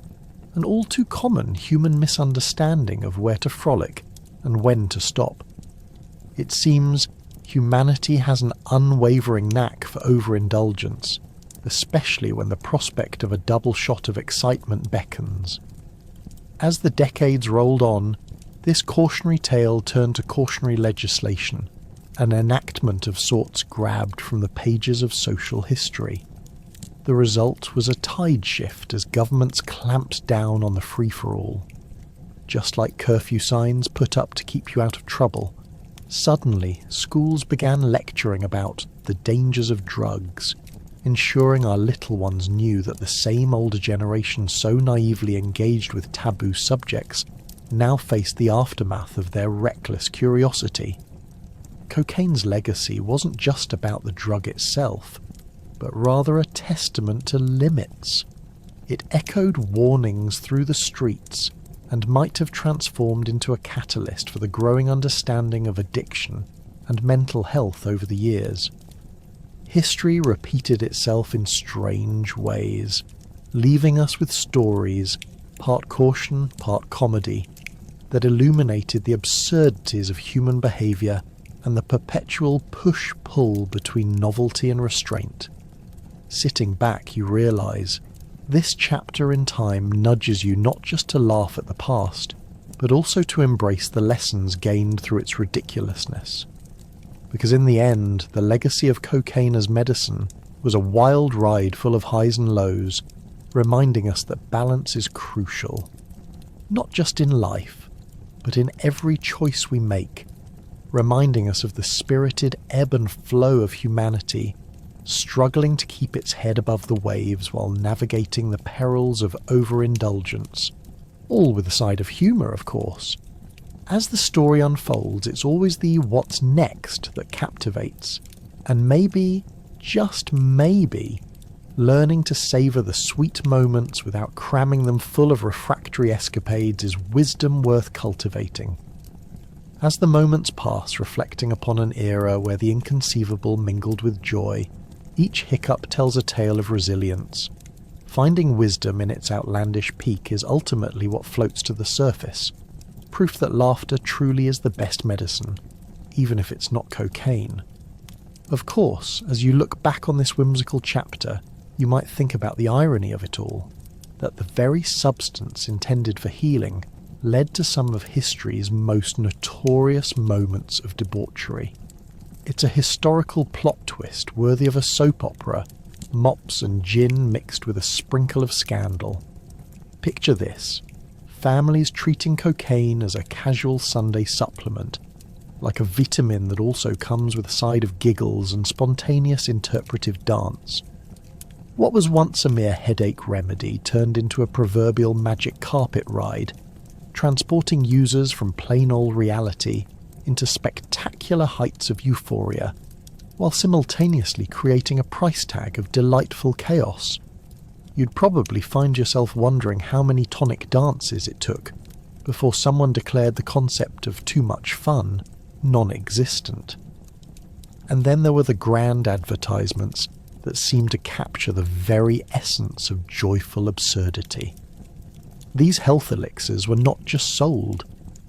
an all too common human misunderstanding of where to frolic and when to stop. It seems humanity has an unwavering knack for overindulgence, especially when the prospect of a double shot of excitement beckons. As the decades rolled on, this cautionary tale turned to cautionary legislation, an enactment of sorts grabbed from the pages of social history. The result was a tide shift as governments clamped down on the free-for-all. Just like curfew signs put up to keep you out of trouble, suddenly schools began lecturing about the dangers of drugs, ensuring our little ones knew that the same older generation so naively engaged with taboo subjects now faced the aftermath of their reckless curiosity. Cocaine's legacy wasn't just about the drug itself, but rather a testament to limits. It echoed warnings through the streets and might have transformed into a catalyst for the growing understanding of addiction and mental health over the years. History repeated itself in strange ways, leaving us with stories, part caution, part comedy, that illuminated the absurdities of human behaviour and the perpetual push-pull between novelty and restraint. Sitting back, you realise this chapter in time nudges you not just to laugh at the past, but also to embrace the lessons gained through its ridiculousness. Because in the end, the legacy of cocaine as medicine was a wild ride full of highs and lows, reminding us that balance is crucial, not just in life, but in every choice we make, reminding us of the spirited ebb and flow of humanity, struggling to keep its head above the waves while navigating the perils of overindulgence, all with a side of humour, of course. As the story unfolds, it's always the what's next that captivates, and maybe, just maybe, learning to savour the sweet moments without cramming them full of refractory escapades is wisdom worth cultivating. As the moments pass, reflecting upon an era where the inconceivable mingled with joy, each hiccup tells a tale of resilience. Finding wisdom in its outlandish peak is ultimately what floats to the surface, proof that laughter truly is the best medicine, even if it's not cocaine. Of course, as you look back on this whimsical chapter, you might think about the irony of it all, that the very substance intended for healing led to some of history's most notorious moments of debauchery. It's a historical plot twist worthy of a soap opera, mops and gin mixed with a sprinkle of scandal. Picture this: families treating cocaine as a casual Sunday supplement, like a vitamin that also comes with a side of giggles and spontaneous interpretive dance. What was once a mere headache remedy turned into a proverbial magic carpet ride, transporting users from plain old reality into spectacular heights of euphoria. while simultaneously creating a price tag of delightful chaos. You'd probably find yourself wondering how many tonic dances it took before someone declared the concept of too much fun non-existent. And then there were the grand advertisements that seemed to capture the very essence of joyful absurdity. These health elixirs were not just sold,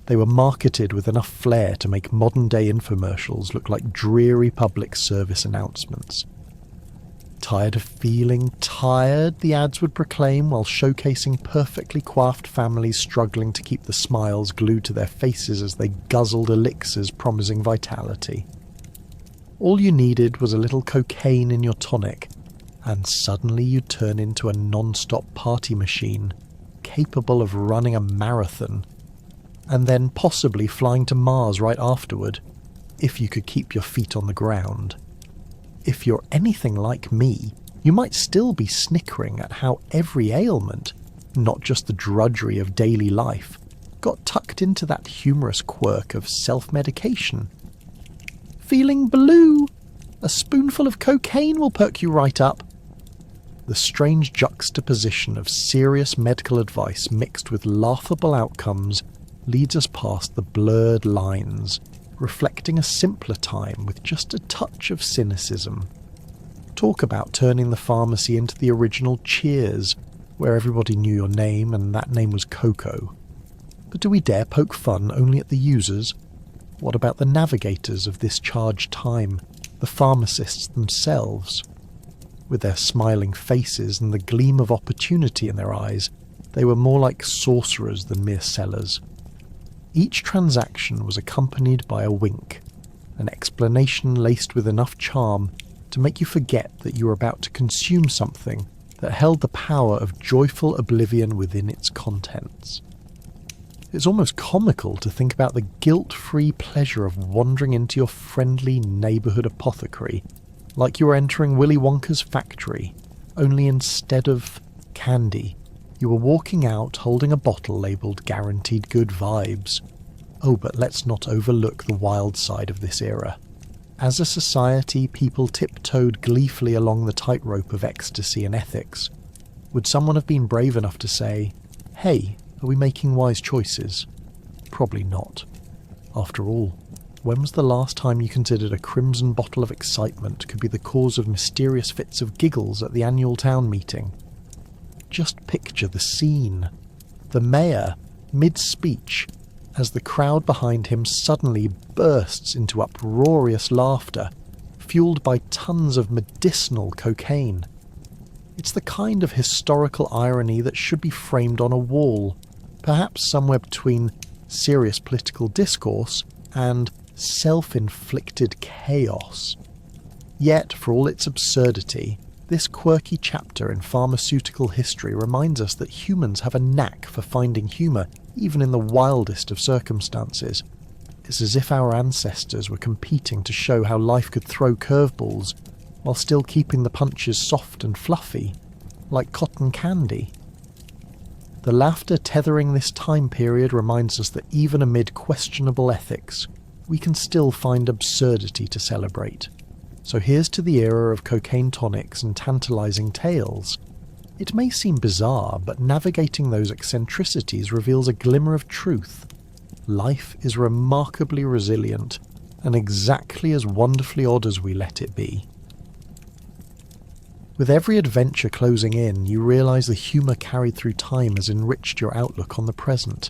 they were marketed with enough flair to make modern-day infomercials look like dreary public service announcements. Tired of feeling tired, the ads would proclaim while showcasing perfectly coiffed families struggling to keep the smiles glued to their faces as they guzzled elixirs promising vitality. All you needed was a little cocaine in your tonic, and suddenly you'd turn into a non-stop party machine, capable of running a marathon, and then possibly flying to Mars right afterward, if you could keep your feet on the ground. If you're anything like me, you might still be snickering at how every ailment, not just the drudgery of daily life, got tucked into that humorous quirk of self-medication. Feeling blue? A spoonful of cocaine will perk you right up. The strange juxtaposition of serious medical advice mixed with laughable outcomes leads us past the blurred lines, reflecting a simpler time with just a touch of cynicism. Talk about turning the pharmacy into the original Cheers, where everybody knew your name and that name was Coco. But do we dare poke fun only at the users? What about the navigators of this charged time, the pharmacists themselves? With their smiling faces and the gleam of opportunity in their eyes, they were more like sorcerers than mere sellers. Each transaction was accompanied by a wink, an explanation laced with enough charm to make you forget that you were about to consume something that held the power of joyful oblivion within its contents. It's almost comical to think about the guilt-free pleasure of wandering into your friendly neighbourhood apothecary, like you were entering Willy Wonka's factory, only instead of candy, you were walking out holding a bottle labelled Guaranteed Good Vibes. Oh, but let's not overlook the wild side of this era. As a society, people tiptoed gleefully along the tightrope of ecstasy and ethics. Would someone have been brave enough to say, "Hey, are we making wise choices?" Probably not. After all, when was the last time you considered a crimson bottle of excitement could be the cause of mysterious fits of giggles at the annual town meeting? Just picture the scene. The mayor, mid-speech, as the crowd behind him suddenly bursts into uproarious laughter, fueled by tons of medicinal cocaine. It's the kind of historical irony that should be framed on a wall, perhaps somewhere between serious political discourse and self-inflicted chaos. Yet, for all its absurdity, this quirky chapter in pharmaceutical history reminds us that humans have a knack for finding humour even in the wildest of circumstances. It's as if our ancestors were competing to show how life could throw curveballs while still keeping the punches soft and fluffy, like cotton candy. The laughter tethering this time period reminds us that even amid questionable ethics, we can still find absurdity to celebrate. So here's to the era of cocaine tonics and tantalizing tales. It may seem bizarre, but navigating those eccentricities reveals a glimmer of truth. Life is remarkably resilient, and exactly as wonderfully odd as we let it be. With every adventure closing in, you realise the humour carried through time has enriched your outlook on the present.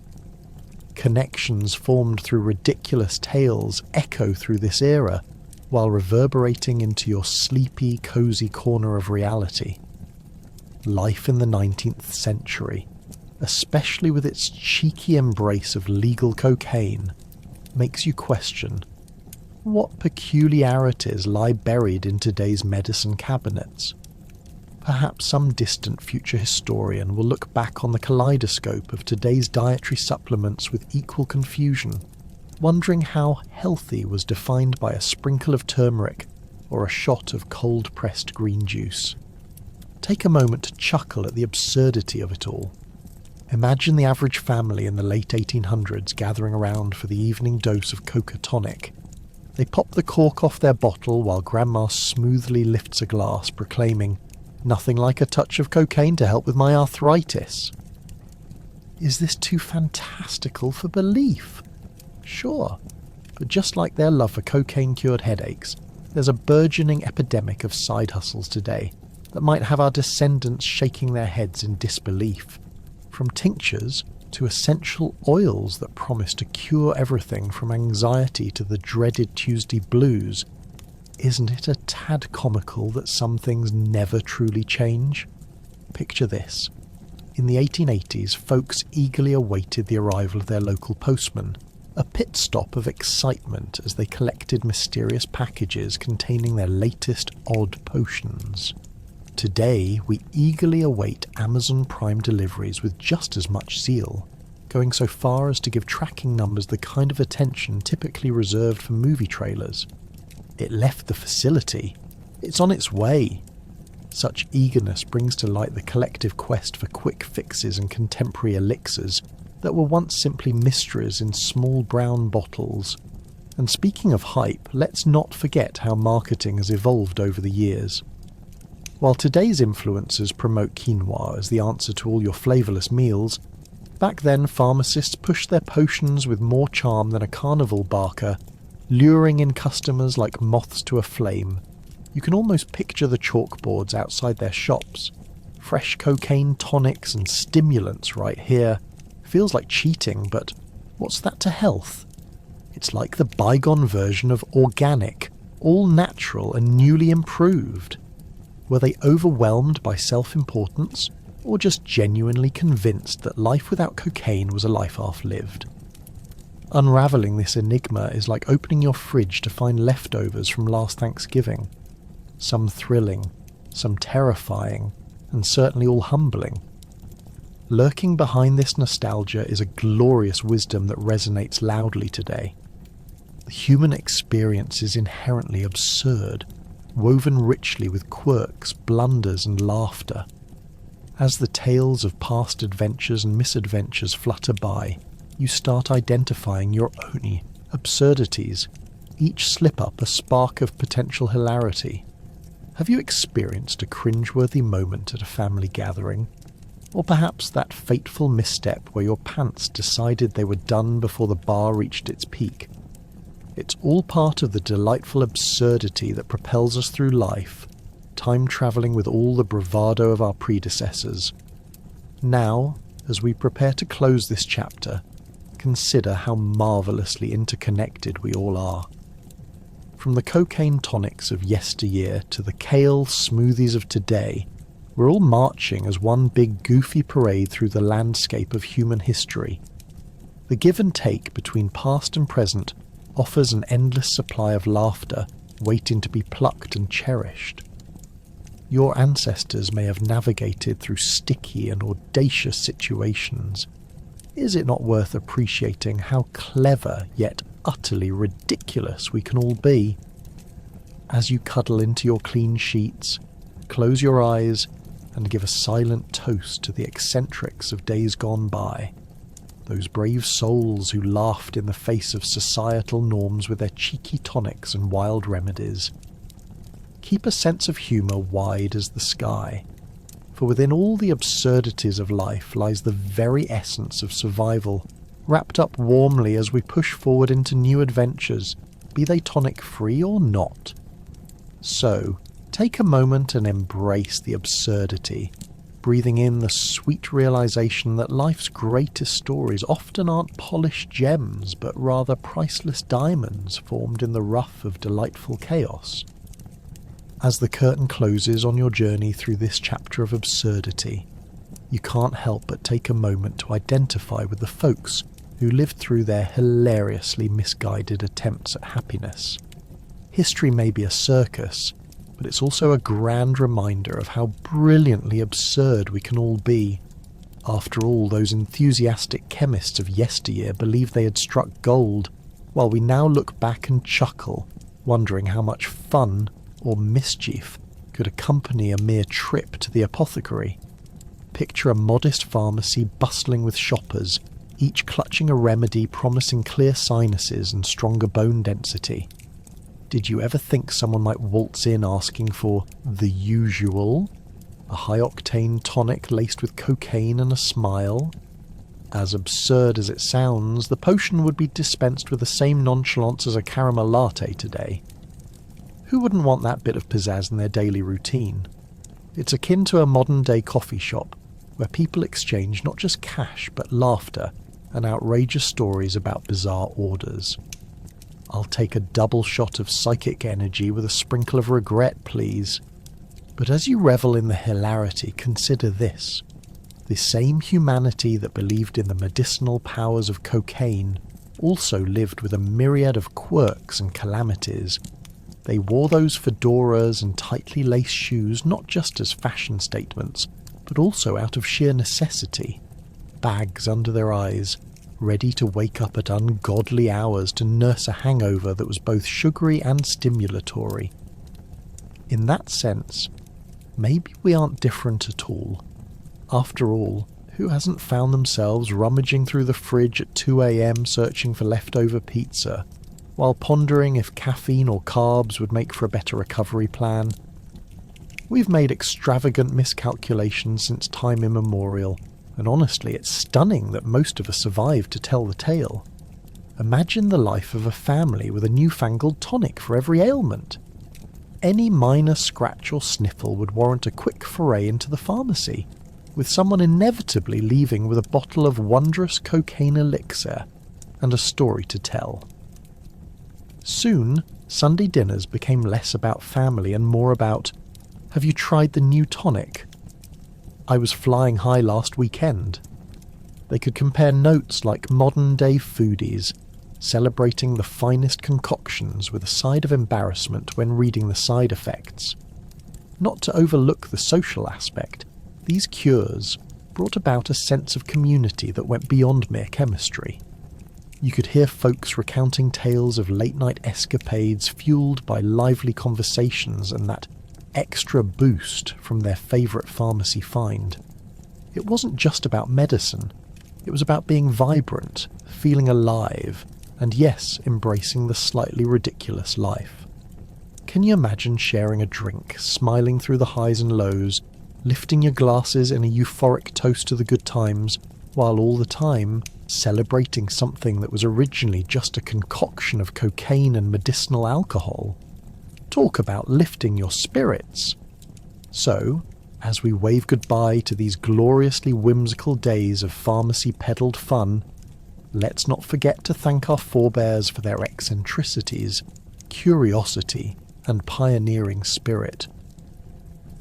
Connections formed through ridiculous tales echo through this era, while reverberating into your sleepy, cosy corner of reality. Life in the 19th century, especially with its cheeky embrace of legal cocaine, makes you question what peculiarities lie buried in today's medicine cabinets. Perhaps some distant future historian will look back on the kaleidoscope of today's dietary supplements with equal confusion, wondering how healthy was defined by a sprinkle of turmeric or a shot of cold-pressed green juice. Take a moment to chuckle at the absurdity of it all. Imagine the average family in the late 1800s gathering around for the evening dose of coca tonic. They pop the cork off their bottle while Grandma smoothly lifts a glass, proclaiming, "Nothing like a touch of cocaine to help with my arthritis." Is this too fantastical for belief? Sure, but just like their love for cocaine-cured headaches, there's a burgeoning epidemic of side hustles today that might have our descendants shaking their heads in disbelief. From tinctures to essential oils that promise to cure everything from anxiety to the dreaded Tuesday blues, isn't it a tad comical that some things never truly change? Picture this. In the 1880s, folks eagerly awaited the arrival of their local postman, a pit stop of excitement as they collected mysterious packages containing their latest odd potions. Today, we eagerly await Amazon Prime deliveries with just as much zeal, going so far as to give tracking numbers the kind of attention typically reserved for movie trailers. It left the facility. It's on its way. Such eagerness brings to light the collective quest for quick fixes and contemporary elixirs that were once simply mysteries in small brown bottles. And speaking of hype, let's not forget how marketing has evolved over the years. While today's influencers promote quinoa as the answer to all your flavourless meals, back then pharmacists pushed their potions with more charm than a carnival barker, luring in customers like moths to a flame. You can almost picture the chalkboards outside their shops. Fresh cocaine tonics and stimulants right here. Feels like cheating, but what's that to health? It's like the bygone version of organic, all natural and newly improved. Were they overwhelmed by self-importance, or just genuinely convinced that life without cocaine was a life half-lived? Unravelling this enigma is like opening your fridge to find leftovers from last Thanksgiving. Some thrilling, some terrifying, and certainly all humbling. Lurking behind this nostalgia is a glorious wisdom that resonates loudly today. The human experience is inherently absurd, woven richly with quirks, blunders, and laughter. As the tales of past adventures and misadventures flutter by, you start identifying your own absurdities, each slip-up a spark of potential hilarity. Have you experienced a cringeworthy moment at a family gathering? Or perhaps that fateful misstep where your pants decided they were done before the bar reached its peak? It's all part of the delightful absurdity that propels us through life, time-travelling with all the bravado of our predecessors. Now, as we prepare to close this chapter, consider how marvellously interconnected we all are. From the cocaine tonics of yesteryear to the kale smoothies of today, we're all marching as one big goofy parade through the landscape of human history. The give and take between past and present offers an endless supply of laughter waiting to be plucked and cherished. Your ancestors may have navigated through sticky and audacious situations. Is it not worth appreciating how clever yet utterly ridiculous we can all be? As you cuddle into your clean sheets, close your eyes and give a silent toast to the eccentrics of days gone by. Those brave souls who laughed in the face of societal norms with their cheeky tonics and wild remedies. Keep a sense of humour wide as the sky, for within all the absurdities of life lies the very essence of survival, wrapped up warmly as we push forward into new adventures, be they tonic-free or not. So, take a moment and embrace the absurdity, breathing in the sweet realization that life's greatest stories often aren't polished gems, but rather priceless diamonds formed in the rough of delightful chaos. As the curtain closes on your journey through this chapter of absurdity, you can't help but take a moment to identify with the folks who lived through their hilariously misguided attempts at happiness. History may be a circus, but it's also a grand reminder of how brilliantly absurd we can all be. After all, those enthusiastic chemists of yesteryear believed they had struck gold, while we now look back and chuckle, wondering how much fun or mischief could accompany a mere trip to the apothecary. Picture a modest pharmacy bustling with shoppers, each clutching a remedy promising clear sinuses and stronger bone density. Did you ever think someone might waltz in asking for the usual? A high-octane tonic laced with cocaine and a smile? As absurd as it sounds, the potion would be dispensed with the same nonchalance as a caramel latte today. Who wouldn't want that bit of pizzazz in their daily routine? It's akin to a modern-day coffee shop, where people exchange not just cash but laughter and outrageous stories about bizarre orders. I'll take a double shot of psychic energy with a sprinkle of regret, please. But as you revel in the hilarity, consider this. The same humanity that believed in the medicinal powers of cocaine also lived with a myriad of quirks and calamities. They wore those fedoras and tightly laced shoes not just as fashion statements, but also out of sheer necessity. Bags under their eyes, ready to wake up at ungodly hours to nurse a hangover that was both sugary and stimulatory. In that sense, maybe we aren't different at all. After all, who hasn't found themselves rummaging through the fridge at 2 a.m. searching for leftover pizza, while pondering if caffeine or carbs would make for a better recovery plan? We've made extravagant miscalculations since time immemorial, and honestly it's stunning that most of us survived to tell the tale. Imagine the life of a family with a newfangled tonic for every ailment. Any minor scratch or sniffle would warrant a quick foray into the pharmacy, with someone inevitably leaving with a bottle of wondrous cocaine elixir and a story to tell. Soon, Sunday dinners became less about family and more about, have you tried the new tonic? I was flying high last weekend. They could compare notes like modern-day foodies, celebrating the finest concoctions with a side of embarrassment when reading the side effects. Not to overlook the social aspect, these cures brought about a sense of community that went beyond mere chemistry. You could hear folks recounting tales of late-night escapades fueled by lively conversations and that extra boost from their favourite pharmacy find. It wasn't just about medicine. It was about being vibrant, feeling alive, and yes, embracing the slightly ridiculous life. Can you imagine sharing a drink, smiling through the highs and lows, lifting your glasses in a euphoric toast to the good times, while all the time celebrating something that was originally just a concoction of cocaine and medicinal alcohol? Talk about lifting your spirits. So, as we wave goodbye to these gloriously whimsical days of pharmacy-peddled fun, let's not forget to thank our forebears for their eccentricities, curiosity, and pioneering spirit.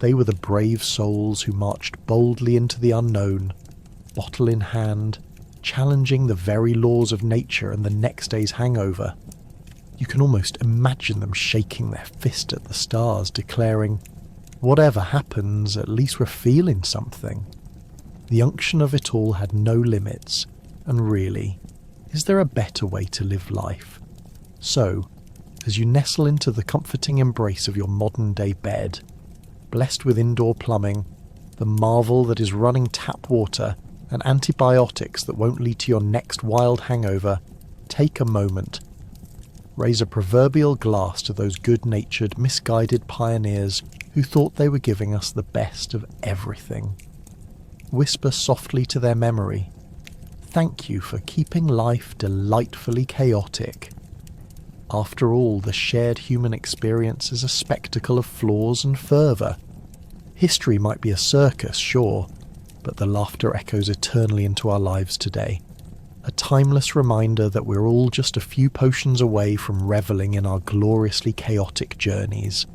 They were the brave souls who marched boldly into the unknown, bottle in hand, challenging the very laws of nature and the next day's hangover. You can almost imagine them shaking their fist at the stars, declaring, "Whatever happens, at least we're feeling something." The unction of it all had no limits, and really, is there a better way to live life? So, as you nestle into the comforting embrace of your modern-day bed, blessed with indoor plumbing, the marvel that is running tap water, and antibiotics that won't lead to your next wild hangover, take a moment. Raise a proverbial glass to those good-natured, misguided pioneers who thought they were giving us the best of everything. Whisper softly to their memory, "Thank you for keeping life delightfully chaotic." After all, the shared human experience is a spectacle of flaws and fervour. History might be a circus, sure, but the laughter echoes eternally into our lives today. A timeless reminder that we're all just a few potions away from revelling in our gloriously chaotic journeys.